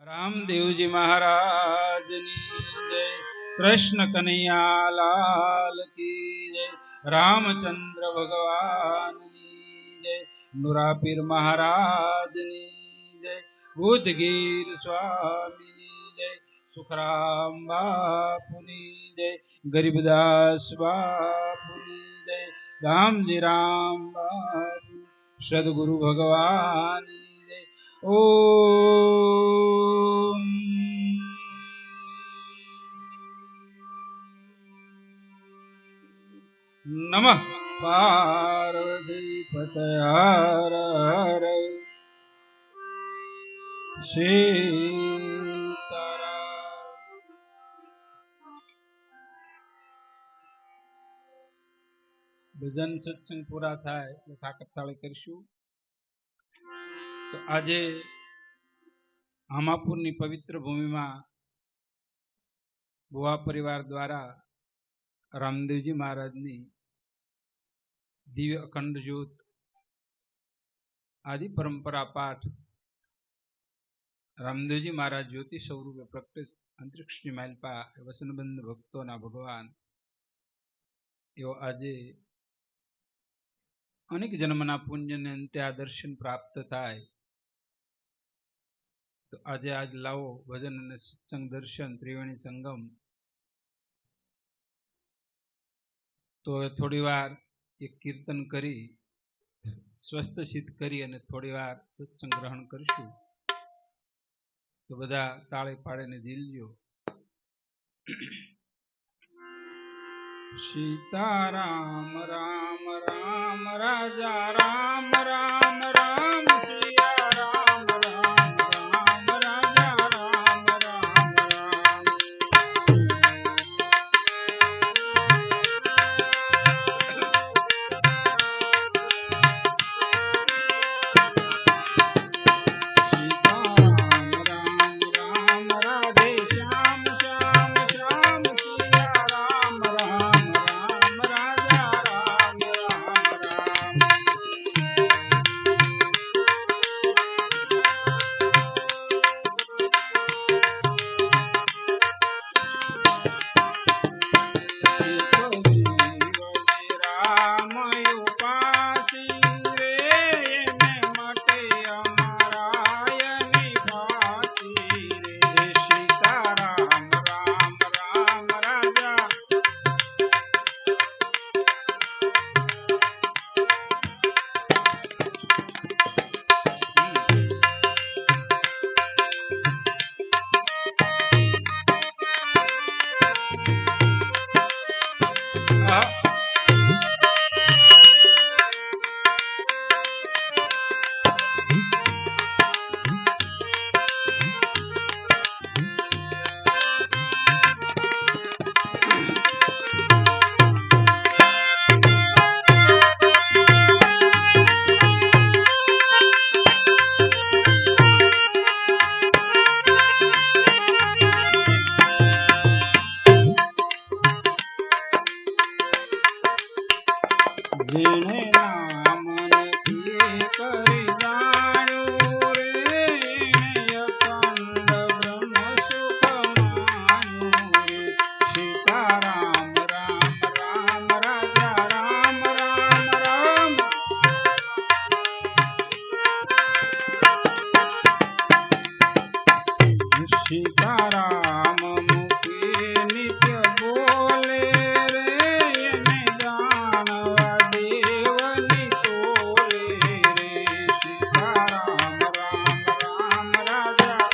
રામદેવજી મહારાજની જય, કૃષ્ણ કનૈયા લાલ કી જય, રામચંદ્ર ભગવાનની જય, નુરાપીર મહારાજની જય, બુદ્ધગીર સ્વામીની જય, સુખરામ બાપુની જય, ગરીબદાસ બાપુની જય, રામજી રામ બાપુ, સદગુરુ ભગવાનની જય. ઓમ નમઃ પાર્વતી પતય હર હર સીતારામ. ભજન સત્સંગ પૂરા થાય એટલે તાકાત તાળી કરીશું. તો આજે હામાપુરની પવિત્ર ભૂમિમાં ભુવા પરિવાર દ્વારા રામદેવજી મહારાજની દિવ્ય અખંડ જ્યોત આદિ પરંપરા પાઠ રામદેવજી મહારાજ જ્યોતિ સ્વરૂપે પ્રગટ અંતરિક્ષની માલપા વસનબંધ ભક્તોના ભગવાન એવો આજે અનેક જન્મના પુણ્યને અંતે આ દર્શન પ્રાપ્ત થાય. તો આજે આજ લાવો ભજન અને સત્સંગ દર્શન ત્રિવેણી સંગમ. તો થોડી વાર એક કીર્તન કરી સ્વસ્થ સિદ્ધ કરી અને થોડી વાર સત્સંગ ગ્રહણ કરીશું. તો બધા તાળી પાડીને ઝીલજો. સીતારામ રામ રામ રાજા રામ રામ રામ સિયા રામ રામ રામ રાજા રામ રામ રામ. સીતારામ રામ રામ રાધે શ્યામ શ્યામ શ્યામ સિયા રામ રામ રામ રાજા રામ રામ રામ. રામ ઉપાસી રે એને મટે અમારાયની ફાંસી રે. સીતારામ રામ રામ રાજા જેણે નામ નથી કરી જાણ્યું રે એને અખંડ બ્રહ્મ સુખ માન્યું રે. સીતારામ રામ રામ રાજા રામ રામ રામ. સીતારામ મુખે નિત્ય બોલે રે એને જાણવા દેવની તોલે રે. સીતારામ રામ રામ રાજા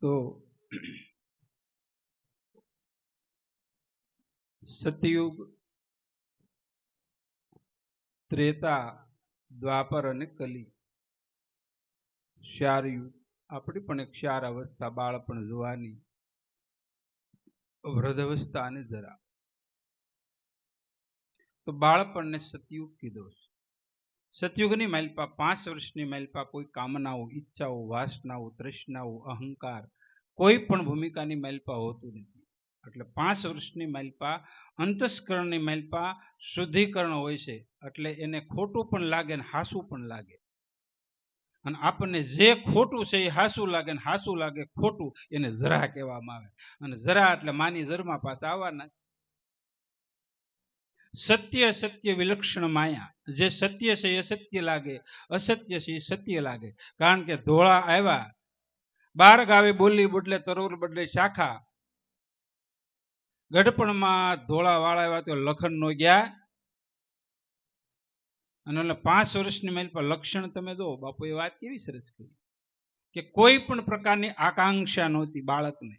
તો સતયુગ, ત્રેતા, દ્વાપર અને કલી, 4 યુગ. આપણી પણ એક 4 અવસ્થા, બાળપણ, જુવાની, વૃદ્ધાવસ્થા અને જરા. તો બાળપણને સતયુગ કીધો છે. સતયુગની માલિપા 5 વર્ષની માલિપા કોઈ કામનાઓ, ઈચ્છાઓ, વાસનાઓ, તૃષ્ણાઓ, અહંકાર કોઈ પણ ભૂમિકાની માલિપા હોતું નથી. એટલે 5 વર્ષની માલિપા અંતસ્કરણની માલિપા શુદ્ધિકરણ હોય છે. એટલે એને ખોટું પણ લાગે ને હાસું પણ લાગે. અને આપણને જે ખોટું છે એ હાસું લાગે ને હાસું લાગે ખોટું, એને જરા કહેવામાં આવે. અને જરા એટલે માની જરમાં પાછા આવવાના. સત્ય સત્ય વિલક્ષણ માયા. જે સત્ય છે એ સત્ય લાગે, અસત્ય છે એ સત્ય લાગે. કારણ કે ધોળા આવ્યા, 12 ગાવે બોલી બદલે તરોર બદલે શાખા. ગઢપણમાં ધોળા વાળા આવ્યા તો લખન નો ગયા. અને 5 વર્ષની મેલ પર લક્ષણ તમે જો, બાપુ એ વાત કેવી સરસ કરી કે કોઈ પણ પ્રકારની આકાંક્ષા નહોતી બાળકને,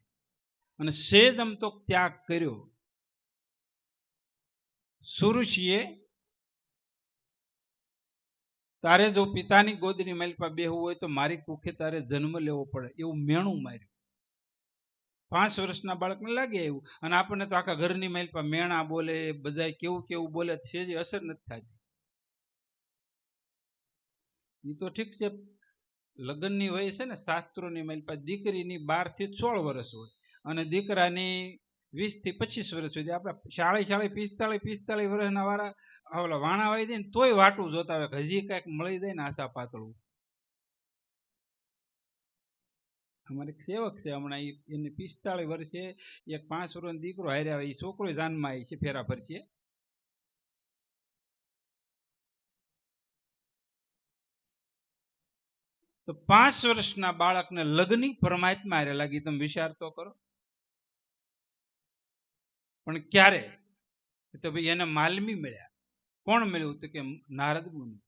અને સેજ અમતો ત્યાગ કર્યો. સુરુષીએ તારે જો પિતાની ગોદની માલિપા બેહવું હોય તો મારી કુખે તારે જન્મ લેવો પડે, એવું મેણું માર્યું. 5 વર્ષના બાળકને લાગે એવું. અને આપણને તો આખા ઘરની માલિપા મેણા બોલે, બધા કેવું કેવું બોલે છે, જે અસર નથી થતી. એ તો ઠીક છે, લગ્નની વય છે ને શાસ્ત્રોની માલિપા દીકરીની 12 થી 16 વર્ષ હોય અને દીકરાની 20 થી 25 વર્ષ સુધી. આપણે 45 વર્ષના વાળા વાણા વાઈ જાય ને તોય વાટું જોતા હોય, હજી કઈક મળી જાય ને આશા પાતળું. અમારે એક સેવક છે હમણાં, એને 45 વર્ષે એક 5 વર્ષનો દીકરો હાર્યા હોય, એ છોકરો જાનમાં આવી છે, ફેરા ફરશે. તો 5 વર્ષના બાળકને લગ્ન પરમાત્મા હારે લાગી. તમે વિચાર તો કરો. પણ ક્યારે? તો ભાઈ એને માલમી મળ્યા. કોણ મળ્યું? તો કે નારદ મુનિ.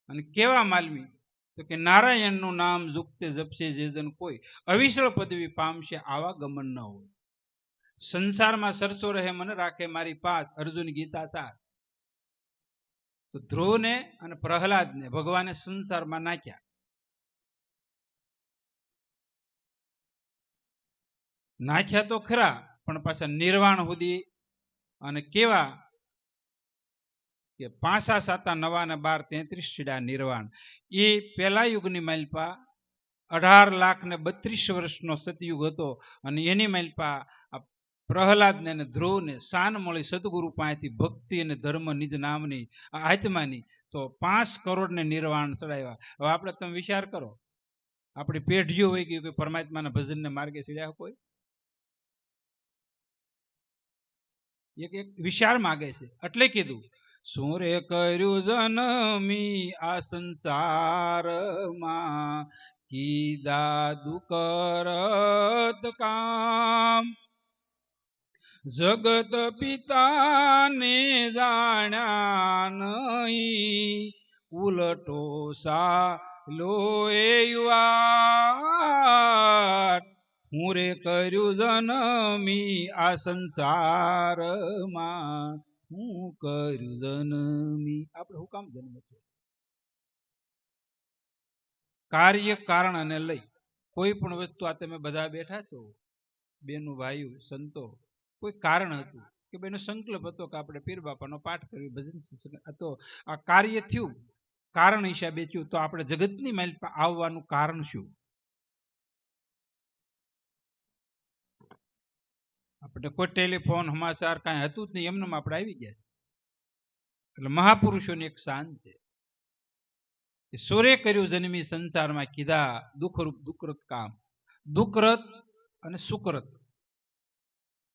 અને કેવા માલમી? તો કે નારાયણનું નામ જુક્તે જપશે જે જન કોઈ અવિસળ પદવી પામશે, આવા ગમન ન હોય. સંસારમાં સરસો રહે મને રાખે મારી પાસ, અર્જુન ગીતા 4. તો ધ્રુવને અને પ્રહલાદને ભગવાને સંસારમાં નાખ્યા. નાખ્યા તો ખરા, પણ પાછા નિર્વાણ સુધી. અને કેવા કે 5 7 9 ને 12 33 છેડા નિર્વાણ. એ પેલા યુગની માલિપા 18,32,000 વર્ષનો સતયુગ હતો. અને એની માલિપા પ્રહલાદને અને ધ્રુવને શાન મળી સદગુરુ પાસેથી, ભક્તિ અને ધર્મ નિજ નામની આત્માની. તો 5 કરોડ ને નિર્વાણ ચડાવ્યા. હવે આપણે તમે વિચાર કરો, આપણી પેઢીઓ હોય ગઈ, કોઈ પરમાત્માના ભજનને માર્ગે ચડ્યા કોઈ? એક વિચાર માગે છે. એટલે કીધું શું રે કર્યું જનમી આ સંસારમાં, કીધા દુકરત કામ. જગત પિતાને જાણ્યા નહીં, ઉલટો સાલો એ યુવા. હું રે કર્યું જનમી આ સંસારમાં, હું કર્યું જનમી. આપણે શું કામ જન્મ છે? કાર્ય કારણ અને લઈ કોઈ પણ વસ્તુ, આ તમે બધા બેઠા છો બેનું ભાઈઓ સંતો, કોઈ કારણ હતું કે બેનો સંકલ્પ હતો કે આપણે પીર બાપાનો પાઠ કરી, ભજન હતો, આ કાર્ય થયું, કારણ હિસાબે થયું. તો આપણે જગતની માઇલ આવવાનું કારણ શું? આપણે કોઈ ટેલિફોન સમાચાર કાંઈ હતું જ નહીં, એમને આપણે આવી ગયા. એટલે મહાપુરુષોની એક શાન છે. સોરે કર્યું જન્મી સંસારમાં, કીધા દુઃખરૂપ દુઃખરત કામ. દુઃખરત અને સુકરત.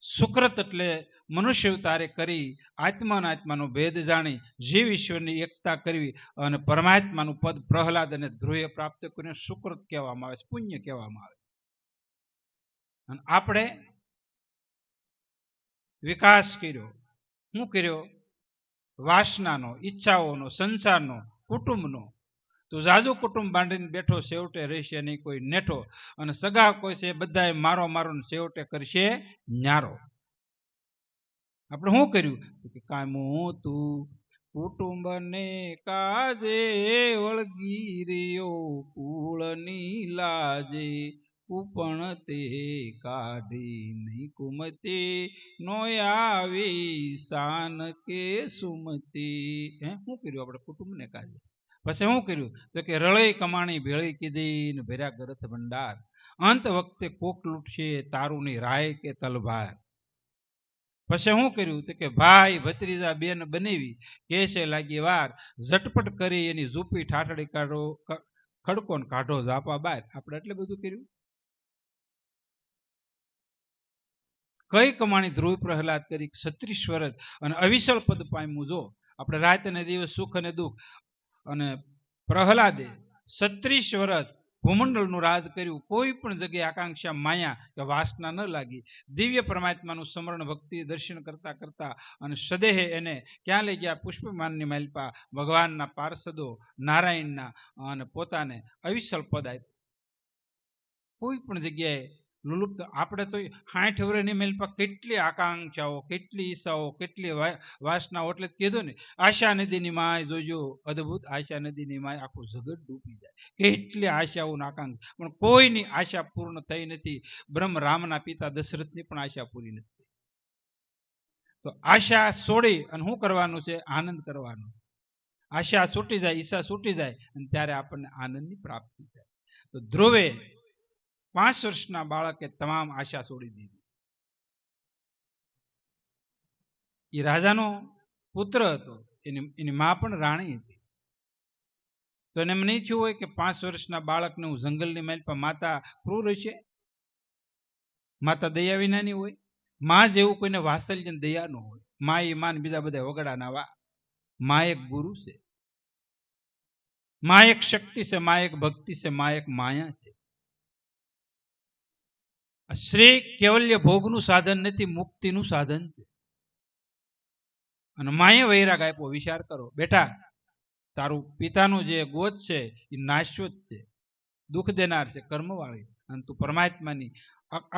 સુકૃત એટલે મનુષ્ય અવતારે કરી આત્માનો ભેદ જાણી જીવ ઈશ્વરની એકતા કરવી અને પરમાત્માનું પદ પ્રહલાદ અને ધ્રુવે પ્રાપ્ત કરીને સુકૃત કહેવામાં આવે છે, પુણ્ય કહેવામાં આવે. અને આપણે વિકાસ કર્યો. શું કર્યો? વાસનાનો, ઈચ્છાઓનો, સંસારનો, કુટુંબનો. તો તું જાજુ કુટુંબ બાંધીને બેઠો, છેવટે રહેશે નહીં કોઈ નેઠો, અને સગા કોઈ છે બધાએ મારો મારો ને છેવટે કરશે ન્યારો. આપણે શું કર્યું કે કામું તું કુટુંબને કાજે વળગી રહ્યો, કુળની લાજે કુપણ તે કાઢી નહીં, કુમતી નો આવી શાન કે સુમતી. શું કર્યું આપણે કુટુંબને કાજે? પછી શું કર્યું તો કે રળઈ કમાણી ભેળી કીધી ને ભર્યા ગરથ ભંડાર, અંત વખતે કોક લૂટશે તારું ની રાય કે તલભાર. પછી શું કર્યું તો કે ભાઈ ભત્રીજા બેન બનાવી, કેસે લાગી વાર, ઝટપટ કરી એની ઝૂપી ઠાઠડી કાઢો, ખડકો ને કાઢો ઝાપા બાર. આપણે એટલે બધું કર્યું. કઈ કમાણી ધ્રુવ પ્રહલાદ કરી 36 વર્ષ અને અવિસળ પદ પામ્યું. જો આપણે રાત અને દિવસ સુખ અને દુઃખ, અને પ્રહલાદે 36 વર્ષ ભૂમંડળનું રાજ કર્યું. કોઈ પણ જગ્યાએ આકાંક્ષા માયા કે વાસના ન લાગી. દિવ્ય પરમાત્માનું સ્મરણ ભક્તિ દર્શન કરતા કરતા અને સદેહે એને ક્યાં લઈ ગયા? પુષ્પમાનની માલપા ભગવાનના પાર્ષદો નારાયણના, અને પોતાને અવિસલ પદ આપ્યું. કોઈ પણ જગ્યાએ લુલુપ્ત. આપણે તો 60 વર્ષની માલપા કેટલી આકાંક્ષાઓ, કેટલી ઈચ્છાઓ, કેટલી વાસનાઓ. એટલે કીધું ને, આશા નદીની માય જોજો, અદભુત આશા નદીની માય આખું જગત ડૂબી જાય. કેટલી આશાઓ આકાંક્ષા, પણ કોઈની આશા પૂર્ણ થઈ નથી. બ્રહ્મ રામના પિતા દશરથની પણ આશા પૂરી નથી. તો આશા છોડી અને શું કરવાનું છે? આનંદ કરવાનો. આશા છૂટી જાય, ઈચ્છા છૂટી જાય, અને ત્યારે આપણને આનંદની પ્રાપ્તિ થાય. તો ધ્રુવે 5 વર્ષના બાળકે તમામ આશા છોડી દીધી. એ રાજાનો પુત્ર હતો, એની મા પણ રાણી હતી. તો એને એમ નહીં થયું હોય કે 5 વર્ષના બાળકને હું જંગલની માલપા, માતા ક્રૂર હશે, માતા દયા વિનાની હોય. માં જેવું કોઈને વાત્સલ્ય દયા ન હોય. મા એ માન બીજા બધા વગડાના વા. મા એક ગુરુ છે, મા એક શક્તિ છે, મા એક ભક્તિ છે, મા એક માયા છે. શ્રી કેવલ્ય ભોગનું સાધન નથી, મુક્તિનું સાધન છે. અને માએ વૈરાગ આપ્યો. વિચાર કરો બેટા, તારું પિતાનું જે ગોદ છે એ નાશવત છે, દુઃખ દેનાર છે, કર્મવાળી, અને તું પરમાત્માની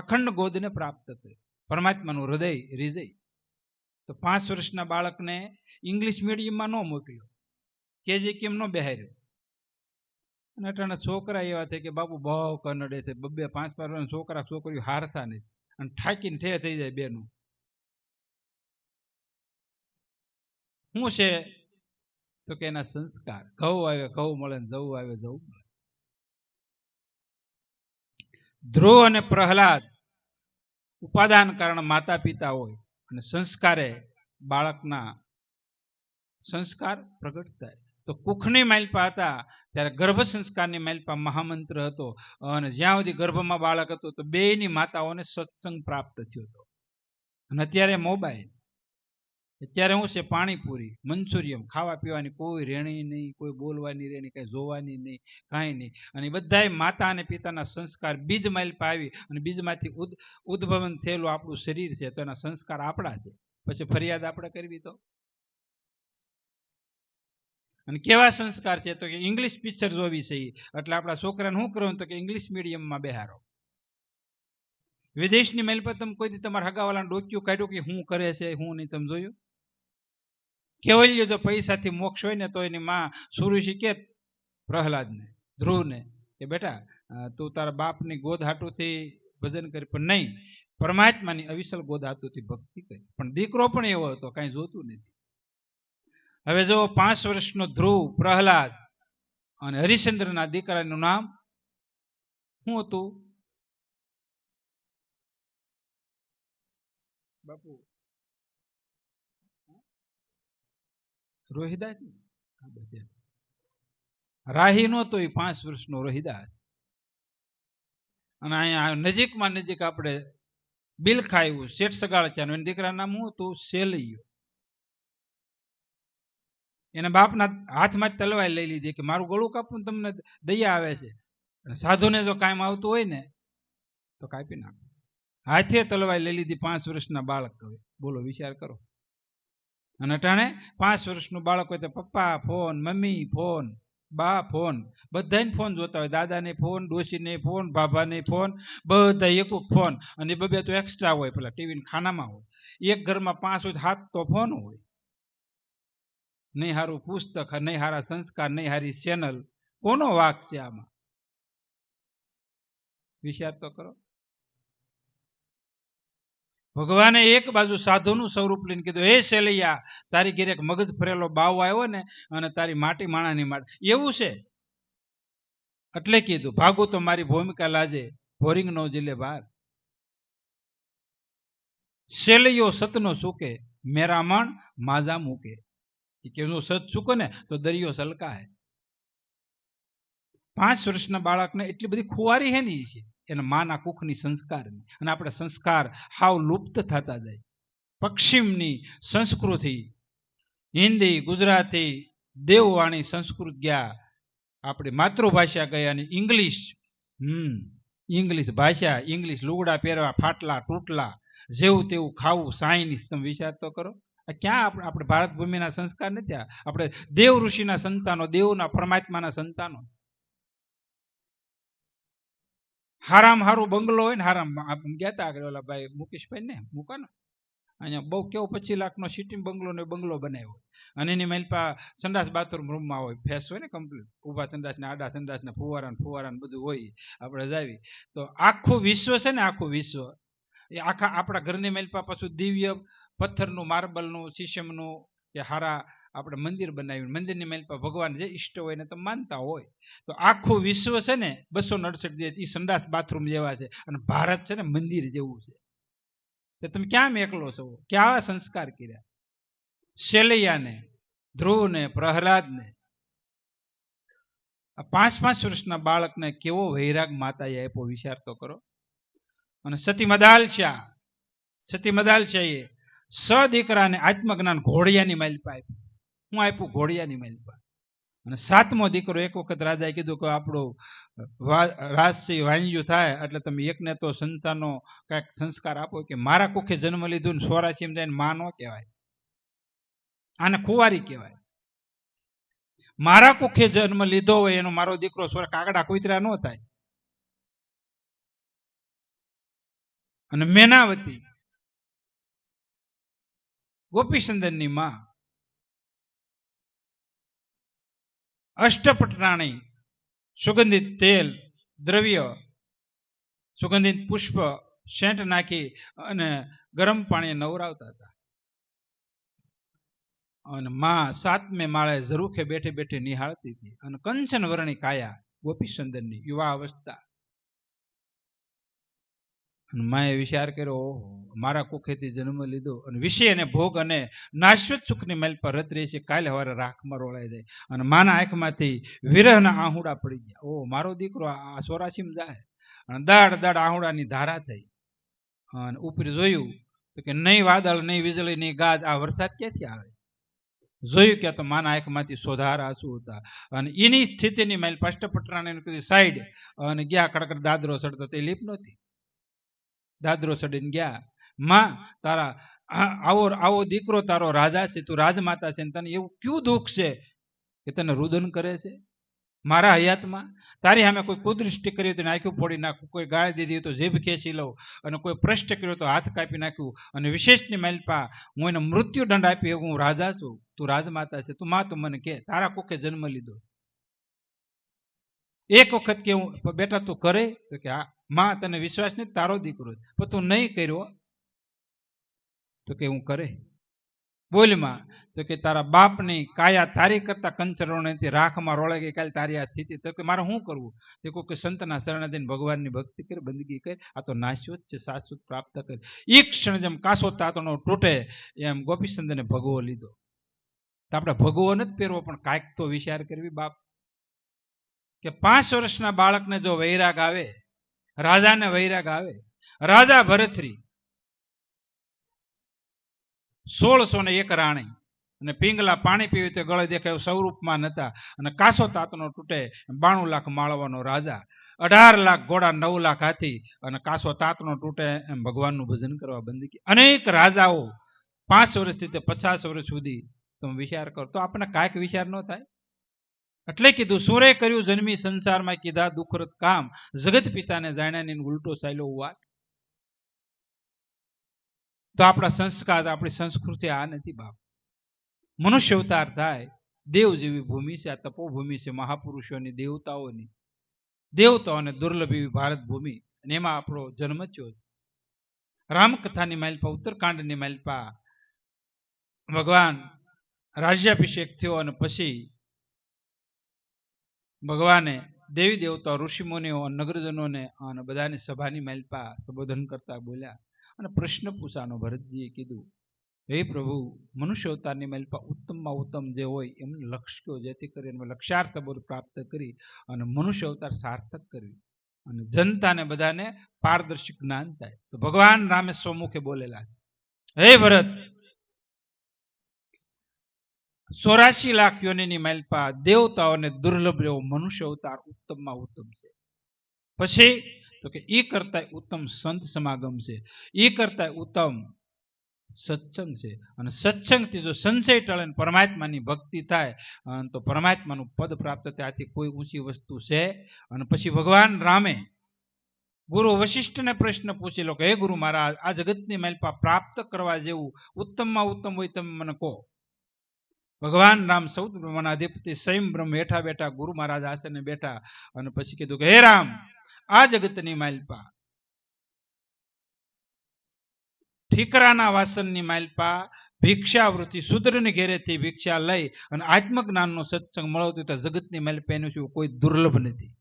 અખંડ ગોદને પ્રાપ્ત કરે, પરમાત્માનું હૃદય હૃદય. તો 5 વર્ષના બાળકને ઇંગ્લિશ મીડિયમમાં ન મોકલ્યો, કેજી કેમ ન બેહાર્યો. અને અટાણા છોકરા એવા થાય કે બાપુ બહુ કનડે છે, 2-5 વર્ષના છોકરા છોકરીઓ હારસા નહીં, અને ઠાકીને ઠે થઈ જાય બેનું. શું છે તો કે એના સંસ્કાર. ઘઉં આવે ઘઉં મળે, ને જવું આવે જવું મળે. ધ્રુવ અને પ્રહલાદ ઉપાદાન કારણ માતા પિતા હોય, અને સંસ્કારે બાળકના સંસ્કાર પ્રગટ થાય. તો કુખની માલપા હતા ત્યારે ગર્ભ સંસ્કારની માલપા મહામંત્ર હતો, અને જ્યાં સુધી ગર્ભમાં બાળક હતું તો બેયની માતાઓને સત્સંગ પ્રાપ્ત થયો હતો. અને અત્યારે મોબાઈલ, અત્યારે શું છે? પાણીપુરી, મંચુરિયમ, ખાવા પીવાની કોઈ રેણી નહીં, કોઈ બોલવાની રેણી, કઈ જોવાની નહીં, કાંઈ નહીં. અને બધાય માતા અને પિતાના સંસ્કાર બીજ માલપા આવી, અને બીજમાંથી ઉદ્ભવન થયેલું આપણું શરીર છે, તો એના સંસ્કાર આપણા છે. પછી ફરિયાદ આપણે કરવી તો? અને કેવા સંસ્કાર છે તો કે ઇંગ્લિશ પિક્ચર જોવી છે, એટલે આપણા છોકરાને શું કરવાનું તો કે ઇંગ્લિશ મીડિયમમાં બેહારો. વિદેશની મેલ પર તમે કોઈ દી તમારા હગાવાલાને ડોક્યું કાઢ્યું કે શું કરે છે શું નહીં? તમે જોયું? કેવલ્ય જો પૈસાથી મોક્ષ હોય ને તો એની માં સુરુષી કે પ્રહલાદને, ધ્રુવને કે બેટા તું તારા બાપની ગોદ હાટુથી ભજન કરી, પણ નહીં, પરમાત્માની અવિસલ ગોદ હાટુથી ભક્તિ કરી. પણ દીકરો પણ એવો હતો, કાંઈ જોતું નથી. હવે જો 5 વર્ષનો ધ્રુવ, પ્રહલાદ અને હરિશ્ચંદ્રના દીકરાનું નામ શું હતું? બાપુ રોહિદાસ. રાહી નહોતો, એ 5 વર્ષનો રોહિદાસ. અને અહીંયા નજીકમાં નજીક આપણે બિલખા આવ્યું, શેઠ સગાળચાનું, એના દીકરાનું નામ શું હતું? શેલૈયો. એના બાપના હાથમાં જ તલવાર લઈ લીધી કે મારું ગળું કાપવું, તમને દયા આવે છે, સાધુને જો કાયમ આવતું હોય ને તો કાપી નાખો. હાથે તલવાર લઈ લીધી 5 વર્ષના બાળક. બોલો, વિચાર કરો. અને અટાણે 5 વર્ષનું બાળક હોય તો પપ્પા ફોન, મમ્મી ફોન, બા ફોન, બધાને ફોન જોતા હોય, દાદાને ફોન, ડોશીને ફોન, ભાભાને ફોન, બધા એક ફોન, અને બે તો એક્સ્ટ્રા હોય, પેલા ટીવી ખાનામાં હોય. એક ઘરમાં 5 હોય 7 તો ફોન હોય. નહીં સારું પુસ્તક, નહીં સારા સંસ્કાર, નહીં સારી ચેનલ, કોનો વાક છે આમાં? વિચાર તો કરો. ભગવાને એક બાજુ સાધુનું સ્વરૂપ લઈને કીધું, હે શેલૈયા, તારી ઘેર એક મગજ ફરેલો બાવ આવ્યો ને, અને તારી માટી માણાની માટ એવું છે એટલે કીધું, ભાગું તો મારી ભૂમિકા લાજે, ભોરિંગ નો જીલે બાર. શેલૈયો સતનો ચૂકે, મેરા મણ માજા મૂકે. કે સત ચૂકે ને તો દરિયો સલકાય. 5 વર્ષના બાળકને એટલી બધી ખુવારી હે ની છે એના માના કુખની સંસ્કારની, અને આપણે સંસ્કાર હાવ લુપ્ત થતા જાય. પશ્ચિમની સંસ્કૃતિ, હિન્દી, ગુજરાતી, દેવવાણી સંસ્કૃત ગયા, આપણી માતૃભાષા ગયા, અને ઇંગ્લિશ, ઇંગ્લિશ ભાષા, ઇંગ્લિશ લુગડા પહેરવા, ફાટલા તૂટલા, જેવું તેવું ખાવું, સાયન્સ. તમે વિચાર તો કરો, ક્યાં આપણે ભારત ભૂમિના સંસ્કાર નથી? આપણે દેવ ઋષિના સંતાનો, દેવના પરમાત્માના સંતાનો. હારામ હારું બંગલો હોય ને, હારામ ગયા હતા આગળ ઓલા ભાઈ મુકેશભાઈ ને મૂકાનો, અહીંયા બહુ કેવો 25 લાખનો સિટી બંગલો ને બંગલો બનાવ્યો, અને એની મેલપા સંડાસ બાથરૂમ રૂમમાં હોય, ફેસ હોય ને કમ્પ્લીટ, ઊભા સંડાસ ને આડા સંડાસ ને ફુવારા ને બધું હોય. આપણે જાવી તો આખું વિશ્વ છે ને, આખું વિશ્વ એ આખા આપણા ઘરની મેલપા પાછું દિવ્ય પથ્થરનું, માર્બલનું, શીશમનું કે હારા આપણે મંદિર બનાવ્યું, મંદિરની મેલપા ભગવાન જે ઈષ્ટ હોય ને તમે માનતા હોય, તો આખું વિશ્વ છે ને 269 એ સંડાસ બાથરૂમ જેવા છે, અને ભારત છે ને મંદિર જેવું છે. તો તમે ક્યાં એકલો છો? કેવા સંસ્કાર કર્યા? શેલૈયાને, ધ્રુવને, પ્રહલાદને, 5 વર્ષના બાળકને કેવો વૈરાગ માતાએ આપ્યો, વિચાર તો કરો. અને સતી મદાલશાહી દીકરાને આત્મજ્ઞાન ઘોડિયાની માલિપા આપ્યું. હું આપ્યું? ઘોડિયાની માલિપા. અને 7મો દીકરો, એક વખત રાજાએ કીધું કે આપણું રાજથી વાંજ્યું થાય એટલે તમે એકને તો સંસારનો કઈક સંસ્કાર આપો. કે મારા કુખે જન્મ લીધું ને 84 જઈને માં નો કહેવાય, આને ખુવારી કહેવાય. મારા કુખે જન્મ લીધો હોય એનો મારો દીકરો કાગડા કુતરા નો થાય. અને મેનાવતી ગોપીચંદનની માં, અષ્ટપટરાણી, સુગંધિત તેલ, દ્રવ્ય, સુગંધિત પુષ્પ, સેન્ટ નાખી અને ગરમ પાણી નવરાવતા હતા. અને માં 7મે માળે ઝરૂખે બેઠી બેઠી નિહાળતી હતી. અને કંચન વર્ણી કાયા, ગોપીચંદનની યુવા અવસ્થા. માએ વિચાર કર્યો, મારા કુખેથી જન્મ લીધો, અને વિષય અને ભોગ અને નાશ્વત સુખની મેલ પર રત રહી છે, કાલે સવારે રાખમાં રોળાઈ જાય. અને માના આંખમાંથી વિરહના આહુડા પડી ગયા. ઓ મારો દીકરો આ 84 જાય. અને દાડ આહુડાની ધારા થઈ. અને ઉપર જોયું તો કે નહીં વાદળ, નહીં વીજળી, નહીં ગાજ, આ વરસાદ ક્યાંથી આવે? જોયું કે તો માના આંખમાંથી સોધારા આંસુ હતા. અને એની સ્થિતિની મેલ અષ્ટપટરાણીને કીધું સાઈડ, અને ગયા કડકડ દાદરો ચડતો, તે લીપ નહોતી. દાદરો ચડીને ગયા, માં તારા આવો દીકરો તારો રાજા છે, તું રાજમાતા છે, તને એવું ક્યું દુઃખ છે કે તને રુદન કરે છે? મારા હયાતમાં તારી સામે કોઈ કુદૃષ્ટિ કરી તો નાખ્યું ફોડી નાખું, કોઈ ગાળ દીધી તો જીભ ખેંચી લઉં, અને કોઈ પ્રશ્ન કર્યો તો હાથ કાપી નાખ્યું, અને વિશેષની મેલપા હું એને મૃત્યુ દંડ આપી, હું રાજા છું, તું રાજમાતા છે, તું માં તો મને કે તારા કોકે જન્મ લીધો. એક વખત કે હું બેટા તું કરે? તો કે હા. માં તને વિશ્વાસ નથી, તારો દીકરો પણ તું નહીં કર્યો? તો કે હું કરે. બોલમાં તો કે તારા બાપની કાયા તારી કરતા કંચરવણીથી રાખમાં રોળાઈ ગઈ, કાલે તારી આ સ્થિતિ. તો કે મારે શું કરવું? તે કોઈ સંતના શરણે જઈને ભગવાનની ભક્તિ કરી, બંદગી કરી, આ તો નાશ્વત છે, શાશ્વત પ્રાપ્ત કરી. એક ક્ષણ જેમ કાસો તાતણો તૂટે એમ ગોપીચંદને ભગવો લીધો. તો આપણે ભગવો નથી પહેરવો, પણ કાંઈક તો વિચાર કરવી બાપ. કે 5 વર્ષના બાળકને જો વૈરાગ આવે, રાજાને વૈરાગ આવે. રાજા ભરથરી 1601 રાણી, અને પિંગલા પાણી પીવી તો ગળે દેખાય સ્વરૂપમાં નતા, અને કાસો તાતનો તૂટે 92 લાખ માળવાનો રાજા, 18 લાખ ઘોડા, 9 લાખ હાથી, અને કાસો તાતનો તૂટે એમ ભગવાનનું ભજન કરવા બંદગી. અનેક રાજાઓ 5 વર્ષથી તે 50 વર્ષ સુધી તમે વિચાર કરો તો આપણને કાંઈક વિચાર ન થાય? એટલે કીધું સુરે કર્યું જન્મી સંસારમાં કીધા દુઃખરત કામ જગત પિતાને જાણ્યાની ઉલટો ચાલ્યો વાત. તો આપણા સંસ્કાર આપણી સંસ્કૃતિ આ નથી બાપ. મનુષ્ય અવતાર થાય, દેવ જેવી ભૂમિ છે, આ તપોભૂમિ છે, મહાપુરુષોની દેવતાઓને દુર્લભ એવી ભારત ભૂમિ, અને એમાં આપણો જન્મ થયો. રામકથાની માલપા, ઉત્તરકાંડની માલપા ભગવાન રાજ્યાભિષેક થયો, અને પછી ભગવાને દેવી દેવતાઓ ઋષિમુનિઓ નગરજનોને અને બધાની સભાની માલપા સંબોધન કરતા બોલ્યા અને પ્રશ્ન પૂછાનો ભરતજીએ કીધું, હે પ્રભુ, મનુષ્ય અવતારની માલપા ઉત્તમમાં ઉત્તમ જે હોય એમને લક્ષ્યો, જેથી કરીને લક્ષ્યાર્થ બોધ પ્રાપ્ત કરી અને મનુષ્ય અવતાર સાર્થક કરવી અને જનતાને બધાને પારદર્શી જ્ઞાન થાય. તો ભગવાન રામે સ્વમુખે બોલેલા, હે ભરત, 84 લાખ યોનિની માલપા દેવતાઓને દુર્લભ એવો મનુષ્ય અવતાર ઉત્તમમાં ઉત્તમ છે. પછી તો કે ઈ કરતા ઉત્તમ સંત સમાગમ છે, ઈ કરતા ઉત્તમ સત્સંગ છે, અને સત્સંગથી જો સંશય ટળે પરમાત્માની ભક્તિ થાય તો પરમાત્માનું પદ પ્રાપ્ત થાય. આથી કોઈ ઊંચી વસ્તુ છે. અને પછી ભગવાન રામે ગુરુ વશિષ્ઠને પ્રશ્ન પૂછી લો કે હે ગુરુ મહારાજ, આ જગતની માલપા પ્રાપ્ત કરવા જેવું ઉત્તમમાં ઉત્તમ હોય તમે મને કહો. ભગવાન રામ સૌ બ્રહ્માના અધિપતિ સ્વયં બ્રહ્મ હેઠા બેઠા ગુરુ મહારાજ આસને બેઠા અને પછી કીધું કે હે રામ, આ જગતની માલપા ઠીકરાના વાસનની માલપા ભિક્ષાવૃત્તિ શૂદ્રની ઘેરેથી ભિક્ષા લઈ અને આત્મજ્ઞાનનો સત્સંગ મળવતો તો જગતની માલપા એનું શું કોઈ દુર્લભ નથી.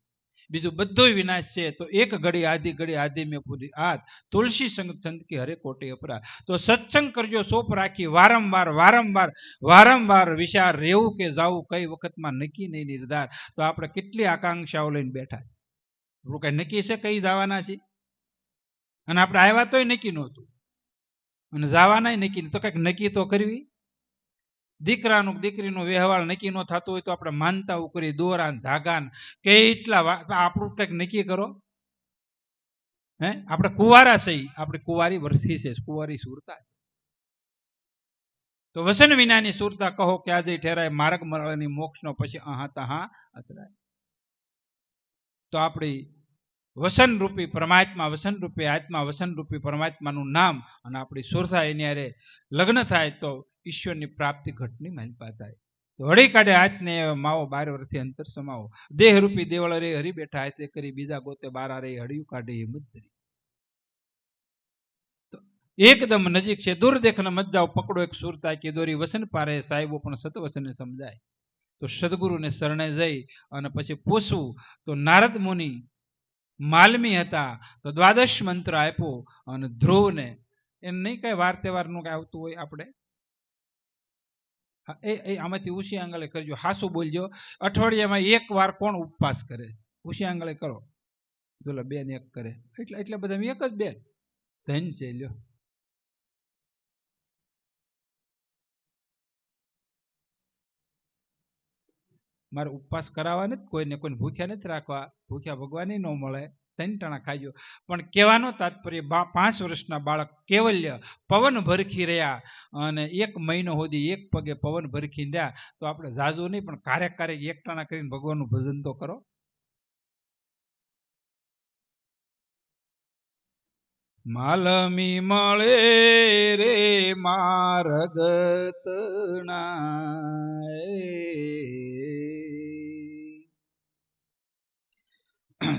બીજું બધો વિનાશ છે. તો એક ઘડી આદિ મેં પૂરી આદ તુલસી સંગ સંત કી હરે કોટી અપરાધ. તો સત્સંગ કરજો સોપ રાખી, વારંવાર વિચાર રહેવું કે જાવું કઈ વખતમાં નક્કી નહીં નિર્ધાર. તો આપણે કેટલી આકાંક્ષાઓ લઈને બેઠા છે. આપણું કઈ નક્કી છે કઈ જવાના છે? અને આપણે આવ્યા તોય નક્કી નહોતું અને જવાના નક્કી, તો કઈક નક્કી તો કરવી. દીકરાનું દીકરીનું વ્યવહાર નક્કી ન થતું હોય તો આપણે માનતા કરી દોરા ધાગા કેટલા આપણું કંઈક નક્કી કરો. હે, આપણે કુંવારા છે, આપણે કુંવારી વર્ષી છે, કુંવારી સુરતા. તો વસન વિનાની સુરતા કહો કે આજે ઠેરાય માર્ગ મળવાની મોક્ષનો પછી આહા તહા અથડાય. તો આપણી વસન રૂપી પરમાત્મા, વસન રૂપી આત્મા, વસન રૂપી પરમાત્માનું નામ અને આપણી સુરતા એની હારે લગ્ન થાય તો ઈશ્વરની પ્રાપ્તિ ઘટની માલપા થાય. તો હળી કાઢે હાથને માવો 12 વર્ષથી અંતર સમાવો, દેહ રૂપી દેવળ રે હરી બેઠા હાથે કરી, બીજા ગોતે બારા રે હળિયું કાઢે હિંમત ધરી. તો એકદમ નજીક છે, દૂર દેખને મત જાઓ, પકડો એક સુરતા કે દોરી, વસન પારે સાહેબો પણ સત વસને સમજાય. તો સદગુરુને શરણે જઈ અને પછી પૂછવું તો નારદ મુનિ માલમી હતા, તો દ્વાદશ મંત્ર આપ્યો અને ધ્રુવને એને નહીં કઈ વાર તહેવારનું કઈ આવતું હોય આપણે આમાંથી ઉછી આંગળે કરજો, હાસુ બોલજો. અઠવાડિયામાં એક વાર કોણ ઉપવાસ કરે? ઉછી આંગળે કરો. બોલો બેન એક કરે એટલે બધા એક જ બેન ધન છે. લ્યો, મારે ઉપવાસ કરાવવા નથી, કોઈને ભૂખ્યા નથી રાખવા, ભૂખ્યા ભગવાન ન મળે, 3 ટાણા ખાઈજો. પણ કહેવાનો તાત્પર્ય 5 વર્ષના બાળક કેવલ્ય પવન ભરખી રહ્યા અને 1 મહિનો સુધી એક પગે પવન ભરખી રહ્યા. તો આપણે જાજુ નહીં પણ ક્યારેક 1 ટાણા કરીને ભગવાનનું ભજન તો કરો. માલમી મળે રે માર્ગ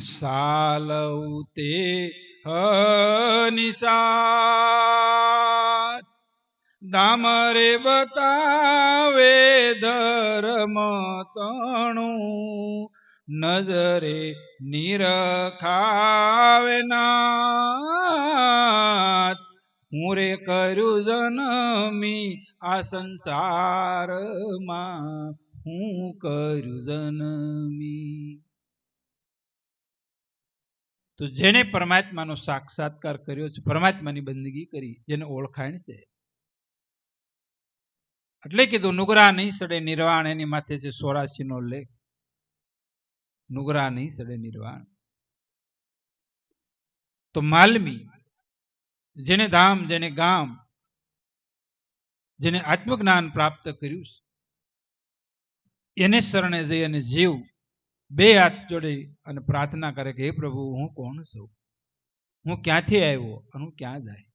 સાલવતે નિસાત દામરે બતાવે ધર્મ તણું, નજરે નિરખાવે નાથ, હું રે કર્યું જનમી આ સંસારમાં, હું કર્યું જનમી. તો જેને પરમાત્માનો સાક્ષાત્કાર કર્યો છે, પરમાત્માની બંદગી કરી, જેને ઓળખાણ છે, એટલે કીધું નુગરા નહીં સડે નિર્વાણ, એની માથે છે 84 નો લેખ. નુગરા નહીં સડે નિર્વાણ. તો માલમી જેને ધામ, જેને ગામ, જેને આત્મજ્ઞાન પ્રાપ્ત કર્યું, એને શરણે જઈ અને જીવ બે હાથ જોડી અને પ્રાર્થના કરે કે હે પ્રભુ, હું કોણ છું, હું ક્યાંથી આવ્યો અને હું ક્યાં જાય.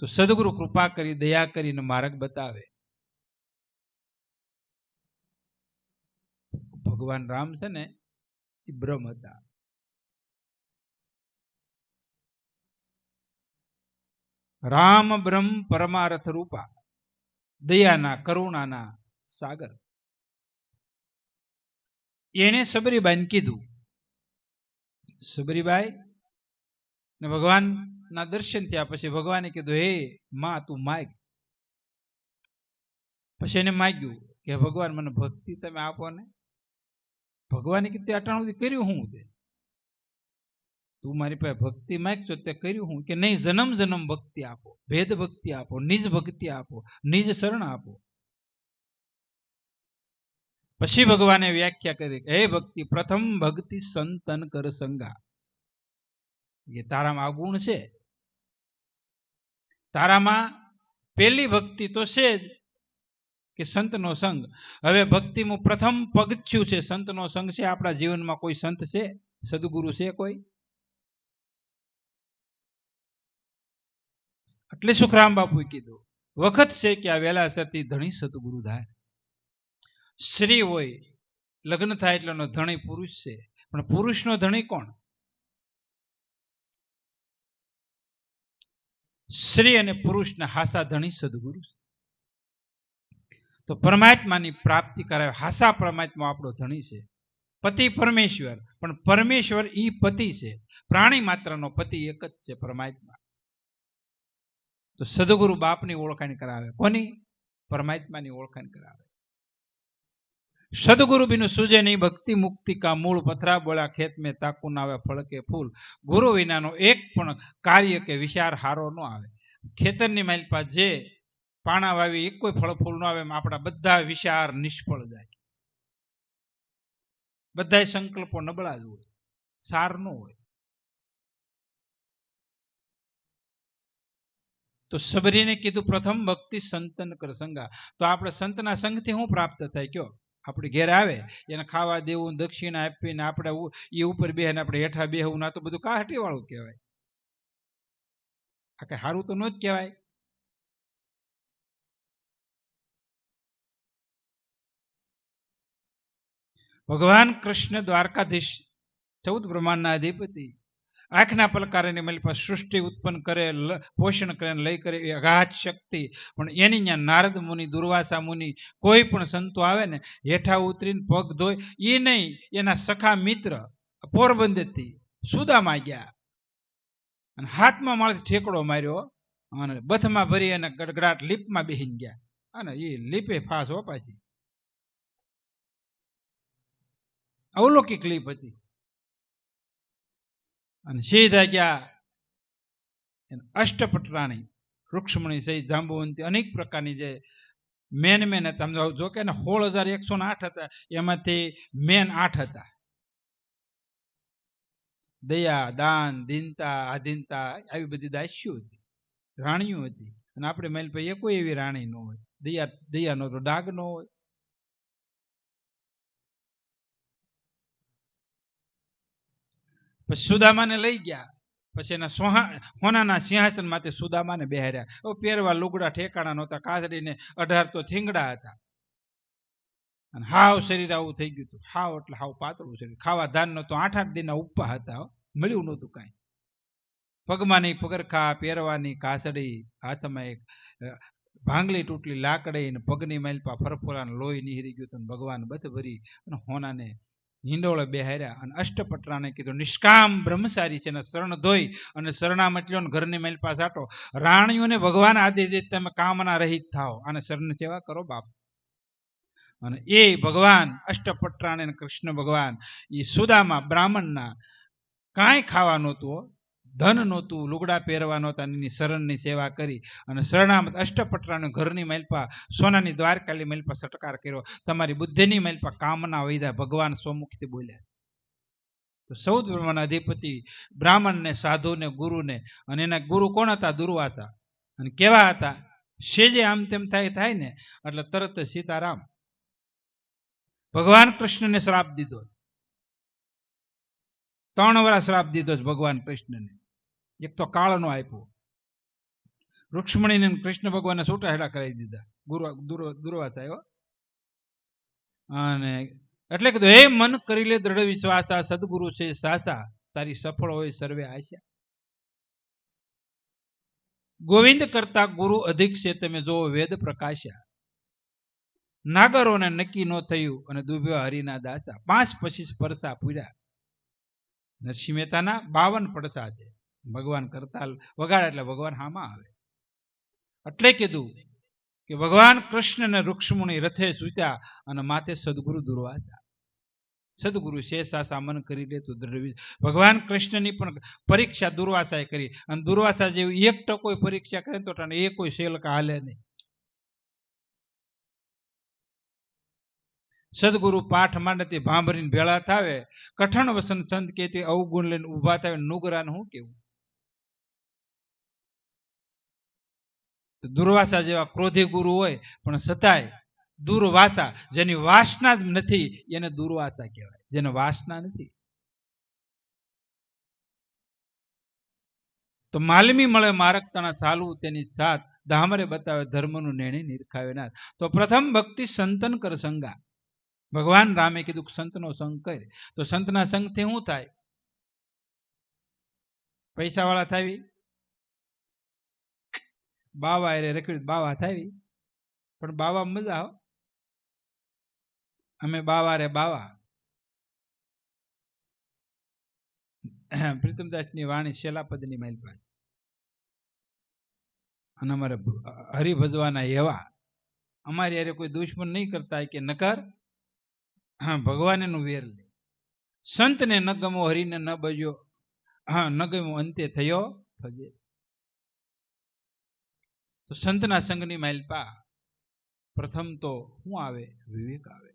તો સદગુરુ કૃપા કરી, દયા કરીને માર્ગ બતાવે. ભગવાન રામ છે ને એ બ્રહ્મ હતા. રામ બ્રહ્મ પરમાર્થ રૂપા, દયાના કરુણાના સાગર. એને સબરીબાઈને કીધું. સબરીબાઈ ને ભગવાન ના દર્શન થયા પછી ભગવાને કીધું, હે માં તું માગ. પછી એને માગ્યું કે ભગવાન મને ભક્તિ તમે આપો ને. ભગવાને કીધું અટાણું સુધી કર્યું હું તે? તું મારી પાસે ભક્તિ માંગશો તે કર્યું હું? કે નહીં, જન્મ જન્મ ભક્તિ આપો, ભેદ ભક્તિ આપો, નિજ ભક્તિ આપો, નિજ શરણ આપો. પછી ભગવાને વ્યાખ્યા કરી કે હે ભક્તિ, પ્રથમ ભક્તિ સંતન કર સંગા. એ તારામાં આ ગુણ છે. તારામાં પેલી ભક્તિ તો છે જ કે સંતનો સંગ. હવે ભક્તિમાં પ્રથમ પગથિયું છે સંતનો સંગ છે. આપણા જીવનમાં કોઈ સંત છે, સદગુરુ છે કોઈ? એટલે સુખરામ બાપુએ કીધું, વખત છે કે આ વેલાસરથી ધણી સદગુરુ થાય. સ્ત્રી હોય, લગ્ન થાય એટલે ધણી પુરુષ છે, પણ પુરુષનો ધણી કોણ? સ્ત્રી અને પુરુષના હાસા ધણી સદગુરુ. તો પરમાત્માની પ્રાપ્તિ કરાવે. હાસા પરમાત્મા આપણો ધણી છે. પતિ પરમેશ્વર, પણ પરમેશ્વર ઈ પતિ છે. પ્રાણી માત્રનો પતિ એક જ છે, પરમાત્મા. તો સદગુરુ બાપની ઓળખાણ કરાવે. કોની? પરમાત્માની ઓળખાણ કરાવે. સદગુરુ બિનું સુજે નહીં ભક્તિ મુક્તિ કા મૂળ, પથરા બોળા ખેત મેં તાકુ ના આવે ફળ કે ફૂલ. ગુરુ વિનાનો એક પણ કાર્ય કે વિચાર હારો ન આવે. ખેતરની માલપા જે પાણા વાવી એક કોઈ ફળ ફૂલ ન આવે, આપણા બધા વિચાર નિષ્ફળ જાય. બધા સંકલ્પો નબળા જ હોય, સાર ન હોય. તો સબરીને કીધું પ્રથમ ભક્તિ સંતન કર સંગા. તો આપણે સંતના સંગથી શું પ્રાપ્ત થાય? કયો? આપણે ઘેર આવે એને ખાવા દેવું, દક્ષિણા આપીને આપણે એ ઉપર બેહીને આપણે હેઠા બેહવું, ના તો બધું કાહટી વાળું કહેવાય. આ કઈ સારું તો ન જ કહેવાય. ભગવાન કૃષ્ણ દ્વારકાધીશ, 14 બ્રહ્માંડના અધિપતિ, આંખના પલકારાની મારી પાસે સૃષ્ટિ ઉત્પન્ન કરે, પોષણ કરે, લઈ કરે, એ અગાધ શક્તિ. પણ એની ત્યાં નારદ મુનિ, દુર્વાસા મુનિ, કોઈ પણ સંતો આવે ને હેઠા ઉતરીને પગ ધોય એ નહીં. એના સખા મિત્ર પોરબંદરથી સુદામા ગયા અને હાથમાં માળથી ઠેકડો માર્યો અને બથમાં ભરી અને ગડગડાટ લીપમાં બેહીને ગયા. અને એ લીપે ફાસ હો પાછી. અવલૌકિક લીપ હતી. અને સીધા ગયા અષ્ટપટરાણી, રૂક્ષ્મણી સહિત જાંબુવંતી, અનેક પ્રકારની જે મેન હતા. જો કે 16,108 હતા, એમાંથી મેન 8 હતા. દયા, દાન, દીનતા, આધીનતા, આવી બધી દાસ્યો હતી, રાણીઓ હતી. અને આપણે મેલ ભાઈ એ કોઈ એવી રાણી ન હોય. દયાનો તો ડાગ ન હોય. પછી સુદામાને લઈ ગયા. પછી એના સોનાના સિંહાસન માંથી સુદામાને બેહાર્યા. પહેરવા લુગડા ઠેકાણા નહોતા, કાસડીને 18 તો થીંગડા હતા. અને હાવ શરીર આવું થઈ ગયું હતું. હાવ એટલે હાવ પાતળું શરીર. ખાવા ધાન નહોતો. 8-8 દિનના ઉપા હતા, મળ્યું નહોતું કાંઈ. પગમાં નહીં પગરખા, પહેરવાની કાસડી, હાથમાં એક ભાંગલી તૂટલી લાકડી, ને પગની માલપા ફરફોરાને લોહી નીહરી ગયું હતું. ભગવાન બધ ભરી અને હોનાને હિંડોળે બેહાર્યા અને અષ્ટપટરાને કીધું નિષ્કામ બ્રહ્મચારી છે, શરણ ધોઈ અને શરણામત લો, ઘરની માલપા સાટો. રાણીઓને ભગવાન આદેશ દે તમે કામના રહિત થાઓ અને શરણ સેવા કરો બાપ. અને એ ભગવાન અષ્ટપટરાને કૃષ્ણ ભગવાન એ સુદામા બ્રાહ્મણના કાંઈ ખાવા નહોતું, ધન નહોતું, લુગડા પહેરવા નહોતા, એની શરણની સેવા કરી અને શરણામત અષ્ટપટરાને ઘરની માલપા સોનાની દ્વારકાલી માલપા સટકાર કર્યો. તમારી બુદ્ધિની માલપા કામના વૈધા ભગવાન સ્વમુખથી બોલ્યા. તો 14 બ્રહ્માંડના અધિપતિ બ્રાહ્મણને, સાધુને, ગુરુને, અને એના ગુરુ કોણ હતા? દુર્વાસા. અને કેવા હતા? સેજે આમ તેમ થાય ને એટલે તરત સીતારામ. ભગવાન કૃષ્ણને શ્રાપ દીધો, 3 વાર શ્રાપ દીધો છે ભગવાન કૃષ્ણને. એક તો કાળનો આપ્યો, રૂક્ષ્મણીને કૃષ્ણ ભગવાનને છૂટા હેડા કરાવી દીધા દુર્વાસા આવ્યો. અને એટલે કીધું, હે મન કરી લે દ્રઢ વિશ્વાસા, સદગુરુ છે સાસા, તારી સફળ હોય સર્વે આશા. ગોવિંદ કરતા ગુરુ અધિક છે, તમે જો વેદ પ્રકાશ્યા. નાગરોને નક્કી ન થયું અને દુભ્યા હરિના દાસા. 5 પછી પરસા પૂર્યા. નરસિંહ મહેતાના 52 પડસા છે. ભગવાન કરતાલ વગાડે એટલે ભગવાન હામાં આવે. એટલે કીધું કે ભગવાન કૃષ્ણ ને રૂક્ષ્મણી રથે સૂત્યા અને માથે સદગુરુ દુર્વાસા. સદગુરુ શેષાસા મન કરી લે તો દ્રઢ. ભગવાન કૃષ્ણની પણ પરીક્ષા દુર્વાસાએ કરી, અને દુર્વાસા જેવી 1% પરીક્ષા કરે તો એ કોઈ શેલકા હાલે નહીં. સદગુરુ પાઠ માંડતી ભાંભરીને ભેળા થાવે, કઠણ વસન સંત કેતી અવગુણ લઈને ઉભા થાવે. નુગરાને શું કેવું? દુર્વાસા જેવા ક્રોધી ગુરુ હોય પણ છતાંય દુર્વાસા, જેની વાસના જ નથી એને દુર્વાસા કહેવાય, જેને વાસના નથી. તો માલમી મળે મારકતાના સાલું તેની સાથ, ધામરે બતાવે ધર્મનું નેણી નિરખાવે ના. તો પ્રથમ ભક્તિ સંતન કર સંગા. ભગવાન રામે કીધું સંતનો સંગ કર. તો સંતના સંગથી શું થાય? પૈસા વાળા થાવી, બાવા એ રખડ્યું બાવા થાવી, પણ બાવા મજા આવો. અમે બાવા રે બાવા. પ્રીતમદાસની વાણી શેલાપદની માઇલ પાસે. અને અમારે હરિભજવાના એવા, અમારી યારે કોઈ દુશ્મન નહીં કરતા કે નકર હા ભગવાન એનું વેર લે. સંતને ન ગમો હરિને ન બજ્યો, હા ન ગમો અંતે થયો ફજે. તો સંતના સંગની માઇલપા પ્રથમ તો શું આવે? વિવેક આવે.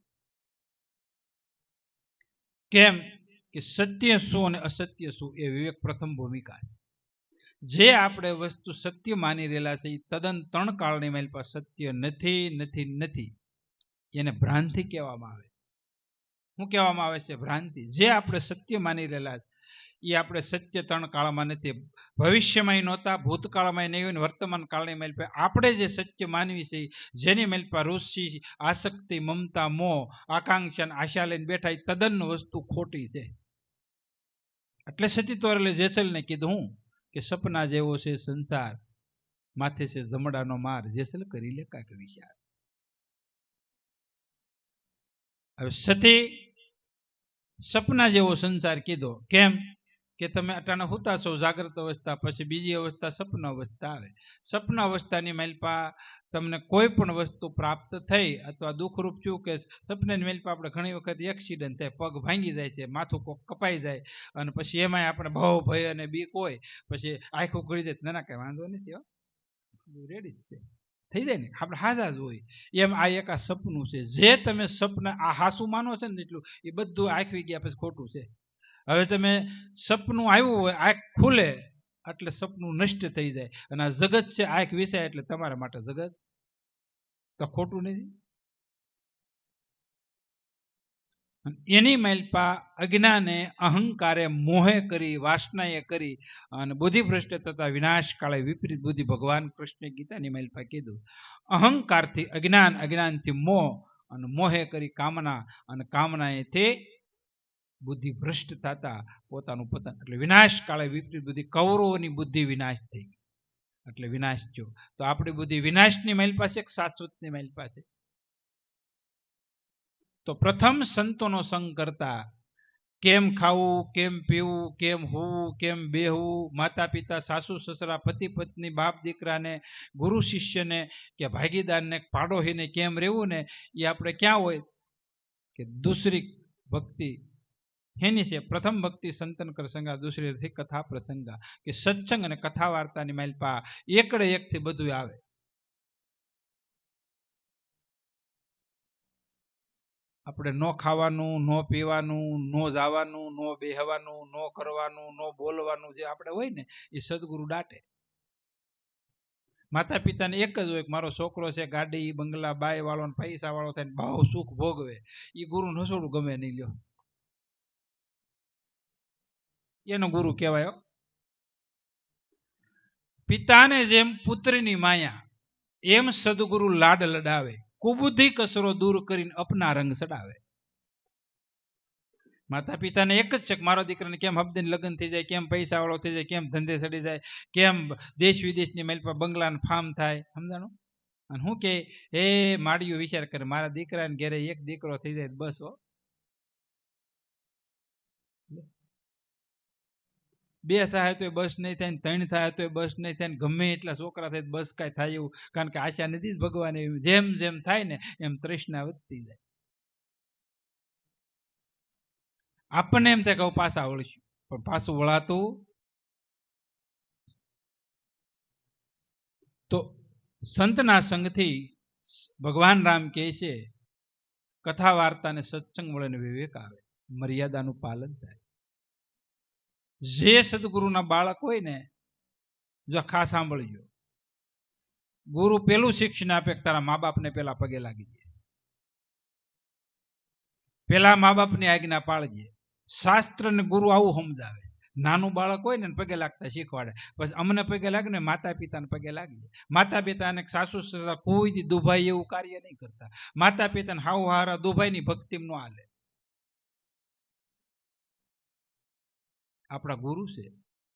કેમ કે સત્ય શું અને અસત્ય શું એ વિવેક પ્રથમ ભૂમિકા છે. જે આપણે વસ્તુ સત્ય માની રહેલા છે એ તદ્દન 3 કાળની માઇલપા સત્ય નથી નથી નથી. એને ભ્રાંતિ કહેવામાં આવે. શું કહેવામાં આવે છે? ભ્રાંતિ. જે આપણે સત્ય માની રહેલા એ આપણે સત્ય 3 કાળમાં નથી. ભવિષ્યમાં નહોતા, ભૂતકાળમાં નહીં હોય, વર્તમાન કાળની મેલ પર આપણે જે સત્ય માનવી છે, જેની મેલ પર રુચિ, આસક્તિ, મમતા, મોહ, આકાંક્ષા, આશા લઈને બેઠા, એ તદ્દન વસ્તુ ખોટી છે. એટલે સતી તોરલે જેસલને કીધું હું કે સપના જેવો છે સંસાર, માથે છે જમડાનો માર, જેસલ કરી લે કાંઈક વિચાર. હવે સતી સપના જેવો સંસાર કીધો. કેમ કે તમે અટાણે હુતા છો જાગ્રત અવસ્થા, પછી બીજી અવસ્થા સપન અવસ્થા આવે. સપન અવસ્થાની મેલપા તમને કોઈ પણ વસ્તુ પ્રાપ્ત થઈ અથવા દુઃખરૂપ થયું, કે સપનાની મેલપા આપણે ઘણી વખત એક્સિડન્ટ થાય, પગ ભાંગી જાય છે, માથું કોક કપાઈ જાય, અને પછી એમાંય આપણે ભાવ ભય અને બીક હોય, પછી આખું ગળી જાય. ના કઈ વાંધો નથી, રેડી છે, થઈ જાય ને, આપણે હાજા જ હોય. એમ આ એક આ સપનું છે. જે તમે સપના આ હાસું માનો છે ને એટલું, એ બધું આંખવી ગયા પછી ખોટું છે. હવે તમે સપનું આવ્યું હોય, આંખ ખુલે એટલે સપનું નષ્ટ થઈ જાય, અને આ જગત છે આંખ વિસાય એટલે તમારા માટે જગત, તો ખોટું નથી. એની મેલપા અજ્ઞાને, અહંકારે, મોહે કરી, વાસનાએ કરી અને બુદ્ધિભ્રષ્ટ તથા વિનાશ કાળે વિપરીત બુદ્ધિ. ભગવાન કૃષ્ણ ગીતાની મેલપા કીધું, અહંકારથી અજ્ઞાન, અજ્ઞાનથી મોહ, અને મોહે કરી કામના, અને કામનાએથી બુદ્ધિ ભ્રષ્ટ થતા પોતાનું પતન. એટલે વિનાશ કાળે વિપરીત બુદ્ધિ. કૌરવોની બુદ્ધિ વિનાશ થઈ એટલે વિનાશ થયો. તો આપણી બુદ્ધિ વિનાશની માઇલ પાસે એક શાશ્વતની માઇલ પાસે. તો પ્રથમ સંતોનો સંગ કરતા, કેમ ખાવું, કેમ પીવું, કેમ હોવું, કેમ બેહવું, માતા પિતા, સાસુ સસરા, પતિ પત્ની, બાપ દીકરાને, ગુરુ શિષ્યને કે ભાગીદારને, પાડોશીને કેમ રહેવું ને, એ આપણે ક્યાં હોય કે દૂસરી ભક્તિ એની છે. પ્રથમ ભક્તિ સંતન કર સંગા, દૂસરી હતી કથા પ્રસંગા, કે સત્સંગ અને કથા વાર્તાની માઇલપા એકડે એકથી બધું આવે. આપણે ન ખાવાનું, ન પીવાનું, ન જવાનું, ન બેહવાનું, ન કરવાનું, ન બોલવાનું જે આપણે હોય ને, એ સદગુરુ દાટે. માતા પિતાને એક જ હોય કે મારો છોકરો છે ગાડી બંગલા બાય વાળો ને પૈસા વાળો થાય બહુ સુખ ભોગવે, એ ગુરુ નસોડું ગમે નહીં લ્યો, એનો ગુરુ કહેવાય. પિતાને જેમ પુત્રની માયા એમ સદગુરુ લાડ લડાવે, કુબુદ્ધિ કસરો દૂર કરીને અપના રંગ ચડાવે. માતા પિતાને એક જ છે કે મારો દીકરાને કેમ હબદીને લગ્ન થઈ જાય, કેમ પૈસા વાળો થઈ જાય, કેમ ધંધે ચડી જાય, કેમ દેશ વિદેશની મેલ પર બંગલા ફાર્મ થાય, સમજાણું? અને હું કે એ માળીઓ વિચાર કરે મારા દીકરાને ઘેરે એક દીકરો થઈ જાય બસ હો, 2 થાય તો બસ નહીં થાય, 3 થાય તો બસ નહીં થાય, ગમે એટલા છોકરા થાય બસ કાંઈ થાય એવું, કારણ કે આશા નથી જ ભગવાન એવી, જેમ જેમ થાય ને એમ તૃષ્ણા વધતી જાય. આપણને એમ થાય કે પાછા વળશું, પણ પાછું વળાતું. તો સંતના સંગથી ભગવાન રામ કહે છે કથા વાર્તા ને સત્સંગ મળે વિવેક આવે, મર્યાદાનું પાલન થાય. જે સદગુરુના બાળક હોય ને, જો ખાસ સાંભળજો, ગુરુ પેલું શિક્ષણ આપે તારા મા બાપને પેલા પગે લાગી જાય, પેલા મા બાપની આજ્ઞા પાળજે. શાસ્ત્ર ને ગુરુ આવું સમજાવે, નાનું બાળક હોય ને પગે લાગતા શીખવાડે, પછી અમને પગે લાગે ને માતા પિતાને પગે લાગી. માતા પિતાને સાસુ સસરા કોઈ દુભાઈ એવું કાર્ય નહીં કરતા, માતા પિતાને હાવ હારા દુભાઈની ભક્તિ નો હાલે. આપણા ગુરુ છે,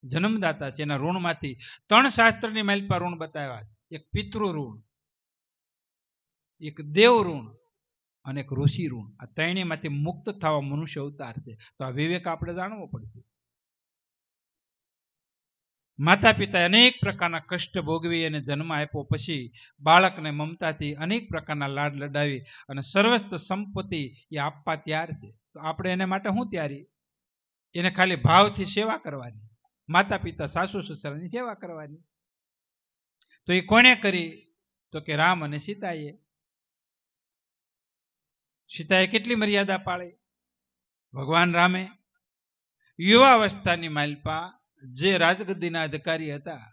જન્મદાતા છે, એના ઋણમાંથી 3 શાસ્ત્રની માઇલ પર ઋણ બતાવ્યા, એક પિતૃ ઋણ, એક દેવ ઋણ અને એક ઋષિ ઋણ. આ 3માંથી મુક્ત થવા મનુષ્ય અવતાર છે. તો આ વિવેક આપણે જાણવો પડશે. માતા પિતાએ અનેક પ્રકારના કષ્ટ ભોગવી અને જન્મ આપ્યો, પછી બાળકને મમતાથી અનેક પ્રકારના લાડ લડાવી અને સર્વસ્વ સંપત્તિ એ આપવા તૈયાર છે. તો આપણે એને માટે શું તૈયારી? એને ખાલી ભાવથી સેવા કરવાની, માતા પિતા સાસુ સસરાની સેવા કરવાની. તો એ કોણે કરી? તો કે રામ અને સીતાએ. સીતાએ કેટલી મર્યાદા પાળી? ભગવાન રામે યુવાવસ્થાની માલપા જે રાજગદ્દીના અધિકારી હતા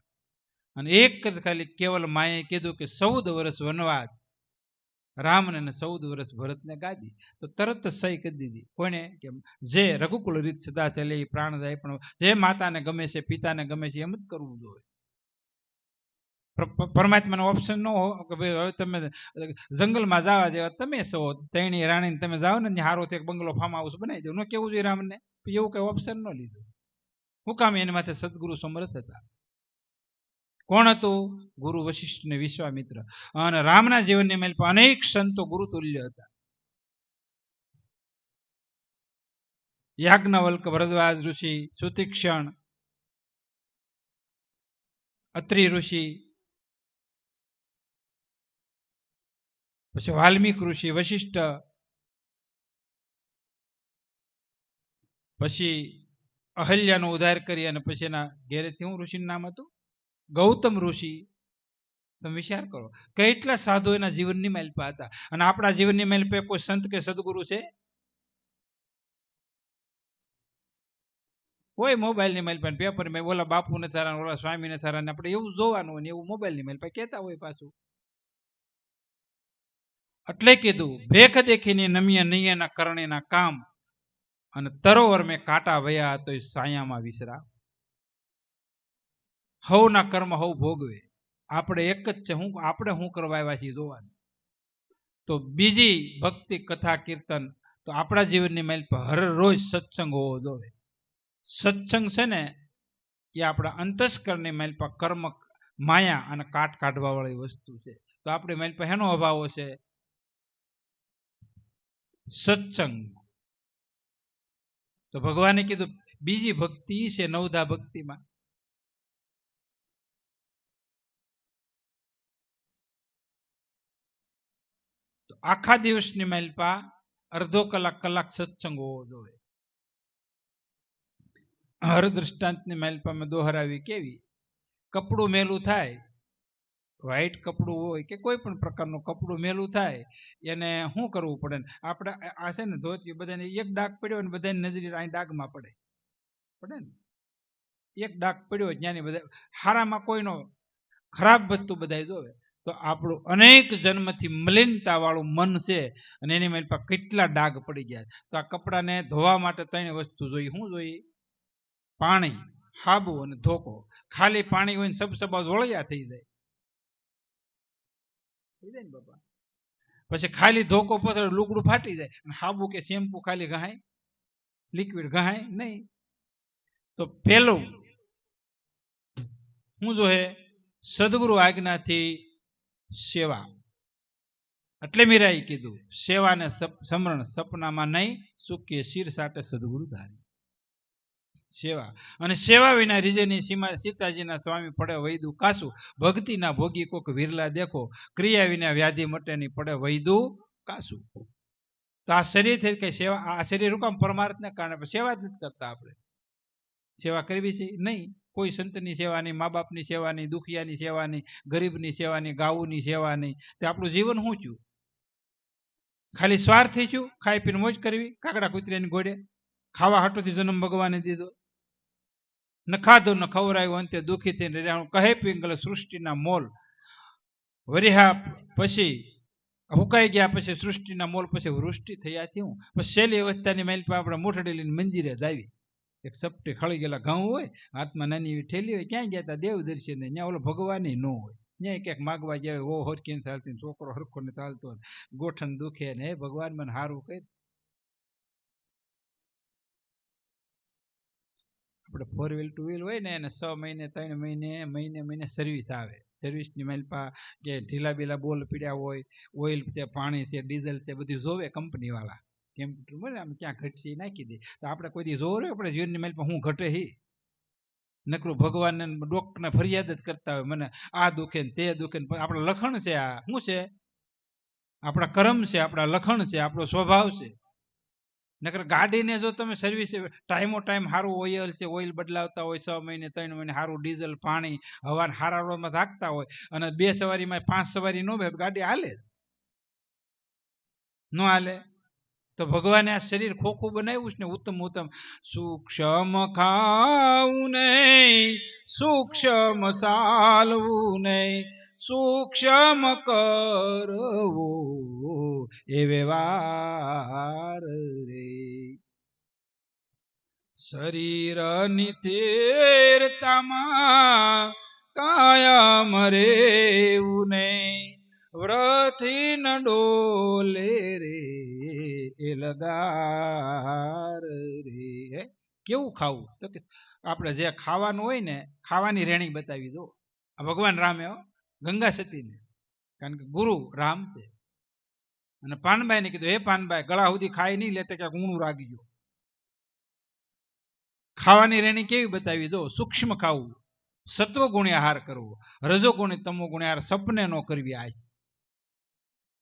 અને એક જ ખાલી કેવલ માએ કીધું કે 14 વર્ષ વનવાસ, રામને 14 વર્ષ ભરતને ગાદી, તો તરત સહી કરી દીધી. કોને? કે જે રઘુકુળ રીત સદા ચાલે એ પ્રાણ જાય, પણ જે માતાને ગમે છે પિતાને ગમે છે એમ જ કરવું જોઈએ. પરમાત્માનો ઓપ્શન ન હો કે ભાઈ હવે તમે જંગલમાં જવા જેવા તમે છો, તેણી રાણીને તમે જાઓ ને હારો એક બંગલો ફાર્મ હાઉસ બનાવી દો, ન કેવું જોઈએ રામને? એવું કઈ ઓપ્શન ન લીધું. હું કામ? એની માથે સદગુરુ સમર્થ હતા. કોણ હતું? ગુરુ વશિષ્ઠ ને વિશ્વામિત્ર. અને રામના જીવનની મેલ પર અનેક સંતો ગુરુ તુલ્ય હતા. યાજ્ઞવલ્ક, ભરદ્વાજ ઋષિ, સુતીક્ષણ, અત્રિ ઋષિ, પછી વાલ્મીક ઋષિ, વશિષ્ઠ, પછી અહલ્યાનો ઉદ્ધાર કરી અને પછી એના ઘેરેથી હું ઋષિનું નામ હતું? ગૌતમ ઋષિ. તમે વિચાર કરો કેટલા સાધુ એના જીવનની માલપા હતા. અને આપણા જીવનની માલપે કોઈ સંત કે સદગુરુ છે? કોઈ મોબાઈલની માલપા, પેપર માં ઓલા બાપુ ને થારા, ઓલા સ્વામી ને થારા, આપણે એવું જોવાનું હોય ને એવું મોબાઈલની માલપા કહેતા હોય પાછું. એટલે કીધું ભેખ દેખીને નમ્ય નૈયના કરણેના કામ, અને તરોવર મેં કાંટા વયા તો સાયામાં વિસરા. હવના કર્મ હવ ભોગવે, આપણે એક જ છે, હું આપણે શું કરવા આવ્યા છીએ જોવાનું. તો બીજી ભક્તિ કથા કીર્તન તો આપણા જીવનની માઇલ પર હર રોજ સત્સંગ હોવો જોઈએ. સત્સંગ છે ને એ આપણા અંતસ્કરણની માઇલ પર કર્મ માયા અને કાટ કાઢવા વાળી વસ્તુ છે. તો આપણી માઇલ પર એનો અભાવ છે સત્સંગ. તો ભગવાને કીધું બીજી ભક્તિ છે નવધા ભક્તિમાં. તો આખા દિવસની માઇલપા અડધો કલાક સત્સંગ હોવો જોઈએ. હર દ્રષ્ટાંતની માઇલપા મેં દોહરાવી કેવી? કપડું મેલું થાય, વ્હાઈટ કપડું હોય કે કોઈ પણ પ્રકારનું કપડું મેલું થાય, એને શું કરવું પડે? આપણે આ છે ને ધોતી બધાને એક ડાઘ પડ્યો ને બધાની નજરે અહીં ડાઘમાં પડે ને, એક ડાઘ પડ્યો જ્ઞાની બધા હારામાં કોઈનો ખરાબ વસ્તુ બધા જોવે તો આપણું અનેક જન્મથી મલિનતા વાળું મન છે અને એની મારી પાસે કેટલા ડાઘ પડી ગયા. તો આ કપડાને ધોવા માટે 3 વસ્તુ જોઈએ. શું જોઈએ? પાણી, સાબુ અને ધોકો. ખાલી પાણી હોય ને સબસબા જોળિયા થઈ જાય ને બાપા. પછી ખાલી ધોકો પથર લુગડું ફાટી જાય. સાબુ કે શેમ્પુ ખાલી ગહાય, લિક્વિડ ગહાય નહીં. તો પેલું શું જોહે? સદગુરુ આજ્ઞાથી સેવા. એટલે મીરાએ કીધું સેવાને સમરણ સપનામાં નહીં, સુખે શિર સાટે સદગુરુ ધારી. સેવા અને સેવા વિના રીજેની સીમા સીતાજીના સ્વામી પડે વૈદુ કાસુ. ભક્તિના ભોગી કોક વિરલા દેખો, ક્રિયા વિના વ્યાધિ મટેની પડે વૈદુ કાસુ. તો આ શરીર થઈ કઈ સેવા, આ શરીર રૂકામ પરમાર્થને કારણે સેવા જ નથી કરતા. આપણે સેવા કરવી છે નહીં. કોઈ સંતની સેવા નહીં, મા બાપની સેવા નહીં, દુખિયાની સેવા નહીં, ગરીબની સેવા નહીં, ગાઉની સેવા નહીં. તે આપણું જીવન શું થયું? ખાલી સ્વાર્થી થયું, ખાઈ પીને મોજ કરવી, કાકડા કૂતરાની ઘોડે. ખાવા હાટોથી જન્મ ભગવાને દીધો, ન ખાધું ન ખવરાયું, અંતે દુઃખી થઈને રહ્યા. કહે પિંગલ સૃષ્ટિના મોલ વરિહા પછી હુકાઈ ગયા, પછી સૃષ્ટિના મોલ પછી વૃષ્ટિ થયાથી હું. પછી છેલ્લી અવસ્થાની માઇલ પર આપણે મોઠડી લઈને મંદિરે જ આવી. એક સપટી ખળી ગયેલા ઘઉં હોય, હાથમાં નાની એવી ઠેલી હોય. ક્યાં ગયા હતા? દેવ દર્શને. ત્યાં ઓલો ભગવાન ન હોય. ત્યાં ક્યાંક માગવા જાય, ઓ હરકી ચાલતી, છોકરો હરખો ને ચાલતો, ગોઠણ દુખે ને હે ભગવાન મને સારું કહી. આપણે 4 વ્હીલ 2 વ્હીલ હોય ને એને 6 મહિને 3 મહિને સર્વિસ આવે. સર્વિસની માલપા કે ઢીલા બીલા બોલ પીડ્યા હોય, ઓઇલ છે, પાણી છે, ડીઝલ છે, બધું જોવે કંપની વાળા. કેમ્પ્યુટર મળે આમ ક્યાં ઘટશે નાખી દે. તો આપણે કોઈ દી જોવે આપણે જીવનની માલપા હું ઘટે હી નકરું ભગવાનને ડોક્ટરને ફરિયાદ જ કરતા હોય, મને આ દુખે ને તે દુખે ને. આપણા લખણ છે, આ શું છે? આપણા કર્મ છે, આપણા લખણ છે, આપણો સ્વભાવ છે. નકર ગાડીને જો તમે સર્વિસ ટાઈમો ટાઈમ સારું ઓઇલ છે, ઓઇલ બદલાવતા હોય, 6 મહિને 3 મહિને સારું ડીઝલ પાણી હવા સારા રોડમાં રાખતા હોય અને 2 સવારીમાં 5 સવારી ન બે ગાડી હાલે ન હાલે. તો ભગવાને આ શરીર ખોખું બનાવ્યું છે ને, ઉત્તમ ઉત્તમ. સૂક્ષ્મ ખાવું નહીં, સૂક્ષ્મ ચાલવું નહીં, સૂક્ષ્મ કરવો એ વ્યવહાર રે. શરીરની તેરતામાં કાયમ રેવું નહીં, વ્રથી ન ડોલે રે એ લગાર રે. કેવું ખાવું? તો કે આપણે જે ખાવાનું હોય ને, ખાવાની રેણી બતાવી દો. આ ભગવાન રામે ગંગા સતીને, કારણ કે ગુરુ રામ છે. અને પાનબાઈને કીધું, હે પાનબાઈ, ગળા સુધી ખાઈ નહીં લેતે ક્યાંક ઊણું રાગી ગયો. ખાવાની રેણી કેવી બતાવી દો. સૂક્ષ્મ ખાવું, સત્વ ગુણી આહાર કરવો, રજો ગુણી તમો ગુણી આહાર સપને ન કરવી. આજ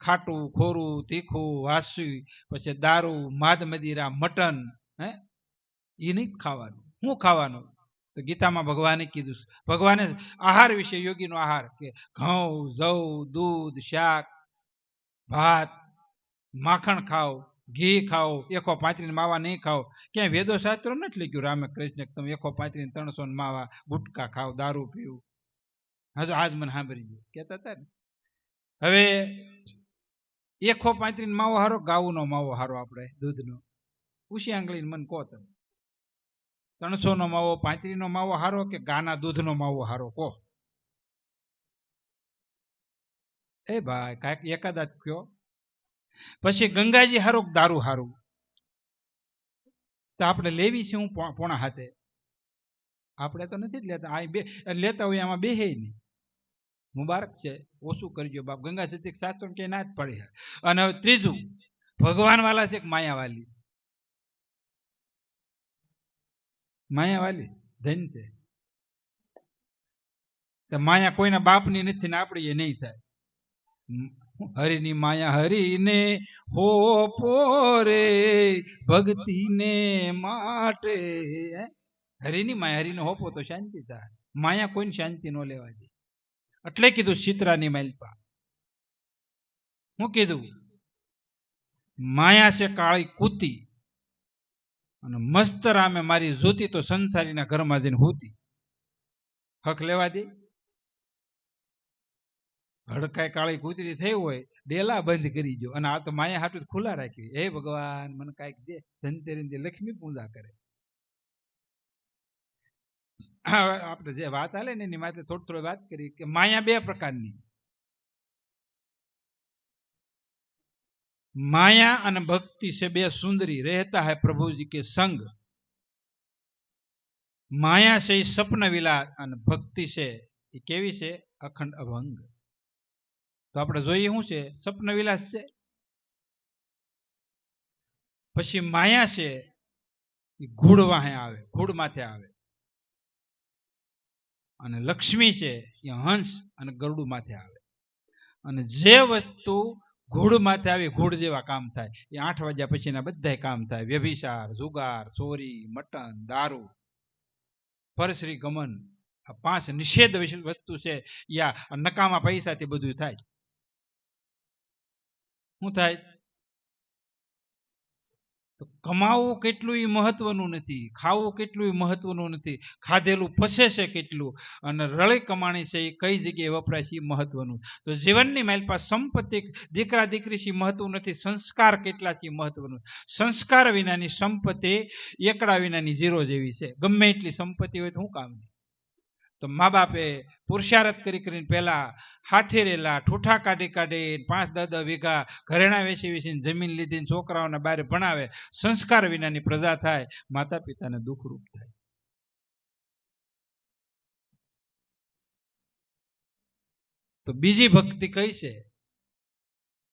ખાટું ખોરું તીખું વાસી, પછી દારૂ માદ મદિરા મટન, હે એ નહીં ખાવાનું. શું ખાવાનું? તો ગીતામાં ભગવાને કીધું. ભગવાને આહાર વિશે યોગીનો આહાર કે ઘઉં જવ દૂધ શાક ભાત માખણ ખાઓ, ઘી ખાઓ, એકો પાંત્રીને માવા નહીં ખાઓ. ક્યાંય વેદો શાસ્ત્રો નથી લખ્યું રામે કૃષ્ણ તમે એકો પાંત્રીને 300 માવા ગુટકા ખાઓ, દારૂ પીવું. હજુ આજ મને સાંભળી ગયું કહેતા હતા ને. હવે એકો પાંત્રીને માવો હારો, ગાઉનો માવો હારો, આપણે દૂધનો ઉશી આંગળીને મને કહો તમે 300 માવો 35 માવો હારો કે ગાના દૂધનો માવો હારો કહો? એ ભાઈ કાંઈક એકાદા જ કયો. પછી ગંગાજી હારું દારૂ હારું? તો આપણે લેવી છે હું પોણા હાથે? આપણે તો નથી જ લેતા. આ બે લેતા હોય આમાં બેહે નહીં. મુબારક છે, ઓછું કરજો બાપ. ગંગા સતી સાચો કે ના જ પડે. અને હવે ત્રીજું, ભગવાન વાલા છે કે માયાવાલી? માયાવાલી ધન છે. તો માયા કોઈના બાપની નથી ને આપણી એ નહીં થાય. હરિની માયા હરિને હો પોરે ભક્તિને માટે. હરિની માયા હરિને હોપો તો શાંતિ થાય. માયા કોઈને શાંતિ ન લેવા દે. એટલે કીધું ચિત્રાની માલપા હું કીધું, માયા છે કાળી કૂતી અને મસ્ત રામે મારી જોતી તો સંસારીના ઘરમાં જઈને હોતી. હક લેવા દે? હડકાઈ કાળી કૂતરી થઈ હોય ડેલા બંધ કરી જો, અને આ તો માયા હાટું ખુલ્લા રાખી. હે ભગવાન મને કાંઈક દે, ધનતેરી લક્ષ્મી પૂજા કરે. આપણે જે વાત હાલે ને એની માટે થોડી વાત કરી કે માયા બે પ્રકારની, माया और भक्ति से बे सुंदरी रहता है प्रभु जी के संग। माया से सपन विलास और भक्ति से केवी से अखंड अभंग। तो આપણે જોઈએ શું છે? સપન વિલાસ છે. પછી માયા છે એ ઘૂડ વાહે આવે, ઘૂડ માથે આવે, અને લક્ષ્મી છે એ હંસ અને ગરુડ માથે આવે. અને જે વસ્તુ ઘૂડ માથે આવી ઘૂડ જેવા કામ થાય એ 8 વાગ્યા પછીના બધા કામ થાય. વ્યભિચાર, જુગાર, ચોરી, મટન, દારૂ, પરશ્રી ગમન, આ 5 નિષેધ વસ્તુ છે. યા નકામા પૈસાથી બધું થાય. શું થાય? તો કમાવું કેટલું એ મહત્વનું નથી, ખાવું કેટલું એ મહત્વનું નથી, ખાધેલું પસે છે કેટલું અને રળી કમાણી છે એ કઈ જગ્યાએ વપરાય છે એ મહત્વનું. તો જીવનની મારી પાસે સંપત્તિ દીકરા દીકરી છે મહત્વનું નથી, સંસ્કાર કેટલા છે મહત્વનું. સંસ્કાર વિનાની સંપત્તિ એકડા વિનાની ઝીરો જેવી છે. ગમે એટલી સંપત્તિ હોય તો શું કામ? તો મા બાપે પુરુષાર્થ કરીને પહેલા હાથે રેલા ઠૂઠા કાઢી કાઢી 5-10 વીઘા ઘરેણા વેચી વેચીને જમીન લીધી, છોકરાઓને બહાર ભણાવે, સંસ્કાર વિનાની પ્રજા થાય, માતા પિતાને દુઃખરૂપ થાય. તો બીજી ભક્તિ કઈ છે?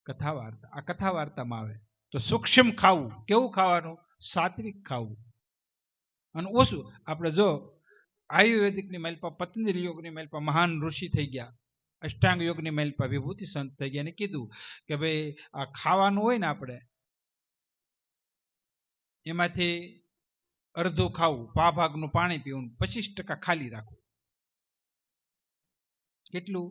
કથા વાર્તા. આ કથા વાર્તામાં આવે તો સૂક્ષ્મ ખાવું. કેવું ખાવાનું? સાત્વિક ખાવું. અને ઓછું. આપણે જો આયુર્વેદિકની માલપા, પતંજલિ યોગની માલપા મહાન ઋષિ થઈ ગયા, અષ્ટાંગ યોગની માલપા વિભૂતિ સંત થઈ ગયા, ને કીધું કે ભાઈ આ ખાવાનું હોય ને આપણે એમાંથી અડધું ખાવું, પા ભાગનું પાણી પીવું, 25% ખાલી રાખવું. કેટલું?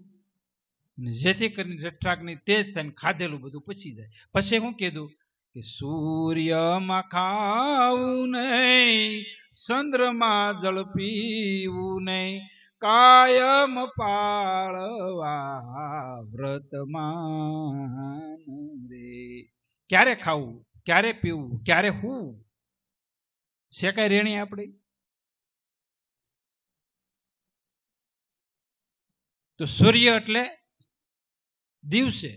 જેથી કરીને જઠરાગ્નિ તેજ થાય, ખાધેલું બધું પચી જાય. પછી શું કીધું કે સૂર્યમાં ખાવું નહીં, ચંદ્રમાં જળ પીવું નહીં, કાયમ પાળવા વ્રતમાન રે. ક્યારે ખાવું, ક્યારે પીવું, ક્યારે હું છે કઈ રેણી આપણી? તો સૂર્ય એટલે દિવસે,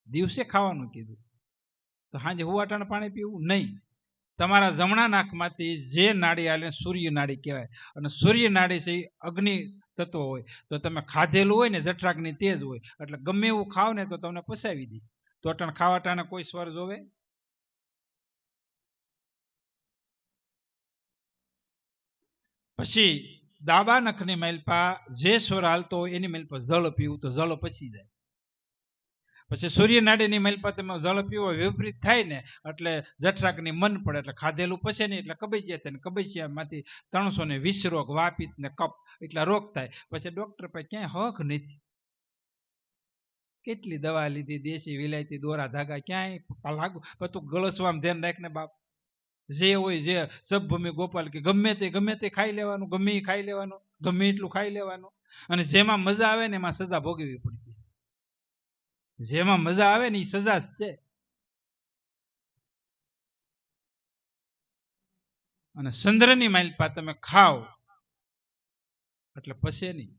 દિવસે ખાવાનું કીધું. તો સાંજે હુવાટાણે પાણી પીવું નહીં. તમારા જમણા નાકમાંથી જે નાડી આલે સૂર્ય નાડી કહેવાય. અને સૂર્ય નાડી છે એ અગ્નિ તત્વ હોય. તો તમે ખાધેલું હોય ને જઠરાગ્નિ તેજ હોય, એટલે ગમે એવું ખાવ ને તો તમને પસાવી દે. તો અટાણે ખાવાટાણે કોઈ સ્વર જોવે? પછી દાબા નખની માલપા જે સ્વર હાલતો હોય એની માલપા જળ પીવું, તો જળ પચી જાય. પછી સૂર્યનાડીની માલપા તમે જળ પીવો વિપરીત થાય ને એટલે જઠરાગ્નિ મન પડે, એટલે ખાધેલું પચે નહીં, એટલે કબજિયાત થાય. કબજિયાતમાંથી 320 રોગ, વાપિત્ત ને કફ એટલા રોગ થાય. પછી ડોક્ટર પાસે ક્યાંય હક નથી. કેટલી દવા લીધી, દેશી વિલાયતી દોરા ધાગા, ક્યાંય લાગુ. પણ તું ગળસવામાં ધ્યાન રાખને બાપ. જે હોય જે સબભૂમિ ગોપાલ કે ગમે તે ખાઈ લેવાનું, ગમે એ ખાઈ લેવાનું, ગમે એટલું ખાઈ લેવાનું. અને જેમાં મજા આવે ને એમાં સજા ભોગવવી પડશે. જેમાં મજા આવે ને એ સજા જ છે. અને ચંદ્રની માલપા તમે ખાવ એટલે પસે નહીં.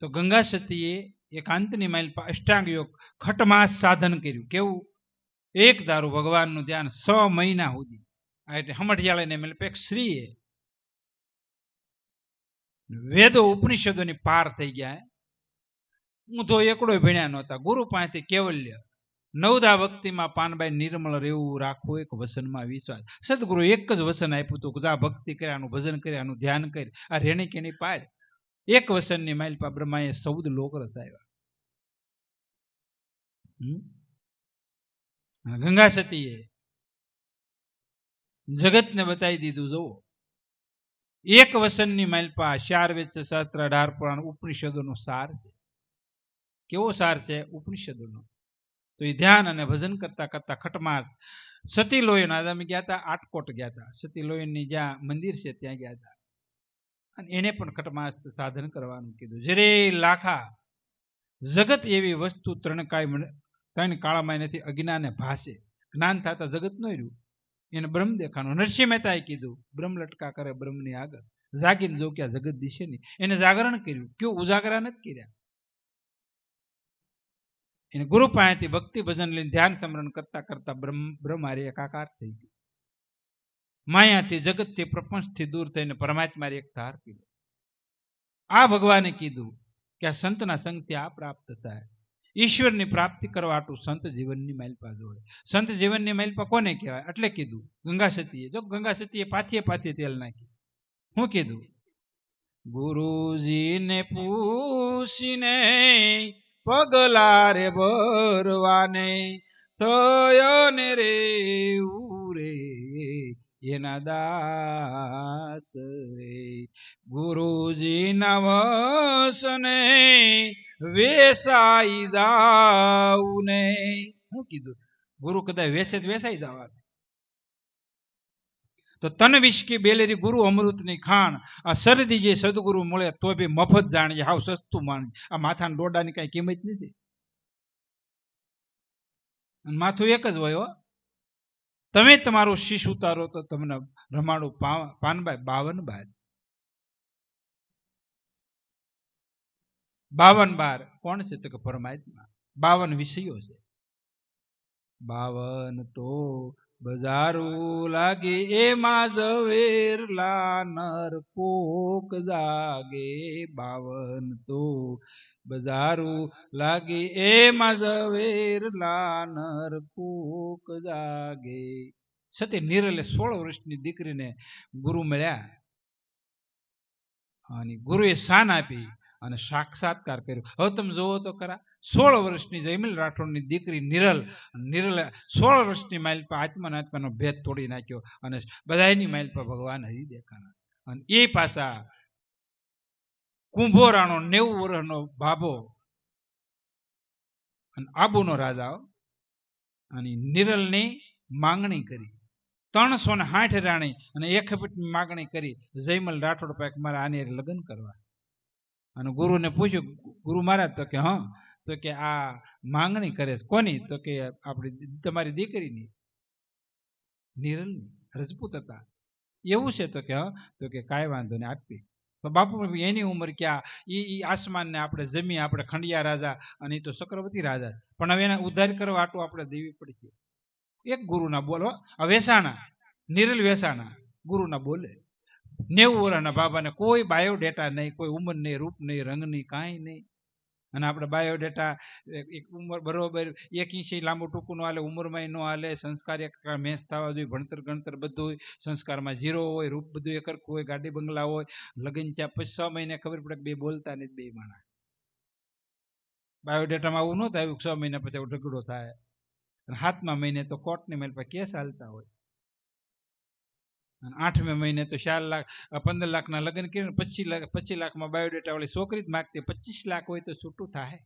તો ગંગા સતીએ એકાંતની માલપા અષ્ટાંગ યોગ ખટમાસ સાધન કર્યું. કેવું? એક દારૂ ભગવાનનું ધ્યાન 6 મહિના સુધી. આ એટલે હમઠિયાળાને મળે એક શ્રીએ વેદો ઉપનિષદોની પાર થઈ ગયા. ઊંધો એકડો ભણ્યા નહોતા. ગુરુ પાસેથી કેવલ્ય, નવદા ભક્તિમાં પાનબાઈ નિર્મળ રહેવું, રાખવું, એક વસનમાં વિશ્વાસ. સદગુરુ એક જ વસન આપ્યું હતું કે આ ભક્તિ કર્યાનું, ભજન કર્યાનું, ધ્યાન કરી, આ રેણી કેની પાડ. એક વસનની માલપા બ્રહ્માએ 14 લોકરસ આવ્યા. ગંગા સતીએ જગતને બતાવી દીધું. જુઓ, એક વસનની માલપા 4 વેદ, શાસ્ત્ર, 18 પુરાણ, ઉપનિષદોનો સાર છે. કેવો સાર છે? ઉપનિષદોનો. તો એ ધ્યાન અને ભજન કરતા કરતા ખટમાસ સતી લોહીના, અમે ગયા હતા આટકોટ ગયા હતા, સતી લોહીની જ્યાં મંદિર છે ત્યાં ગયા હતા. અને એને પણ ખટમાસ સાધન કરવાનું કીધું. જરે લાખા જગત એવી વસ્તુ ત્રણ કાળામાં નથી અજ્ઞાને ભાષે. જ્ઞાન થતા જગત નો રહ્યું, એને બ્રહ્મ દેખાનું. નરસિંહ મહેતાએ કીધું બ્રહ્મ લટકા કરે બ્રહ્મની આગળ, જાગીને જો ક્યાં જગત દિશે નહીં. એને જાગરણ કર્યું, કયું ઉજાગરા નથી કર્યા. એને ગુરુ પાસેથી ભક્તિ ભજન લઈને ધ્યાન સ્મરણ કરતા કરતા બ્રહ્મ હારે એકાકાર થઈ ગયું. માયાથી જગતથી પ્રપંચથી દૂર થઈને પરમાત્મા એક ધાર કીધો. આ ભગવાને કીધું કે આ સંતના સંગથી આ પ્રાપ્ત થાય. ઈશ્વરની પ્રાપ્તિ કરવા આટલું સંત જીવનની માલપા જોવે. સંત જીવનની માલપા કોને કહેવાય? એટલે કીધું ગંગા સતીએ. જો ગંગા સતીએ પાથીએ તેલ નાખી. શું કીધું? ગુરુજીને પૂછીને પગલા રે ભરવાને થયો ને રે ઉરે એના દાસ રે. ગુરુજીના વસને વેસાઈ જાઉં ને. શું કીધું? ગુરુ કદાચ વેસાઈ જવા તો તન વિશ્કી બેલેરી ગુરુ અમૃતની ખાણ. આ શરદી જે સદગુરુ મળે તો બી મફત જાણીએ, હાવ સસ્તું માણી. આ માથાના ડોડાની કઈ કિંમત નથી. માથું એક જ હોય. તમે તમારું શીશ ઉતારો તો તમને રમાડું પાનબાઈ 52 બાર. 52 બાર કોણ છે? તો કે પરમાત્મા. 52 વિષયો છે. 52 તો બજારું લાગે એમાં ઝવેરલા નર કોક જાગે. 52 તો બજારું લાગે એમાં ઝવેરલા નર કોક જાગે. સતી નિરલે 16 વર્ષની દીકરીને ગુરુ મળ્યા અને ગુરુએ શાન આપી અને સાક્ષાત્કાર કર્યો. હવે તમે જોવો તો ખરા, 16 વર્ષની જયમિલ રાઠોડની દીકરી નિરલે 16 વર્ષની માઇલ પર આત્માનો ભેદ તોડી નાખ્યો અને બધાની માઇલ પર ભગવાન હરી દેખાણા. અને એ પાછા કુંભોરાનો 90 વર્ષનો ભાભો અને આબુનો રાજા અને નિરલની માંગણી કરી. 360 રાણી અને 1 ફૂટની માંગણી કરી જયમલ રાઠોડ પાસે મારા આને લગ્ન કરવા. અને ગુરુને પૂછ્યું, ગુરુ મહારાજ તો કે હા, તો કે આ માંગણી કરે કોની? તો કે આપણી તમારી દીકરીની, નિરલની. રજપૂત હતા. એવું છે? તો કે હા. તો કે કાંઈ વાંધો નહીં, આપી. તો બાપુ એની ઉંમર ક્યાં? ઈ આસમાનને આપણે જમી, આપણે ખંડિયા રાજા અને એ તો ચક્રવર્તી રાજા. પણ હવે એના ઉદ્ધાર કરવા આટલું આપણે દેવી પડશે. એક ગુરુના બોલો. વેસાણા, નિરલ વેસાણા ગુરુના બોલે. 90 વર્ષના બાબાને કોઈ બાયોડેટા નહીં, કોઈ ઉંમર નહીં, રૂપ નહીં, રંગ નહીં, કાંઈ નહીં. અને આપણે બાયોડેટા એક ઉંમર બરોબર 1 ઇંચ લાંબુ ટૂંકું ન હાલે, ઉંમરમાં ન હાલે, સંસ્કાર એક મેચ થવા જોઈએ, ભણતર ગણતર બધું સંસ્કારમાં 0 હોય, રૂપ બધું એક સરખું હોય, ગાડી બંગલા હોય, લગ્ન ત્યાં પછી 6 મહિને ખબર પડે બે બોલતા નહીં, બે માણા. બાયોડેટામાં આવું નહોતું આવ્યું. 6 મહિના પછી ઢગડો થાય. 7મા મહિને તો કોર્ટની મેલ પર કેસ હાલતા હોય. અને 8મે મહિને તો 4 લાખ 15 લાખના લગ્ન કર્યું, 25 લાખમાં બાયોડેટા વાળી છોકરી જ માગતી. 25 લાખ હોય તો છૂટું થાય.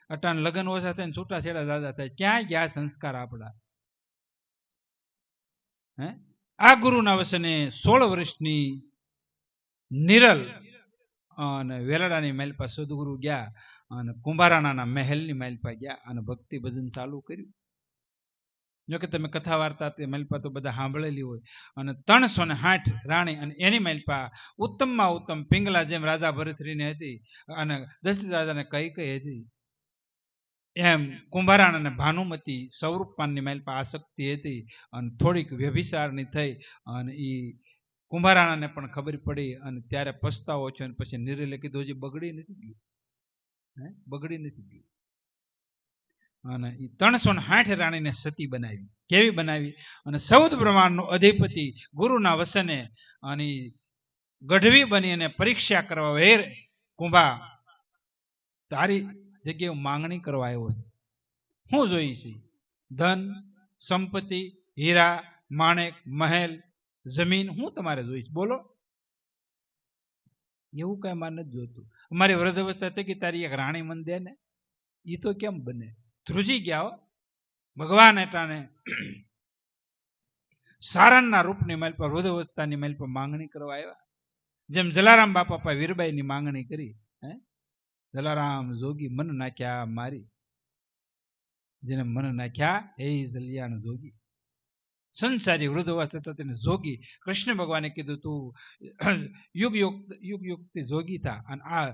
અટાણ લગ્ન ઓછા થાય ને છૂટાછેડા દાદા થાય. ક્યાં ગયા સંસ્કાર આપણા? હે? આ ગુરુના વસને 16 વર્ષની નિરલ અને વેલડાની મહેલ પર સદગુરુ ગયા અને કુંભારાણાના મહેલની મહેલ પર ગયા અને ભક્તિ ભજન ચાલુ કર્યું. જોકે તમે કથા વાર્તા તે મહેલપા તો બધા સાંભળેલી હોય. અને 360 રાણી અને એની મહેલપા ઉત્તમમાં ઉત્તમ પિંગલા જેમ રાજા ભરતરીને હતી અને દશરથ રાજાને કઈ હતી, એમ કુંભારાણ અને ભાનુમતી સૌરૂપમાનની મહેલપા આસક્તિ હતી અને થોડીક વ્યભિચારની થઈ અને એ કુંભારાણાને પણ ખબર પડી અને ત્યારે પસ્તાવો છે. અને પછી નિરલે કીધું હજી બગડી નથી ગયું, બગડી નથી ગયું. અને એ 360 રાણીને સતી બનાવી. કેવી બનાવી? અને 14 બ્રહ્માંડનો અધિપતિ ગુરુના વસને અને ગઢવી બની અને પરીક્ષા કરવા, વેર કુંભા તારી જગ્યાએ માંગણી કરવા આવ્યો છે. શું જોઈ છે? ધન, સંપત્તિ, હીરા, માણેક, મહેલ, જમીન, હું તમારે જોઈશ? બોલો. એવું કઈ મારે નથી જોતું. અમારી વૃદ્ધાવસ્થા થઈ ગઈ, તારી એક રાણી મન દે ને. એ તો કેમ બને? ધ્રુજી ગયા હો ભગવાન. એટાને સારણના રૂપની મહેલ પર, વૃદ્ધાવસ્થાની મહેલ પર માંગણી કરવા આવ્યા. જેમ જલારામ બાપા પાસે વીરબાઈની માંગણી કરી, જલારામ જોગી મન નાખ્યા મારી, જેને મન નાખ્યા એ જલિયાણ જોગી. સંસારી વૃદ્ધ હોવા છતાં તેને જોગી. કૃષ્ણ ભગવાને કીધું તું યુગ યુગથી જોગી થા. અને આ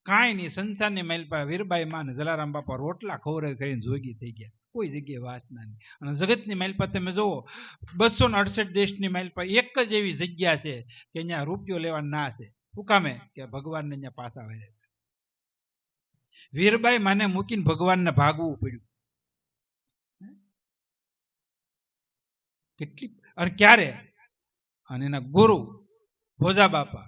કાંઈ નહીં, સંસારની માઇલ પર વીરબાઈ માં ને જલારામ બાપા રોટલા ખવરે કરીને જોગી થઈ ગયા. કોઈ જગ્યાએ વાસના નહીં. અને જગતની માઇલ પર તમે જુઓ, 268 દેશની માઇલ પર એક જ એવી જગ્યા છે કે અહીંયા રૂપિયો લેવા ના છે. શું કામે? કે ભગવાનને અહીંયા પાછા આવે. વીરબાઈ માને મૂકીને ભગવાનને ભાગવું પડ્યું. કેટલી અને ક્યારે? અને એના ગુરુ ભોજા બાપા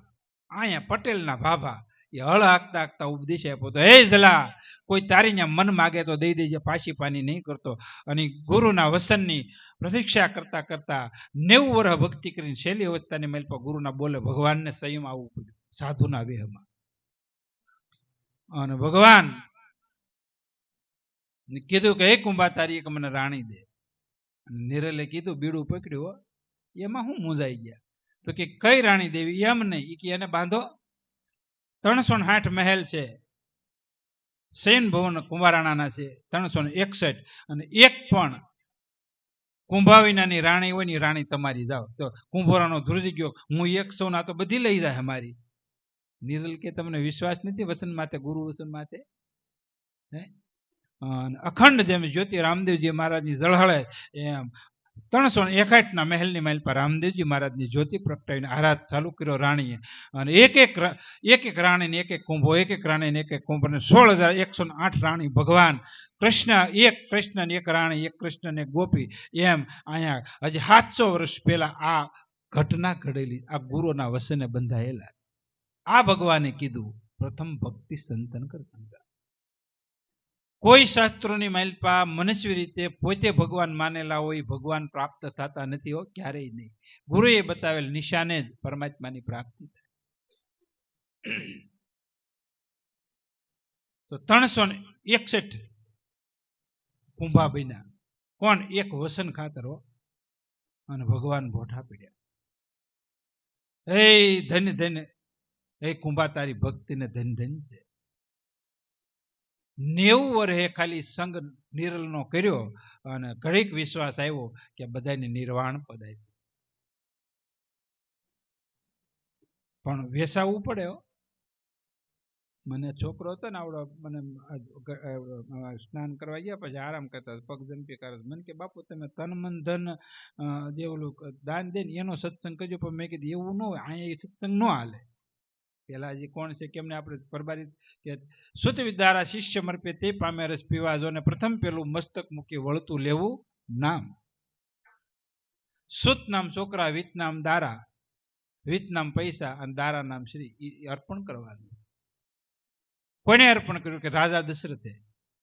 અહીંયા પટેલના ભાભા એ હળ હાંકતા હાંકતા ઉપદેશ આપ્યો તો, હે જલા, કોઈ તારી ત્યાં મન માગે તો દઈ દેજે, પાછી પાની નહીં કરતો. અને ગુરુના વસનની પ્રતીક્ષા કરતા કરતા 90 વર્ષ ભક્તિ કરીને છેલ્લી અવસ્થાની મેલ પર ગુરુના બોલે ભગવાનને સંયમ આવવું પડ્યું સાધુના વેહમાં. અને ભગવાન કીધું કે હે કુંભા, તારી એક મને રાણી દે. નિરલે કીધું, બીડું પકડ્યું, એમાં હું મૂંઝાઈ ગયા. તો કે કઈ રાણી દેવી? એમ નહીં, કે એને બાંધો. 360 મહેલ છે, શયન ભવન કુંભારાણાના છે 361, અને એક પણ કુંભા વિનાની રાણી હોય ને રાણી તમારી. જાઓ. તો કુંભોરાનો ધ્રુજી ગયો, હું 100 ના તો બધી લઈ જાય અમારી. નિરલ કે તમને વિશ્વાસ નથી વસન માથે, ગુરુ વસન માથે? અખંડ જેમ જ્યોતિ રામદેવજી મહારાજની ઝળહળે એમ 361 ના મહેલની મહેલ પર રામદેવજી મહારાજની જ્યોતિ પ્રગટાવીને આરાધ ચાલુ કર્યો રાણીએ. અને એક એક રાણીને એક એક કુંભો, એક એક રાણીને એક એક કુંભો, 16,108 રાણી ભગવાન કૃષ્ણ એક રાણી, એક કૃષ્ણ એક ગોપી. એમ અહીંયા હજી 700 વર્ષ પહેલા આ ઘટના ઘડેલી, આ ગુરુના વસને બંધાયેલા. આ ભગવાને કીધું, પ્રથમ ભક્તિ સંતન કર સંગા. કોઈ શાસ્ત્રોની માઇલપા મનસ્વી રીતે પોતે ભગવાન માનેલા હોય ભગવાન પ્રાપ્ત થતા નથી. ક્યારેય નહીં. ગુરુએ બતાવેલ નિશાને જ પરમાત્માની પ્રાપ્તિ થાય. તો 361 કુંભા બન્યા. કોણ? એક વસન ખાતર. અને ભગવાન ભોઠા પીડ્યા, હે ધન ધન, હે કુંભા, તારી ભક્તિને ધન ધન છે. 90 વર્ષે ખાલી સંગ નિરલનો કર્યો અને ઘડીક વિશ્વાસ આવ્યો કે બધાને નિર્વાણ પદ આપ્યું. પણ વેસાવવું પડે. મને છોકરો હતો ને આવડો, મને સ્નાન કરવા ગયા પછી આરામ કરતા પગ જંપી કરે, મને કે બાપુ તમે તન મન ધન જે ઓલું દાન દે ને એનો સત્સંગ કરજો. પણ મેં કીધું એવું ન હોય, અહીંયા એ સત્સંગ ન હાલે. પેલા જે કોણ છે કેમને આપણે પરબારી કે સુત વિદ્યારા શિષ્ય મર્પે તે પામે રસ પીવા જો, ને પ્રથમ પેલું મસ્તક મૂકી વળતું લેવું નામ. સુત નામ છોકરા, વિત નામ દારા, વિત નામ પૈસા અને દારા નામ શ્રી. એ અર્પણ કરવાનું. કોને અર્પણ કર્યું? કે રાજા દશરથે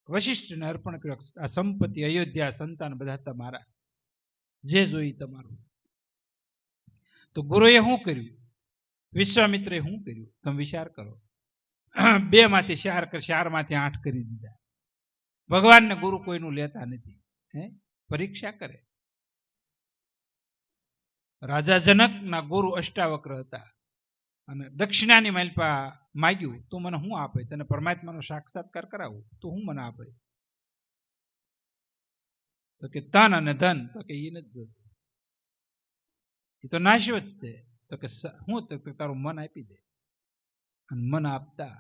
વશિષ્ઠને અર્પણ કર્યું. આ સંપત્તિ, અયોધ્યા, સંતાન બધા તમારા, જે જોઈ તમારું. તો ગુરુએ શું કર્યું? વિશ્વામિત્રે શું કર્યું? તમે વિચાર કરો. 2 માંથી 4 4 માંથી 8 કરી દીધા. ભગવાનને ગુરુ કોઈનું લેતા નથી. પરીક્ષા કરે. રાજા જનકના ગુરુ અષ્ટાવક્ર હતા. અને દક્ષિણાની માલપા માગ્યું, તું મને શું આપે? તને પરમાત્માનો સાક્ષાત્કાર કરાવું, તું શું મને આપે? તો કે તન અને ધન. તો કે એ નથી જોતું, એ તો નાશવત છે. તો કે હું? તો તારું મન આપી દે. અને મન આપતા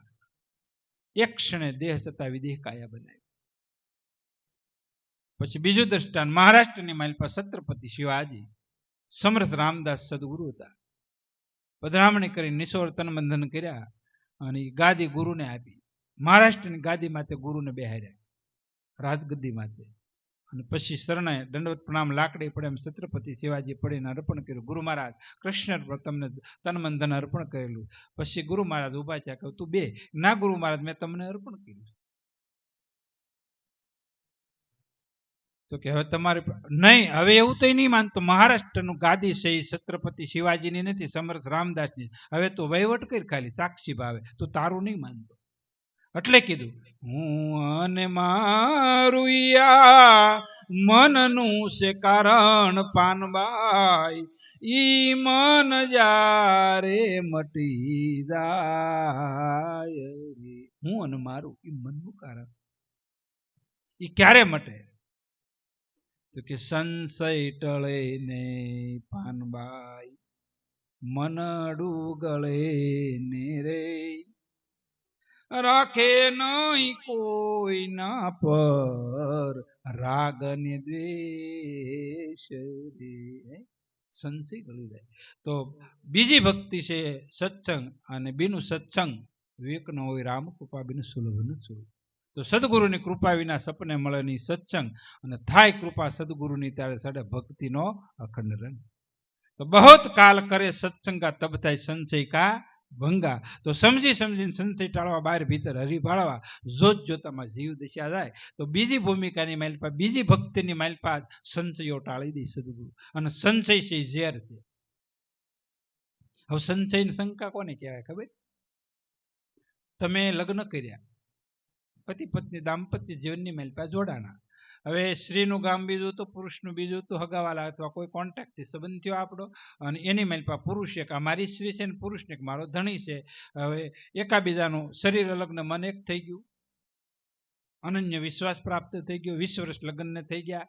એક ક્ષણે દેહ છતાં વિદેહ કાયા બનાવી. પછી બીજું દ્રષ્ટાંત, મહારાષ્ટ્રની માઇલ પર છત્રપતિ શિવાજી સમર્થ રામદાસ સદગુરુ હતા. પધરામણી કરી નિસોર તનબંધન કર્યા અને ગાદી ગુરુને આપી. મહારાષ્ટ્રની ગાદી માથે ગુરુને બેહાર્યા, રાજગદ્દી માથે. અને પછી શરણે દંડવત પ્રણામ લાકડી પડે એમ છત્રપતિ શિવાજી પડીને અર્પણ કર્યું. ગુરુ મહારાજ કૃષ્ણ પર તમને તનમંધન અર્પણ કરેલું. પછી ગુરુ મહારાજ ઉભા થયા, કહ્યું તું બે. ના ગુરુ મહારાજ, મેં તમને અર્પણ કર્યું. તો કે હવે તમારે નહીં, હવે એવું તો નહીં માનતો. મહારાષ્ટ્રનું ગાદી છે છત્રપતિ શિવાજીની નથી, સમર્થ રામદાસની. હવે તું વહીવટ કરી, ખાલી સાક્ષી ભાવે, તું તારું નહીં માનતો. એટલે કીધું, હું અને મારું મનનું છે કારણ પાનબાઈ, ઈ મન જ્યારે મટી જાય રે. હું અને મારું ઈ મનનું કારણ, ઈ ક્યારે મટે? તો કે સંશય ટળે ને પાનબાઈ, મનડું ગળે ને રે, રાખે નહીં કોઈ ના પર રાગ ને દ્વેષ રે. સંશય ટળી જાય. તો બીજી ભક્તિ છે સત્સંગ, અને બીનું સત્સંગ વિવેક ન હોય રામ કૃપા બીનું સુલભ ન સુલભ. તો સદગુરુની કૃપા વિના સપને મળે નહીં સત્સંગ, અને થાય કૃપા સદગુરુની ત્યારે સડે ભક્તિનો અખંડ રંગ. તો બહોત કાલ કરે સત્સંગા તબ થાય સંશય કા ભંગા. તો સમજી સમજીને સંશય ટાળવા, બહાર ભીતર હરી ભાળવા, જોત જોતામાં જીવ દશા જાય. તો બીજી ભૂમિકાની માલપા, બીજી ભક્તિની માલપા સંશયો ટાળી દે સદગુરુ. અને સંશય છે ઝેર છે. હવે સંશય ને શંકા કોને કહેવાય ખબર? તમે લગ્ન કર્યા, પતિ પત્ની દાંપત્ય જીવનની માલપા જોડાણા. હવે સ્ત્રીનું ગામ બીજું તો પુરુષનું બીજું, તો હગાવાલા અથવા કોઈ કોન્ટેક્ટથી સંબંધ થયો આપણો, અને એની માલપા પુરુષ એક આ મારી સ્ત્રી છે, ને પુરુષને એક મારો ધણી છે. હવે એકાબીજાનું શરીર અલગ ને મન એક થઈ ગયું, અનન્ય વિશ્વાસ પ્રાપ્ત થઈ ગયો, 20 વર્ષ લગ્નને થઈ ગયા,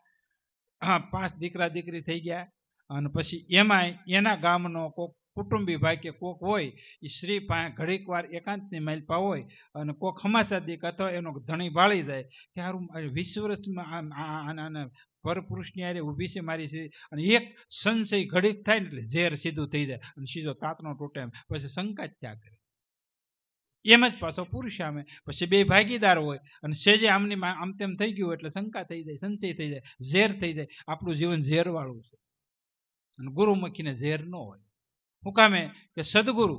5 દીકરા દીકરી થઈ ગયા. અને પછી એમાંય એના ગામનો કોક કુટુંબી ભાઈ કે કોક હોય, એ સ્ત્રી પાસે ઘડીક વાર એકાંતની માલપા હોય, અને કોક હમાસાદિક અથવા એનો ધણી ભાળી જાય કે હારું 20 વર્ષમાં પરપુરુષની હારે ઊભી છે મારી છે, અને એક સંશય ઘડીક થાય ને એટલે ઝેર સીધું થઈ જાય, અને સીધો તાતનો તૂટે. પછી શંકા જ ત્યાં કરે. એમ જ પાછો પુરુષ સામે પછી બે ભાગીદાર હોય, અને સેજે આમની આમ તેમ થઈ ગયું એટલે શંકા થઈ જાય, સંશય થઈ જાય, ઝેર થઈ જાય. આપણું જીવન ઝેર વાળું છે, અને ગુરુમુખીને ઝેર ન હોય. હું કામે કે સદગુરુ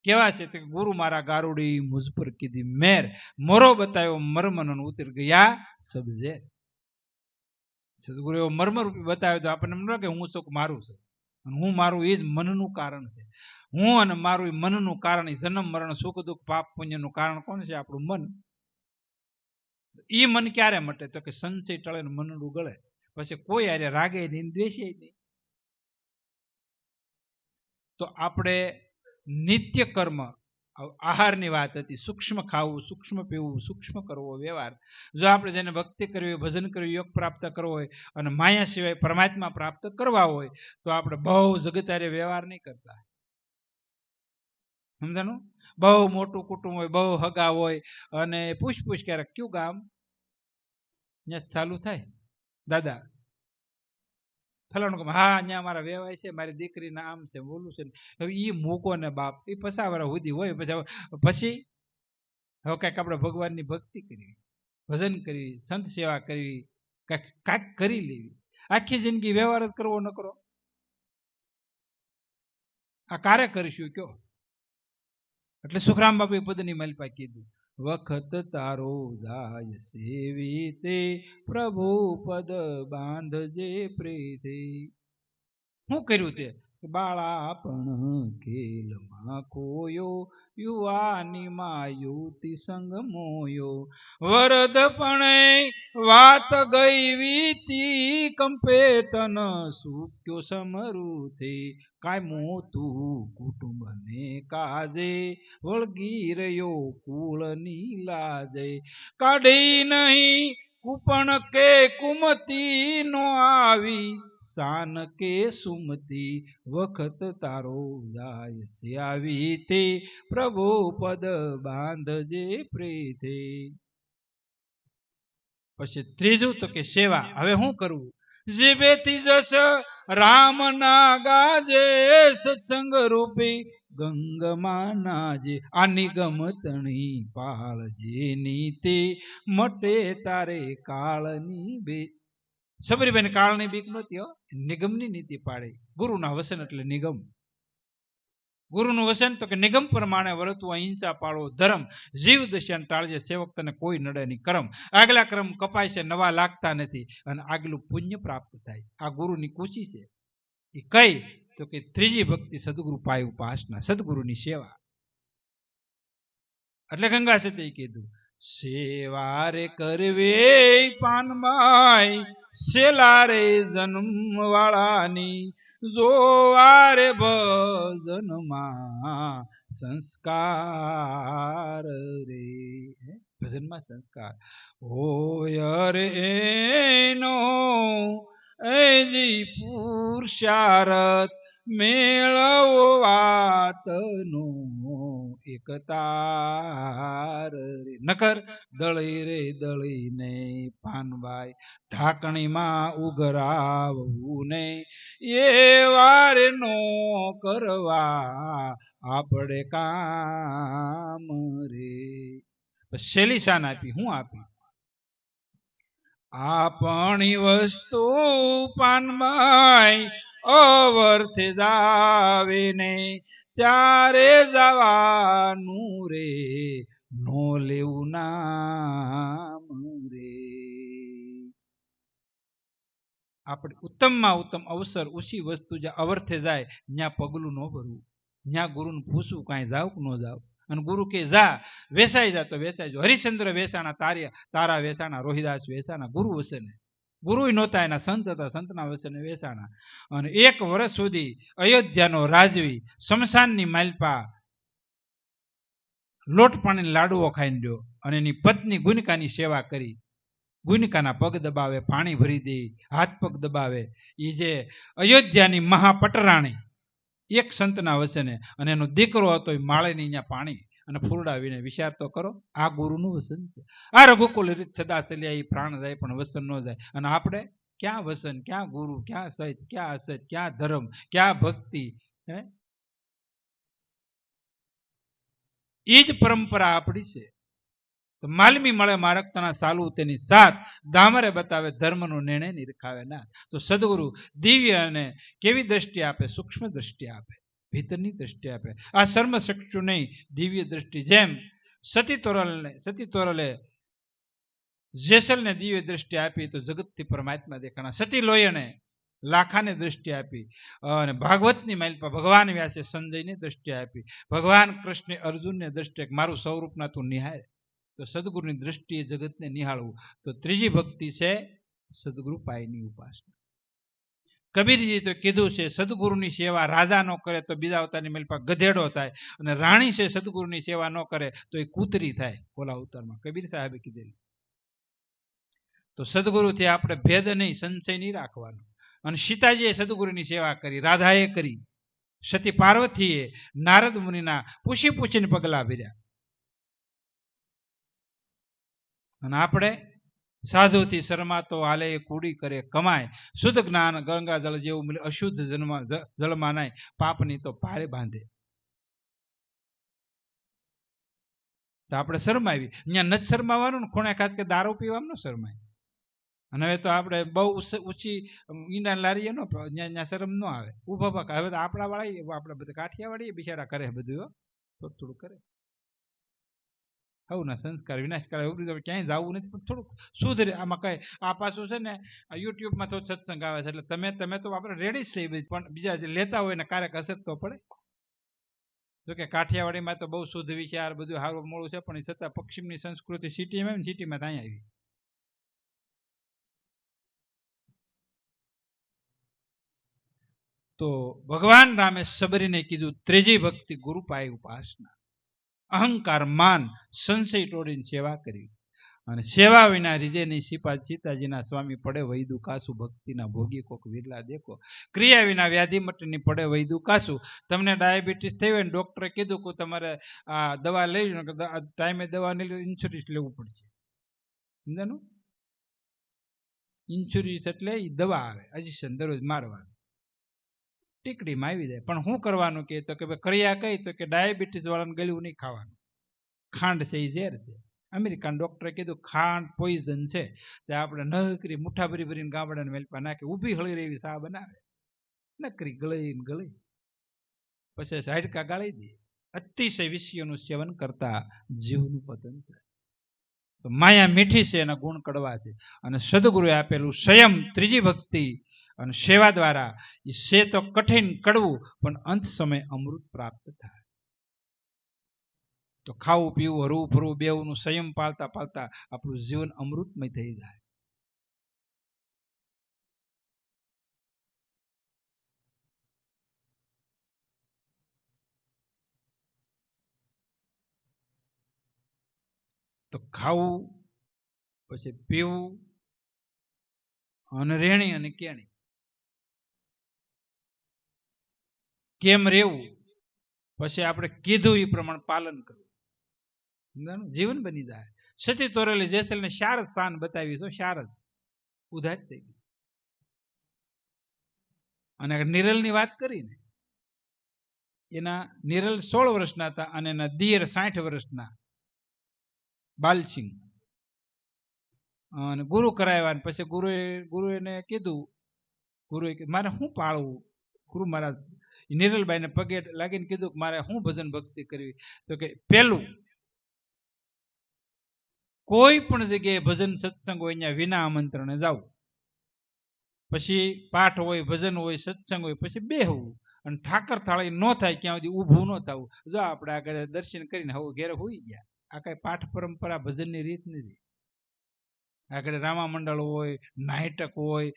કેવા છે? ગુરુ મારા ગારુડી મુझ પર કીધી મેર, મોરો બતાવ્યો મર્મન ઉતર ગયા સબ ઝેર. સદગુરુ એવો મર્મરૂપી બતાવ્યો તો આપણને એમ લાગે હું સુખ મારું છે, અને હું મારું એ જ મનનું કારણ છે. હું અને મારું એ મનનું કારણ, જન્મ મરણ સુખ દુઃખ પાપ પુણ્યનું કારણ કોણ છે? આપણું મન. એ મન ક્યારે મટે? તો કે સંશય ટળે ને મનડું ગળે. પછી કોઈ આરે રાગે નહીં, દ્વેષે નહીં. તો આપણે નિત્ય કર્મ, આહારની વાત હતી, સૂક્ષ્મ ખાવું, સૂક્ષ્મ પીવું, સૂક્ષ્મ કરવો વ્યવહાર. જો આપણે જેને ભક્તિ કરવી હોય, ભજન કરવી, યોગ પ્રાપ્ત કરવો હોય, અને માયા સિવાય પરમાત્મા પ્રાપ્ત કરવા હોય, તો આપણે બહુ જગતારે વ્યવહાર નહીં કરતા. સમજાનું? બહુ મોટું કુટુંબ હોય, બહુ હગા હોય, અને પૂછ ક્યારેક કયું ગામ ત્યાં ચાલુ થાય, દાદા ફલાણું કામ, હા અહીંયા મારા વેવાય છે, મારી દીકરીના આમ છે, બોલું છે. હવે એ મૂકો ને બાપ, એ પસાવરા સુધી હોય. પછી હવે કાંઈક આપણે ભગવાનની ભક્તિ કરવી, ભજન કરવી, સંત સેવા કરવી, કાંઈક કરી લેવી. આખી જિંદગી વ્યવહાર જ કરવો ન કરો, આ કાર્ય કરીશું કયો? એટલે સુખરામ બાપુએ પદની માલપા કીધું, વખત તારો જાય સેવી તે પ્રભુ પદ બાંધજે પ્રીતે. શું કર્યું તે? બાળાપણ ખેલમાં ખોયો, યુવાનીમાં યુવતી સંગ મોયો, વરદપણે વાત ગઈ વીતી, કંપે તન સૂક્યો સમરૂથે, કાયમો તું કુટુંબને કાજે, વળગી રહ્યો કુળની લાજે, કાઢી નહીં કૂપણ કે કુમતી નો આવી, શાન કે સુમતી વખત તારો જાય છે આવી તે, પ્રભુ પદ બાંધજે પ્રીતે. પછી ત્રીજું તો કે સેવા. હવે શું કરવું? જીભેથી જશ રામ ના ગાજે, સત્સંગ રૂપી ગંગમાં નાજે, આ નિગમ તણી પાળજે નીતિ, મટે તારે કાળની બે. સબરીબેન કાળની બીક નહોતી, નિગમની નીતિ પાડે. ગુરુના વસન એટલે નિગમ. ગુરુનું વસન તો કે નિગમ પ્રમાણે વર્તવું, અહિંસા પાળવો, ધર્મ, જીવ દશાને ટાળજે, સેવક તને કોઈ નડે નહીં, કર્મ. આગલા ક્રમ કપાય છે, નવા લાગતા નથી, અને આગલું પુણ્ય પ્રાપ્ત થાય. આ ગુરુની કુચી છે. એ કઈ? તો કે ત્રીજી ભક્તિ સદગુરુ પાય ઉપાસના, સદગુરુની સેવા. એટલે ગંગા સતી કીધું, સેવા રે કરવે પાનબાઈ સેલા રે જન્મ વાળાની જોવા રે ભજનમાં સંસ્કાર રે ભજનમાં સંસ્કાર હોય રે એનો એજી પુરુષાર્થ મેળવો વાતનો એકતાર રે નકર દળી રે દળી ને પાનબાઈ ઢાંકણીમાં ઉઘરાવવું ને એ વાર નો કરવા આપણે કામ રે શેલી શાન આપી હું આપી આપણી વસ્તુ પાનબાઈ અવર્થે જાવે ને ત્યારે જવાનું રે નો લેવું નામ રે આપણે ઉત્તમમાં ઉત્તમ અવસર ઓછી વસ્તુ જ્યાં અવર્થે જાય ત્યાં પગલું ન ભરવું ત્યાં ગુરુને પૂછવું કાંઈ જાવ કે ન જાવ અને ગુરુ કે જા વેસાઈ જા તો વેચાઈ જો હરિશ્ચંદ્ર વેચાણા તારા વેચાણા રોહિદાસ વેચાણા ગુરુ વસને ગુરુ નહોતા એના સંત હતા સંતના વચને વેચાણા અને 1 વર્ષ સુધી અયોધ્યાનો રાજવી શમશાનની માલપા લોટ પાણીના લાડુઓ ખાઈને ગયો અને એની પત્ની ગુનિકાની સેવા કરી ગુનિકાના પગ દબાવે પાણી ભરી દે હાથ પગ દબાવે એ જે અયોધ્યાની મહાપટરાણી એક સંતના વચને અને એનો દીકરો હતો એ માળેની અહીંયા પાણી અને ફૂરડાવીને વિચાર તો કરો આ ગુરુનું વસન છે આ રઘુકુલ રીત સદા ચલ્યા એ પ્રાણ જાય પણ વસન ન જાય અને આપણે ક્યાં વસન ક્યાં ગુરુ ક્યાં સહિત ક્યાં અસત ક્યાં ધર્મ ક્યાં ભક્તિ હે એ જ પરંપરા આપણી છે તો માલમી મળે મારકતાના સાલુ તેની સાથ દામરે બતાવે ધર્મનો નિર્ણય નિરખાવે ના તો સદગુરુ દિવ્ય અને કેવી દ્રષ્ટિ આપે સૂક્ષ્મ દ્રષ્ટિ આપે ભીતરની દ્રષ્ટિ આપે આ સર્મ ચક્ષુ નહીં દિવ્ય દ્રષ્ટિ જેમ સતી તોરલે જેસલને દિવ્ય દ્રષ્ટિ આપી તો જગતથી પરમાત્મા દેખાણા સતી લોયને લાખાને દ્રષ્ટિ આપી અને ભાગવતની માલિપા ભગવાન વ્યાસે સંજયની દ્રષ્ટિ આપી ભગવાન કૃષ્ણે અર્જુનને દ્રષ્ટિ મારું સ્વરૂપના તું નિહાળ તો સદગુરુની દ્રષ્ટિએ જગતને નિહાળવું તો ત્રીજી ભક્તિ છે સદગુરુ પાયની ઉપાસના કબીરજી તો કીધું છે સદગુરુની સેવા રાજા ન કરે તો બીજા અવતારની માલિપા ગધેડો થાય અને રાણી છે સદગુરુની સેવા ન કરે તો એ કૂતરી થાય ઓલા અવતારમાં કબીર સાહેબે કીધેલું તો સદગુરુથી આપણે ભેદ નહીં સંશય નહીં રાખવાનો અને સીતાજીએ સદગુરુની સેવા કરી રાધાએ કરી સતી પાર્વતીએ નારદ મુનિના પૂછીને પગલા ભર્યા અને આપણે સાધુથી શરમાતો હાલે કુડી કરે કમાય શુદ્ધ જ્ઞાન ગંગા જળ જેવું મળે અશુદ્ધ જળમાં નાય પાપની તો પાળે બાંધે તો આપણે શરમાવી અહીંયા નથી શરમાવાનું ને ખૂણે ખાસ કે દારૂ પીવામાં ન શરમાય અને હવે તો આપણે બહુ ઊંચી ઈંડા લારીએ નો ત્યાં શરમ ન આવે ઉભા પાકા હવે તો આપણા વાળા આપણે બધા કાઠિયાવાડી બિચારા કરે બધું થોડું થોડું કરે હવના સંસ્કાર વિનાશ કરે ક્યાંય જવું નથી પણ થોડુંક સુધરે આમાં કઈ આ પાછું છે ને યુટ્યુબમાં તો સત્સંગ આવે છે એટલે તમે તો આપણે રેડી જ છે પણ બીજા જે લેતા હોય ને ક્યારેક અસર તો પડે જોકે કાઠિયાવાડીમાં તો બહુ શુદ્ધ વિચાર બધું સારું મોડું છે પણ એ છતાં પશ્ચિમની સંસ્કૃતિ સિટીમાં ને સિટીમાં ત્યાં આવી તો ભગવાન રામે સબરીને કીધું ત્રીજી ભક્તિ ગુરુ પાય ઉપાસના અહંકાર માન સંશય તોડીને સેવા કરી અને સેવા વિના રીજેની સીતાજીના સ્વામી પડે વૈદુ કાસુ ભક્તિના ભોગી કોક વિરલા દેખો ક્રિયા વિના વ્યાધિ મટની પડે વૈદુ કાસુ તમને ડાયાબિટીસ થઈ હોય ને ડોક્ટરે કીધું કે તમારે આ દવા લઈ ટાઈમે દવા નહીં ઇન્સ્યોરન્સ લેવું પડશે સમજાનું ઇન્સ્યોરન્સ એટલે એ દવા આવે અજીશન દરરોજ મારવાનું ટીકડીમાં આવી જાય પણ શું કરવાનું કે તો કે ક્રિયા કઈ તો કે ડાયાબિટીસ વાળાને ગળ્યું નહીં ખાવાનું ખાંડ છે એ ઝેર છે અમેરિકન ડોક્ટરે કીધું ખાંડ પોઈઝન છે તે આપણે નકરી મુઠ્ઠા ભરીને ગામડાને મેલપા નાખે ઊભી હળી રેવી સા બનાવે નકરી ગળી પછી હાડકા ગાળી દે અતિશય વિષયોનું સેવન કરતા જીવનું પતન થાય તો માયા મીઠી છે એના ગુણ કડવા છે અને સદગુરુએ આપેલું સંયમ ત્રીજી ભક્તિ અને સેવા દ્વારા એ સે તો કઠિન કડવું પણ અંત સમય અમૃત પ્રાપ્ત થાય તો ખાવું પીવું હરવું ફરવું બેવનું સંયમ પાળતા પાળતા આપણું જીવન અમૃતમય થઈ જાય. તો ખાવું, પછી પીવું, અને રેણી અને કેણી, કેમ રહેવું, પછી આપણે કીધું એ પ્રમાણે પાલન કરવું, જીવન બની જાય. સતી તોરેલી જેસલ ને શારદ શાન બતાવી છો, શારદ ઉધાર થઈ ગઈ. અને નિરલ ની વાત કરીને, એના નિરલ 16 વર્ષના હતા અને એના દિયર 60 વર્ષના બાલસિંહ. અને ગુરુ કરાવ્યા. પછી ગુરુએ એને કીધું, ગુરુએ મારે શું પાળવું? ગુરુ મહારાજ નિરલબાઈને પગે લાગીને કીધું કે મારે શું ભજન ભક્તિ કરવી? તો કે પેલું, કોઈ પણ જગ્યાએ ભજન સત્સંગ હોય ત્યાં વિના આમંત્રણે જાવ. પછી પાઠ હોય, ભજન હોય, સત્સંગ હોય, પછી બેહવું. અને ઠાકર થાળી ન થાય ત્યાં સુધી ઊભું ન થવું. જો આપણે આગળ દર્શન કરીને હવે ઘેર હોઈ ગયા. આ કઈ પાઠ પરંપરા ભજનની રીત નથી. આગળ રામા મંડળ હોય, નાટક હોય,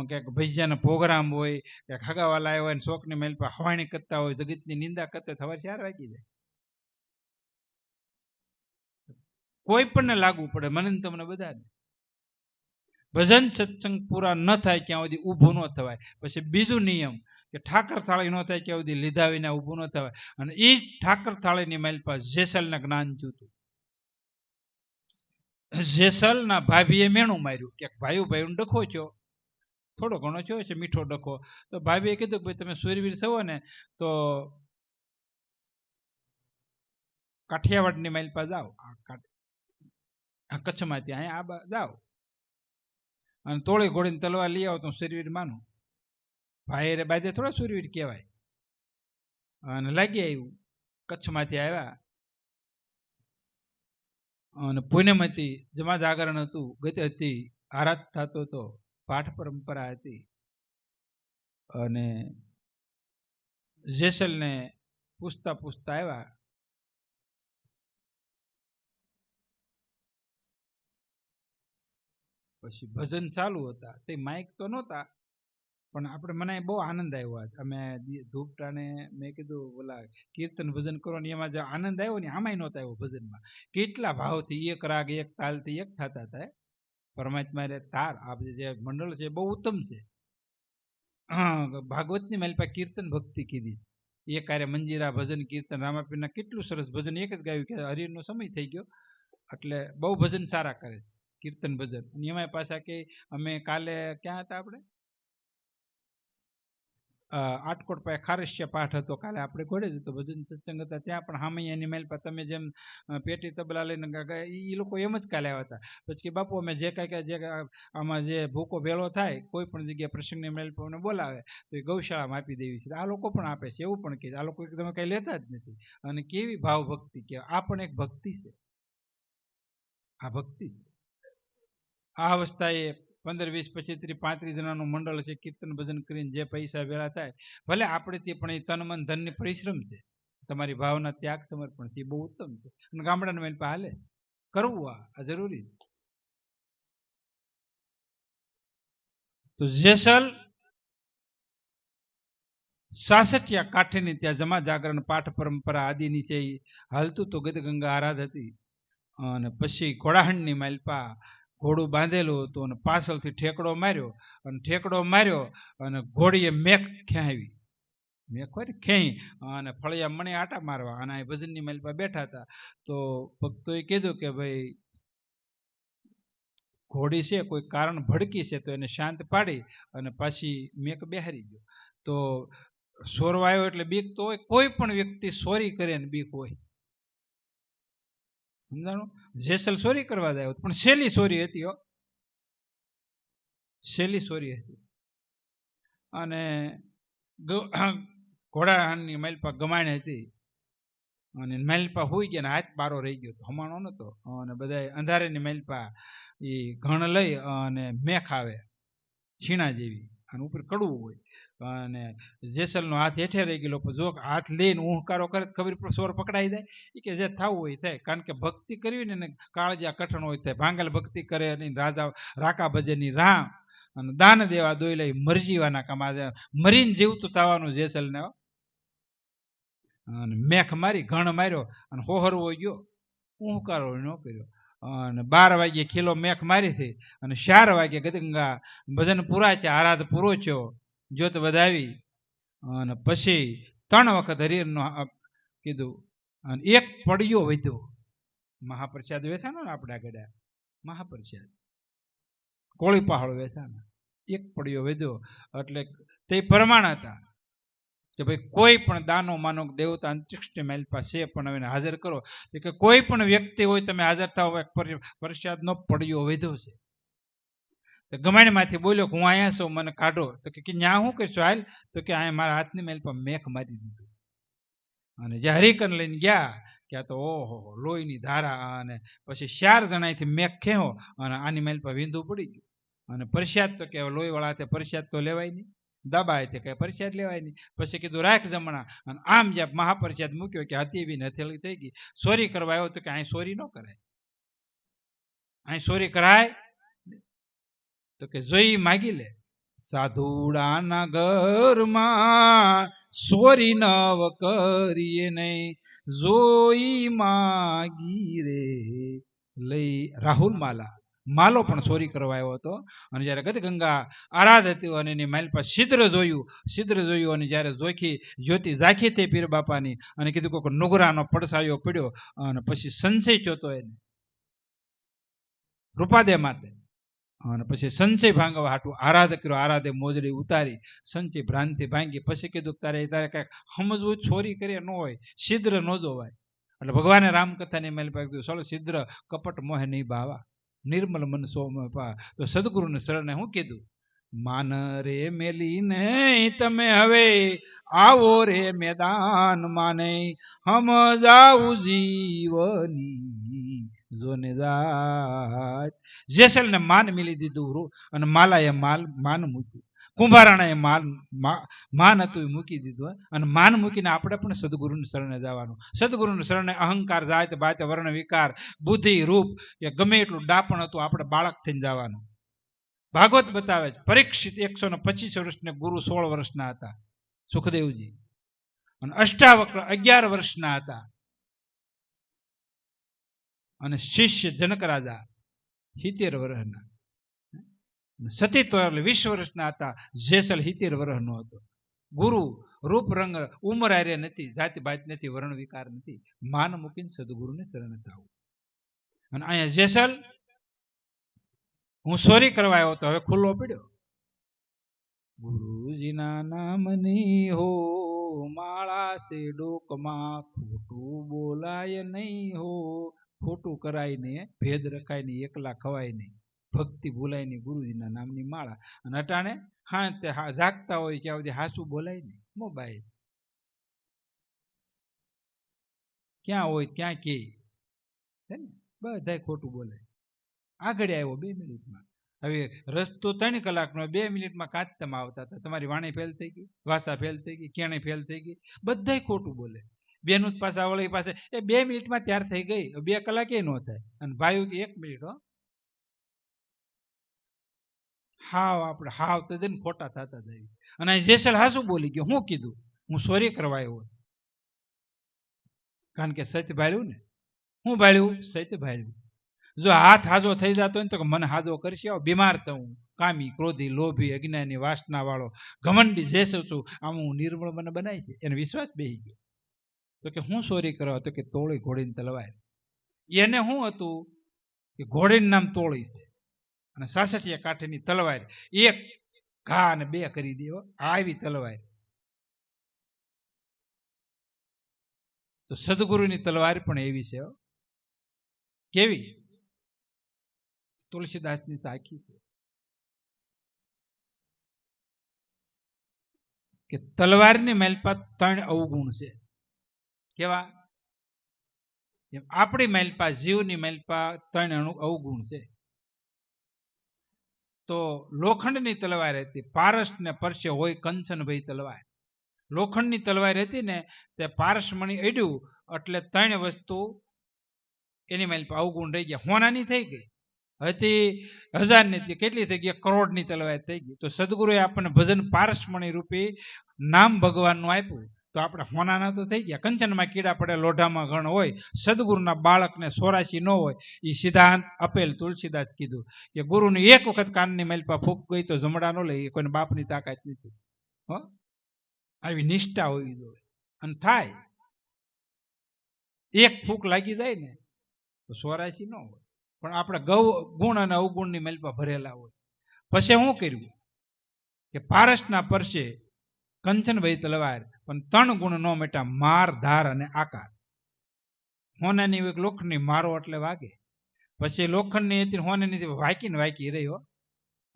ક્યાંક ભૈજાના પ્રોગ્રામ હોય, ક્યાંક હગાવાલા આવ્યા હોય ને શોકની મેલ પર હવાણી કરતા હોય, જગતની નિંદા કરતા, સવારે 4 વાગી જાય. કોઈ પણ લાગુ પડે, મને તમને બધાને. ભજન સત્સંગ પૂરા ન થાય ત્યાં સુધી ઊભું ન થવાય. પછી બીજું નિયમ કે ઠાકર થાળી ન થાય ત્યાં સુધી લીધા વિના ઊભું ન થવાય. અને એ ઠાકર થાળીની માલ પર જેસલના જ્ઞાન થયું. જેસલના ભાભીએ મેણું માર્યું કે ભાઈ ડખો થયો, થોડો ઘણો થયો છે મીઠો ડખો. તો ભાભીએ કીધું કે ભાઈ તમે સૂરવીર છો ને તો કાઠિયાવાડની માઇલ પર જાઓ, કચ્છમાં ત્યાં આ જાઓ અને તોળી ઘોડીને તલવાર લઈ આવો તો સૂરવીર માનું. ભાઈ રે બાજે થોડા સૂરવીર કહેવાય. અને લાગી આવ્યું, કચ્છમાંથી આવ્યા. અને પૂનમથી જમા જાગરણ હતું, ગતિ હતી, આરાધ થતો હતો, પાઠ પરંપરા હતી. અને જેસલને પૂછતા પૂછતા આવ્યા. પછી ભજન ચાલુ હતા. તે માઇક તો નહોતા, પણ આપણે મને બહુ આનંદ આવ્યો. અમે ધૂપટાને મેં કીધું બોલા કીર્તન ભજન કરવાની, એમાં જે આનંદ આવ્યો ને આમાંય નહોતો આવ્યો ભજનમાં. કેટલા ભાવથી એક રાગ એક તાલથી એક થતા હતા. પરમાત્મા તાર આ જે મંડળ છે બહુ ઉત્તમ છે. ભાગવતની મારી પાસે કીર્તન ભક્તિ કીધી. એ કાર્ય મંજીરા ભજન કીર્તન રામાપીરના કેટલું સરસ ભજન એક જ ગાયું કે હરિનો સમય થઈ ગયો એટલે બહુ ભજન સારા કરે કીર્તન ભજન. એમાં પાછા કે અમે કાલે ક્યાં હતા આપણે આટકોટ પાસે ખારસ્યા પાઠ હતો. કાલે આપણે ઘોડે જ હતો ભજન સત્સંગ હતા ત્યાં પણ હામૈયાની મેલ પર તમે જેમ પેટી તબલા લઈને એ લોકો એમ જ કાલે આવ્યા હતા. પછી કે બાપુ અમે જે કાંઈ જે આમાં જે ભૂકો ભેળો થાય કોઈ પણ જગ્યાએ પ્રસંગની મેલ પર અમને બોલાવે તો એ ગૌશાળામાં આપી દેવી છે. આ લોકો પણ આપે છે. એવું પણ કે આ લોકો તમે કંઈ લેતા જ નથી. અને કેવી ભાવ ભક્તિ કે આ પણ એક ભક્તિ છે. આ ભક્તિ આ અવસ્થાએ 15, 20, 25, 30, 35 જણાનું મંડળ છે. કીર્તન ભજન કરીને જે પૈસા ભેળા થાય ભલે આપણેથી પણ એ તન મન ધનની પરિશ્રમ છે. તમારી ભાવના ત્યાગ સમર્પણ છે. એ બહુ ઉત્તમ છે. અને ગામડાના મેલ હાલે કરવું આ જરૂરી છે. તો જેસલ સાસઠિયા કાંઠેની ત્યાં જમા જાગરણ પાઠ પરંપરા આદિની છે હાલતું તો ગદગંગા આરાધ હતી. અને પછી ઘોડાહણની માલપા ઘોડું બાંધેલું હતું અને પાછળથી ઠેકડો માર્યો અને ઘોડીએ મેક ખેંચી. મેક હોય ને ખેંચી અને ફળિયા મણે આટા મારવા અને આ ભજનની માલપા બેઠા હતા. તો ભક્તોએ કીધું કે ભાઈ ઘોડી છે કોઈ કારણ ભડકી છે તો એને શાંત પાડી અને પાછી મેક બેહારી ગયો. તો સોરવા આવ્યો એટલે બીક તો હોય. કોઈ પણ વ્યક્તિ સોરી કરે ને બીક હોય. સમજાણું? જેસલ સોરી કરવા જાય પણ સહેલી સોરી હતી હો, સહેલી સોરી હતી. અને ઘોડાની માલપા ગમાણી હતી અને માલપા હોઈ ગયા, હાથ બારો રહી ગયો, હમાણો નતો. અને બધા અંધારેની માલપા એ ઘણ લઈ અને મેખ આવે છીણા જેવી અને ઉપર કડવું હોય અને જેસલનો હાથ હેઠે રહી ગયેલો, પણ જો હાથ લઈને ઊંહકારો કરે ખબર પડે સોર પકડાઈ જાય. એ કે જે થવું હોય થાય, કારણ કે ભક્તિ કરવી ને કાળજા કઠણ હોય થાય. ભાંગલ ભક્તિ કરે અને રાજા રાકા ભજનની રામ અને દાન દેવા દોઈ લઈ મરજીવાના કામ. મરીને જીવતું થવાનું જેસલને. અને મેખ મારી ઘણ માર્યો અને હોહરવો ગયો, ઊંહકારો ન કર્યો. અને 12 વાગ્યે ખીલો મેખ મારી હતી અને 4 વાગ્યે ગદગંગા ભજન પૂરા છે, આરાધ પૂરો થયો, જ્યોત વધાવી અને પછી 3 વખત હરિહરનો કીધું અને એક પડ્યો વધ્યો. મહાપ્રસાદ વેચાનો ને આપણા ગડા મહાપ્રસાદ કોળી પહાડો વેચાનો, એક પડ્યો વધ્યો. એટલે તે પ્રમાણ હતા કે ભાઈ કોઈ પણ દાનો માનો દેવતા અંતરિક્ષની માઇલ પાસે પણ હવે હાજર કરો, કે કોઈ પણ વ્યક્તિ હોય તમે હાજર થાવ, પ્રસાદનો પડ્યો વધ્યો છે. ગમાણમાંથી બોલ્યો કે હું અહીંયા છું, મને કાઢો. તો કે ન્યા શું કરશો? હાલ. તો કે અહીંયા મારા હાથની માઇલ પર મેખ મારી દીધું. અને જે હરિકન લઈને ગયા કે આ તો ઓહો લોહીની ધારા. અને પછી 4 જણાથી મેખ ખેવો અને આની માઇલ પર વીંધું પડી ગયું. અને પ્રસાદ તો કે લોહી વાળા હાથે પ્રસાદ તો લેવાય નહીં, દબાય તે કઈ પ્રસાદ લેવાય નહીં. પછી કીધું રાખ જમણા. અને આમ જે મહાપ્રસાદ મૂક્યો કે હતી બી હથેળી થઈ ગઈ. સોરી કરવા આવ્યો તો કે અહીં સોરી ન કરાય, અહીં સોરી કરાય તો કે જોઈ માગી લે. સાધુડાના ઘરમાં સોરી નવ કરીએ નહીં, જોઈ માગી રે લઈ. રાહુલ માલો પણ સોરી કરવા આવ્યો હતો. અને જયારે ગદગંગા આરાધ હતી અને એની માઇલ પર છિદ્ર જોયું અને જયારે જોખી જ્યોતિ ઝાંખી થઈ પીર બાપાની અને કીધું કોઈ નુગરાનો પડસાયો પડ્યો. અને પછી સંશય થયો એને રૂપાદે માટે. અને પછી સંચય ભાંગવા હાટું આરાધ કર્યો. આરાધે મોજડી ઉતારી, સંચય ભ્રાંતિ ભાંગી. પછી કીધું તારે કઈક સમજવું, ચોરી કરીએ ન હોય, છિદ્ર ન જોવાય. એટલે ભગવાને રામકથાની મેલ પર કીધું ચલો છિદ્ર કપટ મોહ નહીં બાવા, નિર્મલ મન સોમ પા. તો સદગુરુને શરણે હું કીધું, માન રે મેલી નહીં તમે હવે આવો રે મેદાન માને, હમ જાઉં જીવની જોને જાત. જેસલને માન મિલી દીધું અને માલાએ માન મૂક્યું. કુંભારાણાએ માન હતું એ મૂકી દીધું. અને માન મૂકીને આપણે પણ સદગુરુને શરણે જવાનું. સદગુરુને શરણે અહંકાર જાત બાત વર્ણ વિકાર બુદ્ધિ રૂપ કે ગમે એટલું ડાપણ હતું આપણે બાળક થઈને જવાનું. ભાગવત બતાવે છે પરીક્ષિત 125 વર્ષને ગુરુ 16 વર્ષના હતા, સુખદેવજી. અને અષ્ટાવક્ર 11 વર્ષના હતા. અને શિષ્ય જનક રાજા 70 વર્ષના. સતીત્વ 20 વર્ષના હતા. જેસલ 70 વર્ષનો હતો. ગુરુ રૂપ રંગ ઉંમર આર્ય નથી, જાતિ બાત નથી, વર્ણ વિકાર નથી. માન મૂકીને સદગુરુને શરણે થવું. અને અહીંયા જેસલ હું સોરી કરવા આવ્યો તો હવે ખુલ્લો પડ્યો. ગુરુજીના નામની હો માળા સે ડોકમાં, ખોટું બોલાય નહીં હો, ખોટું કરાય નહીં, ભેદ રખાય નહીં, એકલા ખવાય નહીં, ભક્તિ ભૂલાય નહીં, ગુરુજીના નામની માળા. અને અટાણે હા જાગતા હોય ત્યાં સુધી હાસું બોલાય નહીં. મોબાઈલ ક્યાં હોય ત્યાં કે બધા ખોટું બોલાય. આગળ આવ્યો 2 મિનિટમાં. હવે રસ્તો 3 કલાકનો, 2 મિનિટમાં કાચમાં આવતા હતા. તમારી વાણી ફેલ થઈ ગઈ, ભાષા ફેલ થઈ ગઈ, કેણે ફેલ થઈ ગઈ, બધા ખોટું બોલે. બેનું પાછા વળી પાસે 2 મિનિટમાં તૈયાર થઈ ગઈ, 2 કલાકે ન થાય. અને ભાઈ કે 1 મિનિટ હો, હાવ આપણે હાવ તો દઈને ખોટા થતા જાય. અને જેસલ હાસું બોલી ગયો, હું કીધું હું સોરી કરવા આવ્યો, કારણ કે સત્ય ભાળ્યું ને. હું ભાળ્યું? સત્ય ભાળ્યું. જો હાથ હાજો થઈ જતો હોય ને તો મને હાજો કરશે, બીમાર થવું, કામી ક્રોધી લોભી અજ્ઞાની વાસના વાળો ઘમંડી જેસ છું, આમ હું નિર્મળ મને બનાય છે. એને વિશ્વાસ બેસી ગયો. તો કે હું સોરી કરવા? તો કે તોળી ઘોડીને તલવાર. એને શું હતું કે ઘોડીનું નામ તોળી છે અને 66 કાંઠેની તલવાર, એક ઘા અને 2 કરી દેવો આવી તલવાર. તો સદગુરુની તલવાર પણ એવી છે. કેવી? તુલસીદાસની સાખી છે કે તલવારની મેલપા 3 અવગુણ છે. કેવા? આપણી મેલપા જીવની મેલપા 3 અવગુણ છે. તો લોખંડની તલવાર હતી. પારસ ને પરસે હોય કંચનભાઈ તલવાર. લોખંડની તલવાર હતી ને તે પારસમણી અડ્યું એટલે 3 વસ્તુ એની માલ પર અવગુણ રહી ગયા. હોનાની થઈ ગઈ, હતી 1000ની, કેટલી થઈ ગઈ? 1 કરોડની તલવાર થઈ ગઈ. તો સદગુરુએ આપણને ભજન પારસમણી રૂપી નામ ભગવાનનું આપ્યું તો આપણે હોનાના તો થઈ ગયા. કંચનમાં કીડા પડે, લોઢામાં ઘણ હોય. સદગુરુના બાળકને 84 ન હોય. એ સિદ્ધાંત આપેલ તુલસીદાસ કીધું કે ગુરુની એક વખત કાનની માલપા ફૂંક ગઈ તો જમડા ન લે, એ કોઈને બાપની તાકાત નથી. આવી નિષ્ઠા હોવી જોઈએ. અને થાય એક ફૂંક લાગી જાય ને તો 84 ન હોય, પણ આપણે ગુણ અને અવગુણની માલપા ભરેલા હોય. પછી શું કર્યું કે પારસના પરસે કંચનભાઈ તલવાર, પણ 3 ગુણ નો મેટા: માર, ધાર અને આકાર. હોનાની એક લોખંડની મારો એટલે વાગે. પછી લોખંડની હતી હોનાની વાકી રહી હો.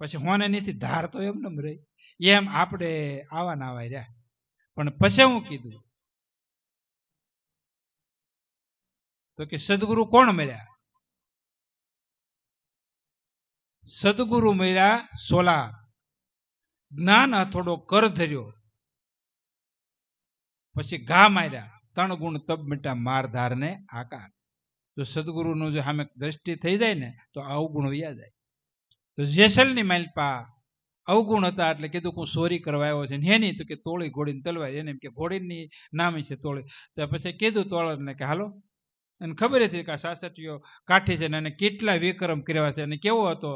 પછી હોનાની ધાર તો એમ નમ રહી. એમ આપણે આવા ના આવા રહ્યા. પણ પછી હું કીધું તો કે સદગુરુ કોણ મળ્યા? સદગુરુ મળ્યા 16. જ્ઞાન થોડો કર ધર્યો, પછી ઘા માર્યા. 3 ગુણ તબ મિટા: માર, ધાર ને આકાર. જો સદગુરુનું જો સામે દ્રષ્ટિ થઈ જાય ને તો અવગુણ વયા જાય. તો જેસલની માલપા અવગુણ હતા એટલે કીધું હું ચોરી કરવા આવ્યો છે. એની તો કે તોળી ઘોડીને તલવાર. એને એમ કે ઘોડીની નામ છે તોળી. તો પછી કીધું તોળને કે હાલો. એને ખબર હતી કે આ સાસટીઓ કાઠી છે ને એને કેટલા વિક્રમ કર્યા છે. અને કેવો હતો?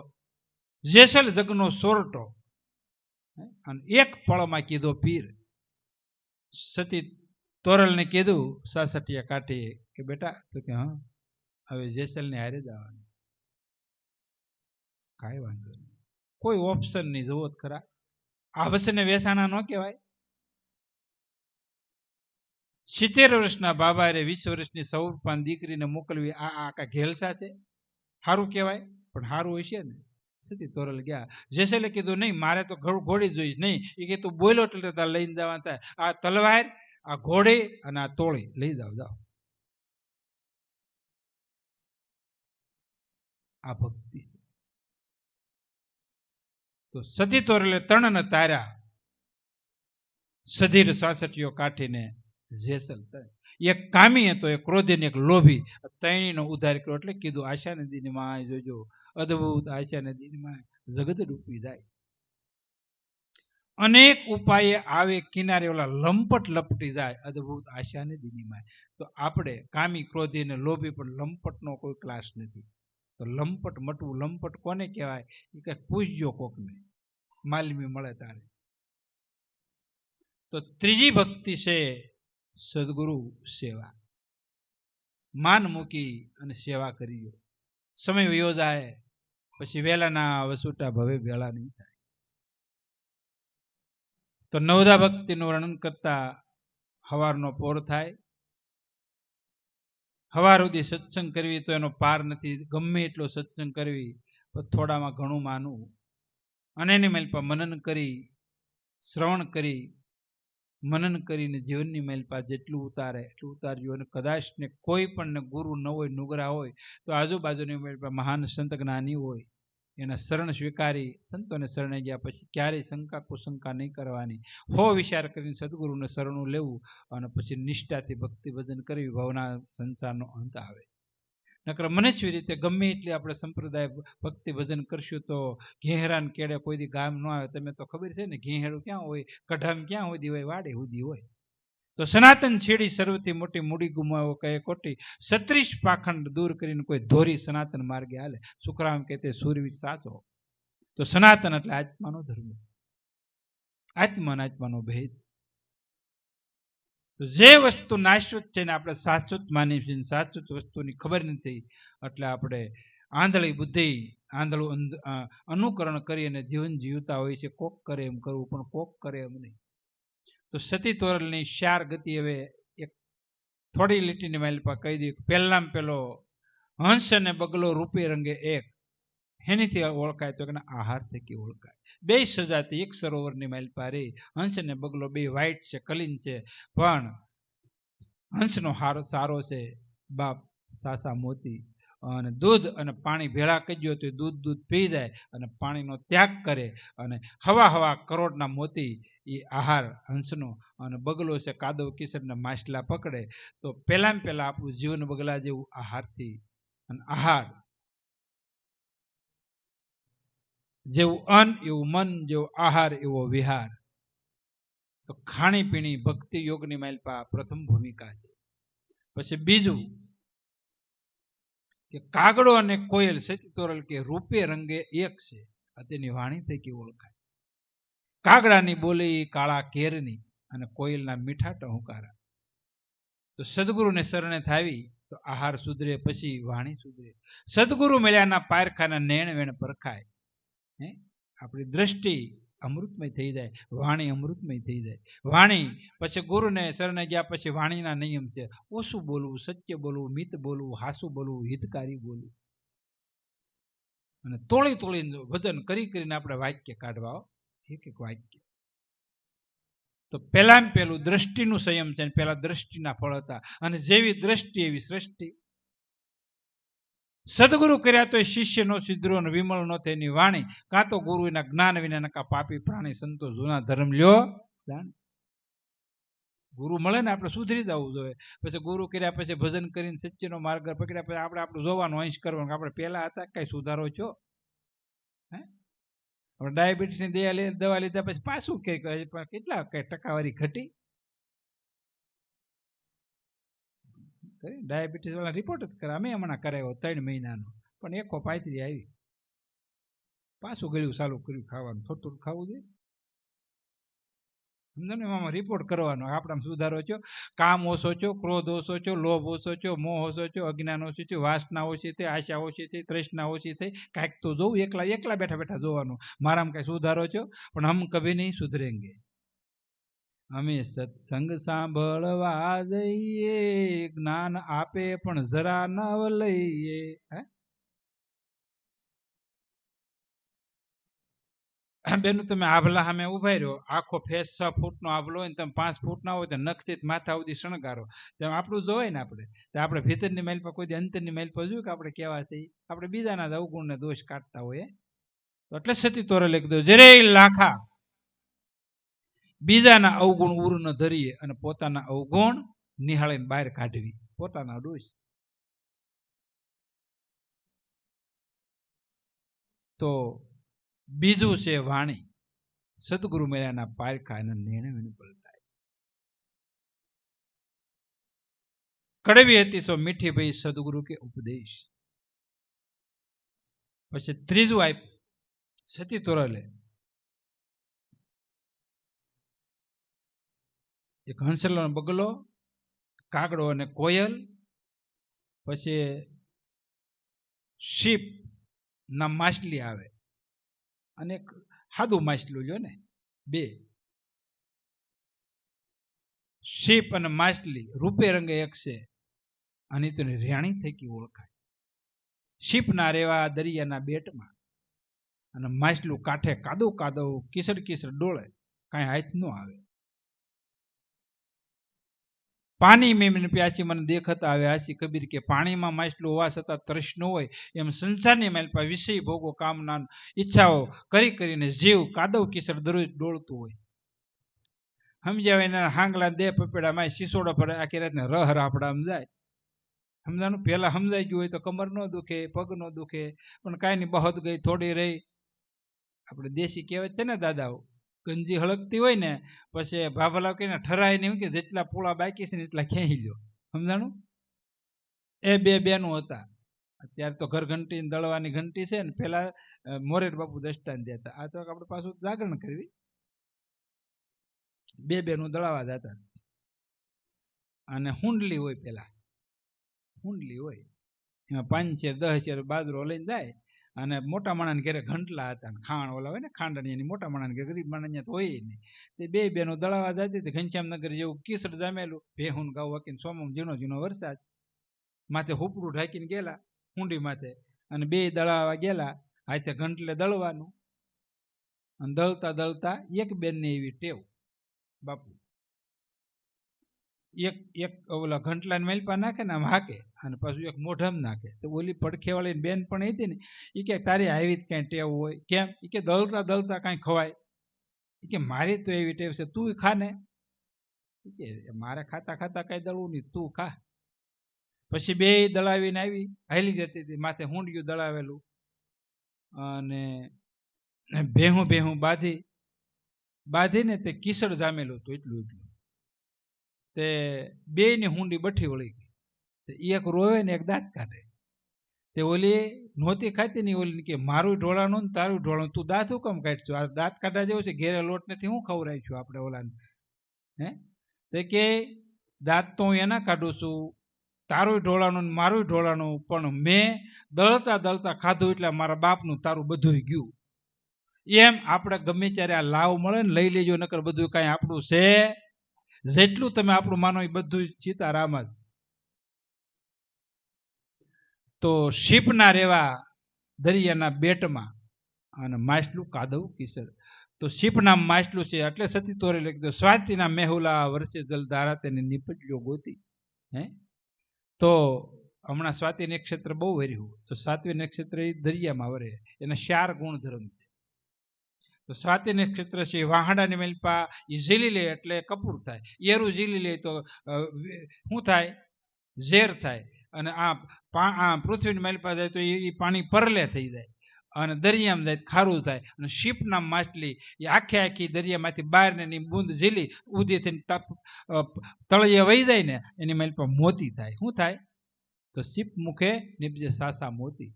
જેસલ જગનો સોરટો. અને 1 પળમાં કીધો પીર. સતી તોરલને કીધું સાસટીયા કાઠી કે બેટા, તો કે હા હવે જેસલને હારે જવાનું. કાંઈ વાંધો નહીં, કોઈ ઓપ્શન નહીં, જોવો ખરા. આ વસને વેસાણા ન કહેવાય. 70 વર્ષના બાબાએ 20 વર્ષની સૌરપાન દીકરીને મોકલવી, આ કા ઘેલસા છે? સારું કહેવાય? પણ સારું હોય છે ને. સતી તોરલ ગયા. જેસલે કીધું નહીં, મારે તો ઘોડી જોઈ નહીં. એ કે તું બોલો એટલે તાર લઈને જવા થાય. આ તલવાર, આ ઘોડી અને આ તોળી લઈ જાઓ. આ ભક્તિ છે. તો સતી તોરલે 3 ને તાર્યા. સધીર સાસટીઓ કાઠીને જેસલ. એક કામી હતો, એક ક્રોધી ને એક લોભી. 3નો ઉદ્ધાર કર્યો. એટલે કીધું આશા નદીની માં જોજો, અદભુત આશા નદીની માં જગત ડૂબી જાય. અનેક ઉપાય આવે કિનારે ઓલા લંપટ લપટી જાય. અદભુત આશા નદીની માં. તો આપણે કામી, ક્રોધી ને લોભી, પણ લંપટનો કોઈ ક્લાસ નથી. તો લંપટ મટવું. લંપટ કોને કહેવાય? એ કઈ પૂછજો કોકને, માલમી મળે તારે. તો ત્રીજી ભક્તિ છે સદગુરુ સેવા. માન મૂકી અને સેવા કરી. સમય વયો જાય પછી વેલાના વસુટા ભવે વેળા નહીં થાય. તો નવદા ભક્તિનું વર્ણન કરતા હવારનો પોર થાય. હવાર સુધી સત્સંગ કરવી તો એનો પાર નથી. ગમે એટલો સત્સંગ કરવી થોડામાં ઘણું માનવું. અને એની માલપા મનન કરી, શ્રવણ કરી, મનન કરીને જીવનની માલપા જેટલું ઉતારે એટલું ઉતારજો. અને કદાચ ને કોઈ પણ ને ગુરુ ન હોય, નુગરા હોય, તો આજુબાજુની માલપા મહાન સંત જ્ઞાની હોય, એના શરણ સ્વીકારી સંતોને શરણે ગયા પછી ક્યારેય શંકા કુશંકા નહીં કરવાની. હો વિચાર કરીને સદગુરુને શરણું લેવું અને પછી નિષ્ઠાથી ભક્તિ ભજન કરવી. ભાવના સંસારનો અંત આવે. નકર મનસ્વી રીતે ગમે એટલી આપણે સંપ્રદાય ભક્તિ ભજન કરશું તો ઘેહરાન કેળે કોઈ દી ગામ ન આવે. તમે તો ખબર છે ને, ઘેહેડું ક્યાં હોય, કઢામ ક્યાં સુધી હોય, વાડે સુધી હોય. તો સનાતન છેડી સર્વથી મોટી મૂડી ગુમાવો કહે કોટી. 36 પાખંડ દૂર કરીને કોઈ ધોરી સનાતન માર્ગે હાલે. સુખરામ કહેતે સુરવીર સાચો. તો સનાતન એટલે આત્માનો ધર્મ, આત્મા અને આત્માનો ભેદ. તો જે વસ્તુ નાશવત છે ને આપણે શાશ્વત માની છીએ, શાશ્વત વસ્તુની ખબર નથી એટલે આપણે આંધળી બુદ્ધિ, આંધળું અનુકરણ કરી અને જીવન જીવતા હોય છે. કોક કરે એમ કરવું, પણ કોક કરે એમ નહીં. તો સતી તોરલની 4 ગતિ હવે એક થોડી લીટીની માલપા કહી દઉં. પહેલામાં પેલો હંસ અને બગલો રૂપે રંગે એક. એનીથી ઓળખાય તો કે આહાર થકી ઓળખાય. 2 સજાતી એક સરોવરની માલપા રે. હંસ અને બગલો 2 વ્હાઈટ છે, કલીન છે, પણ હંસનો હારો સારો છે બાપ સાસા મોતી, અને દૂધ અને પાણી ભેળા કરી દો તો દૂધ પી જાય અને પાણીનો ત્યાગ કરે અને હવા કરોડના મોતી એ આહાર હંસનો અને બગલો છે કાદવ કિશોરના માછલા પકડે તો પહેલામાં પહેલા આપણું જીવન બગલા જેવું આહારથી અને આહાર જેવું અન્ન એવું મન, જેવો આહાર એવો વિહાર. તો ખાણીપીણી ભક્તિ યોગની માલપા પ્રથમ ભૂમિકા છે. પછી બીજું કે કાગડો અને કોયલ સતી તોરલ કે રૂપે રંગે એક છે, આ તેની વાણી થકી ઓળખાય. કાગડાની બોલી કાળા કેરની અને કોયલના મીઠા ટહુકારા. તો સદગુરુને શરણે થાવી તો આહાર સુધરે, પછી વાણી સુધરે. સદગુરુ મળ્યાના પારખાના નેણ વેણ પરખાય. આપણી દ્રષ્ટિ અમૃતમય થઈ જાય, વાણી અમૃતમય થઈ જાય. વાણી પછી ગુરુને શરણે ગયા પછી વાણીના નિયમ છે, ઓછું બોલવું, સત્ય બોલવું, મિત બોલવું, હાસું બોલવું, હિતકારી બોલવું. અને તોડીને વજન કરીને આપણે વાક્ય કાઢવા, એક વાક્ય. તો પહેલામાં પહેલું દ્રષ્ટિનું સંયમ છે. પહેલા દ્રષ્ટિના ફળ હતા અને જેવી દ્રષ્ટિ એવી સૃષ્ટિ. સદગુરુ કર્યા તો શિષ્ય નો સિદ્રો વિમળ નો તેની વાણી, કાં તો ગુરુ એના જ્ઞાન વિના કા પાપી પ્રાણી સંતો જૂના ધર્મ લ્યો દાન. ગુરુ મળે ને આપણે સુધરી જવું જોઈએ. પછી ગુરુ કર્યા પછી ભજન કરીને સચ્ચીનો માર્ગ પકડ્યા પછી આપણે આપણું જોવાનું, અંશ કરવાનું. આપણે પહેલા હતા કઈ સુધારો છો? આપણે ડાયાબિટીસની દવા લીધા પછી પાછું કે કેટલા કઈ ટકાવારી ઘટી? ડાયાબિટીસ વાળા રિપોર્ટ જ કરે. અમે હમણાં કરાવ્યો 3 મહિનાનો, પણ 135 આવી. પાછું ગળ્યું ચાલુ કર્યું ખાવાનું, થોડું ખાવું જોઈએ. સમજો એમાં રિપોર્ટ કરવાનો. આપણામાં સુધારો છો, કામ ઓછો છો, ક્રોધ ઓછો છો, લોભ ઓછો છો, મોહ ઓછો છો, અજ્ઞાન ઓછું છે, વાસના ઓછી થઈ, આશા ઓછી થઈ, તૃષ્ણા ઓછી થઈ. કાંઈક તો જોવું, એકલા બેઠા જોવાનું. મારામાં કઈ સુધારો છો? પણ હમ કભી નહીં સુધરેંગે. અમે સત્સંગ સાંભળવા જઈએ, જ્ઞાન આપે પણ જરા નવ લઈએ. બેનું તમે આભલા સામે ઉભા રહ્યો, આખો ફેસ 6 ફૂટનો આભલો હોય ને તમે 5 ફૂટના હોય તો નખથી માથા સુધી શણગારો, તેમ આપણું જોવાય ને. આપણે ભીતરની માઇલ પર કોઈ અંતરની માઇલ પર જોયું કે આપણે કેવા છે. આપણે બીજાના જ અવગુણ ને દોષ કાઢતા હોઈએ. એટલે સતી તોરલે કીધું, જરે લાખા બીજાના અવગુણ ઉર ન ધરીએ અને પોતાના અવગુણ નિહાળીને બહાર કાઢવી, પોતાના દોષ. તો બીજું છે વાણી. સદગુરુ મેળાના પારખા એના નિર્ણય પલટાય. કડવી હતી સો મીઠી ભાઈ સદગુરુ કે ઉપદેશ. પછી ત્રીજું આપ સતી તોરલે એક હંસલો બગલો, કાગડો અને કોયલ, પછી શીપ ના માછલી આવે અને સાદું માછલું લ્યો ને. 2 શીપ અને માછલી રૂપે રંગે એક છે અને તેની રેણી થકી ઓળખાય. શીપના રેવા દરિયાના બેટમાં અને માછલું કાંઠે કાદવ કિસડ ડોળે, કાંઈ હાથ ન આવે. પાણી મેં પ્યાસી મને દેખત આવે હાસી કબીર કે પાણીમાં માછલું હોવા છતાં તરસ ન હોય, એમ સંસારની માલપા વિષય ભોગો કામના ઈચ્છાઓ કરીને જીવ કાદવ કિસડ દરરોજ ડોળતું હોય. સમજાવે એના હાંગલા દે પપેડા માં સિસોડા પર આખી રાતને રહ રાપડામાં જાય. સમજાનું પેલા સમજાઈ ગયું હોય તો કમર ન દુખે, પગ ન દુખે, પણ કાંઈ નહીં, બહત ગઈ થોડી રહી. આપણે દેશી કહેવત છે ને દાદાઓ, ગંજી હળગતી હોય ને પછી ભાભલા કહીને ઠરાય નહીં કે જેટલા પોળા બાકી છે ને એટલા ખેંચી લ્યો. સમજાણું? એ 2 બેનું હતા. અત્યારે તો ઘર ઘંટી દળવાની ઘંટી છે ને, પેલા મોરેર બાપુ દષ્ટાન દેતા. આ તો આપણે પાછું જાગરણ કરવી. 2 બેનું દળાવા જતા અને હુંડલી હોય, પેલા હુંડલી હોય એમાં 5 શેર 10 શેર બાજરો લઈને જાય. અને મોટા માણસ ઘરે ઘંટલા હતા, ખાણ ઓલા હોય ને ખાંડણી, મોટા માણસ ઘરે, ગરીબ માણસ તો હોય નહીં. તે 2 બેનો દળાવા જતી. ઘનશ્યામનગર જેવું કિસડ જામેલું, ભેહું ગાઉ વાકીને સોમમ ઝીણો વરસાદ, માથે હુપડું ઢાંકીને ગયેલા હુંડી માથે, અને 2 દળાવા ગયેલા. હાથે ઘંટલે દળવાનું. અને દળતા 1 બેનને એવી ટેવ, બાપુ એક એક ઓલા ઘંટલા મેલપા નાખે ને આમ હાકે અને પાછું એક મોઢામાં નાખે. તો ઓલી પડખે વાળી બેન પણ હતી ને, એ કે તારી આવી જ કાંઈ ટેવ હોય કેમ? એ કે દળતા દળતા કાંઈ ખવાય? એ કે મારી તો એવી ટેવ છે, તું ખા ને. કે મારે ખાતા ખાતા કાંઈ દળવું નહીં, તું ખા. પછી બે દળાવીને આવી, હાલી જતી હતી, માથે હુંડિયું દળાવેલું અને ભેહું ભેહું બાંધીને તે કિસડ જામેલું હતું એટલું એટલું. તે બે ની હુંડી બઠી વળી ગઈ. એક રોવે ને એક દાંત કાઢે. તે ઓલી નહોતી ખાતી ને ઓલી કે મારું ઢોળાનું ને તારું ઢોળાનું, તું દાંત હું કેમ કાઢશું? આ દાંત કાઢા જેવું છે, ઘેરે લોટ નથી, હું ખવડાવીશું આપણે ઓલાને? હે તે કે દાંત તો હું એના કાઢું છું, તારું ઢોળાનું ને મારું ઢોળાનું, પણ મેં દળતા દળતા ખાધું એટલે મારા બાપનું તારું બધું ગયું. એમ આપણે ગમે ત્યારે આ લાવ મળે ને લઈ લેજો, નકર બધું કાંઈ આપણું છે. જેટલું તમે આપણું માનો એ બધું સીતારામ જ. તો શીપના રેવા દરિયાના બેટમાં અને માછલું કાદવ કિસડ. તો શીપના માછલું છે એટલે સતી તોરે લખી દો. સ્વાતિના મેહુલા વર્ષે જલધારા તેને નિપજ્યો ગોતી. હે તો હમણાં સ્વાતિ નક્ષત્ર બહુ વર્યું. તો સાતવી નક્ષત્ર એ દરિયામાં વરે, એના 4 ગુણધર્મ છે. તો સ્વાતિ નક્ષત્ર છે વાહડાની મેલપા એ ઝીલી લે એટલે કપૂર થાય, એરું ઝીલી લે તો શું થાય? ઝેર થાય. અને આ પૃથ્વીની મેલપા જાય તો એ પાણી પરલે થઈ જાય, અને દરિયામાં જાય ખારું થાય. અને શીપના માછલી એ આખી દરિયામાંથી બહાર ને એની બૂંદ ઝીલી ઉધી થઈને તળિયે વહી જાય ને એની મેલપા મોતી થાય. શું થાય? તો શીપ મુખે નિપજે સાસા મોતી.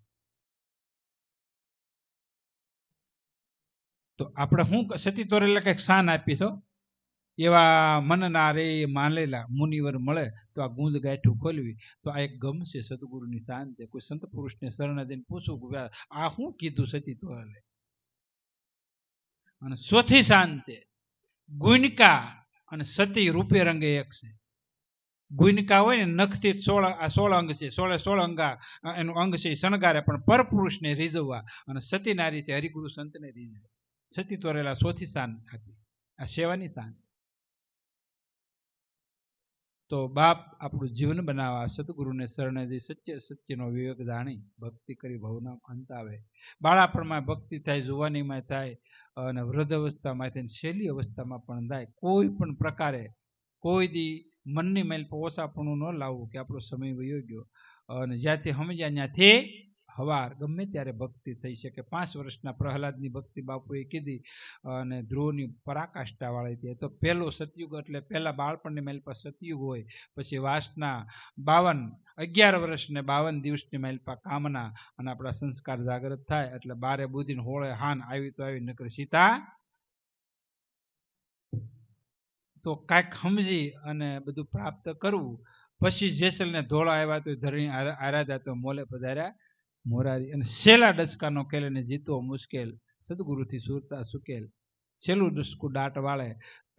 તો આપણે શું સતી તોરેલા કંઈક શાન આપીશો, એવા મનના રે માનેલા મુનિવર મળે તો આ ગુંદ ગાંઠું ખોલવી. તો આ એક ગમશે સદગુરુની શાન છે. કોઈ સંત પુરુષને શરણ જઈને પૂછવું આ શું કીધું સતી તોરેલે. અને ચોથી શાન છે ગુણકા અને સતી રૂપે રંગે એક છે. ગુણકા હોય ને નખથી 16 અંગ છે, 16 અંગા એનું અંગ છે, શણગારે પણ પરપુરુષને રીઝવવા. અને સતી નારી છે, હરિગુરુ સંતને રીઝવે. સતી તોરેલા ચોથી શાન હતી. આ સેવાની શાન. તો બાપ આપણું જીવન બનાવવા સદગુરુને શરણે જઈ સત્યનો વિવેક જાણી ભક્તિ કરી ભવના અંત આવે. બાળાપણમાં ભક્તિ થાય, જુવાનીમાં થાય, અને વૃદ્ધ અવસ્થામાં થાય, શૈલી અવસ્થામાં પણ થાય. કોઈ પણ પ્રકારે કોઈ દી મનની મેલ પર ઓછાપણું ન લાવવું કે આપણો સમય વયો ગયો. અને જ્યાંથી સમજ્યા ત્યાંથી હવાર ગમે ત્યારે ભક્તિ થઈ શકે. 5 વર્ષના પ્રહલાદની ભક્તિ બાપુએ કીધી, અને ધ્રુવની પરાકાષ્ઠા વાળી હતી. તો પહેલો સતયુગ એટલે પહેલા બાળપણની મેલ પર સતયુગ હોય, પછી વાસના 11 વર્ષ ને 52 દિવસની મેલ પર કામના, અને આપણા સંસ્કાર જાગૃત થાય એટલે 12 બુદ્ધિ હોળે હાન આવી તો આવી, નકર સીતા. તો કાંઈક સમજી અને બધું પ્રાપ્ત કરવું. પછી જેસલને ધોળા આવ્યા તો ધરણી આરાધા તો મોલે પધાર્યા મોરારી. અને છેલ્લા ડસકાનો ખેલને જીતવો મુશ્કેલ, સદગુરુથી સુરતા સુકેલ. છેલ્લું ડસકું દાટ વાળે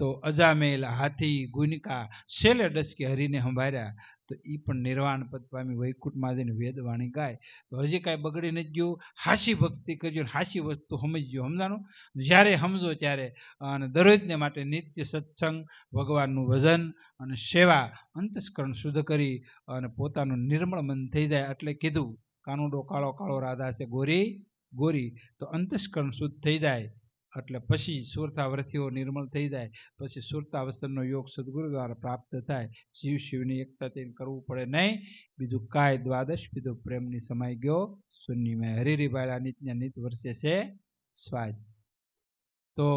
તો અજામેલ હાથી ગુણકા છેલ્લે ડસકે હરીને સંભાર્યા. તો એ પણ નિર્વાણ પદ પામી વૈકુંઠમાં જઈને વેદવાણી ગાય. તો હજી કાંઈ બગડી નથી ગયું. હાસી ભક્તિ કરજો, હાસી વસ્તુ સમજજો. સમજાણું? જ્યારે સમજો ત્યારે. અને દરરોજને માટે નિત્ય સત્સંગ, ભગવાનનું ભજન અને સેવા, અંતસ્કરણ શુદ્ધ કરી અને પોતાનું નિર્મળ મન થઈ જાય. એટલે કીધું કાનુડો કાળો કાળો રાધા છે ગોરી ગોરી. તો અંતસ્કરણ શુદ્ધ થઈ જાય એટલે પછી સુરતા વ્રતિઓ નિર્મળ થઈ જાય. પછી સુરતા વસનનો યોગ સદગુરુ દ્વારા પ્રાપ્ત થાય. શિવ શિવની એકતા તેને કરવું પડે નહીં. બીજું કાય દ્વાદશ બીજો પ્રેમની સમાઈ ગયો શૂન્યમાં. હરીરી ભાઈ નિત્ય નિત વર્ષે છે સ્વાદ. તો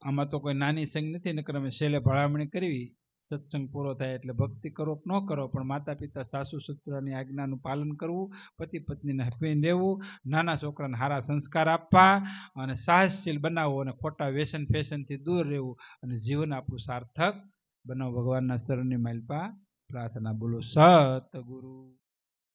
આમાં તો કોઈ નાની સંગ નથી, નકર અમે છેલ્લે ભલામણી કરવી સત્સંગ પૂરો થાય એટલે ભક્તિ કરો કે ન કરો, પણ માતા પિતા સાસુ સસરાની આજ્ઞાનું પાલન કરવું, પતિ પત્નીને હપીને રહેવું, નાના છોકરાને સારા સંસ્કાર આપવા, અને સાહસશીલ બનાવવું, અને ખોટા વ્યસન ફેશનથી દૂર રહેવું, અને જીવન આપણું સાર્થક બનાવો. ભગવાનના શરણની માલપા પ્રાર્થના. બોલો સતગુરુ.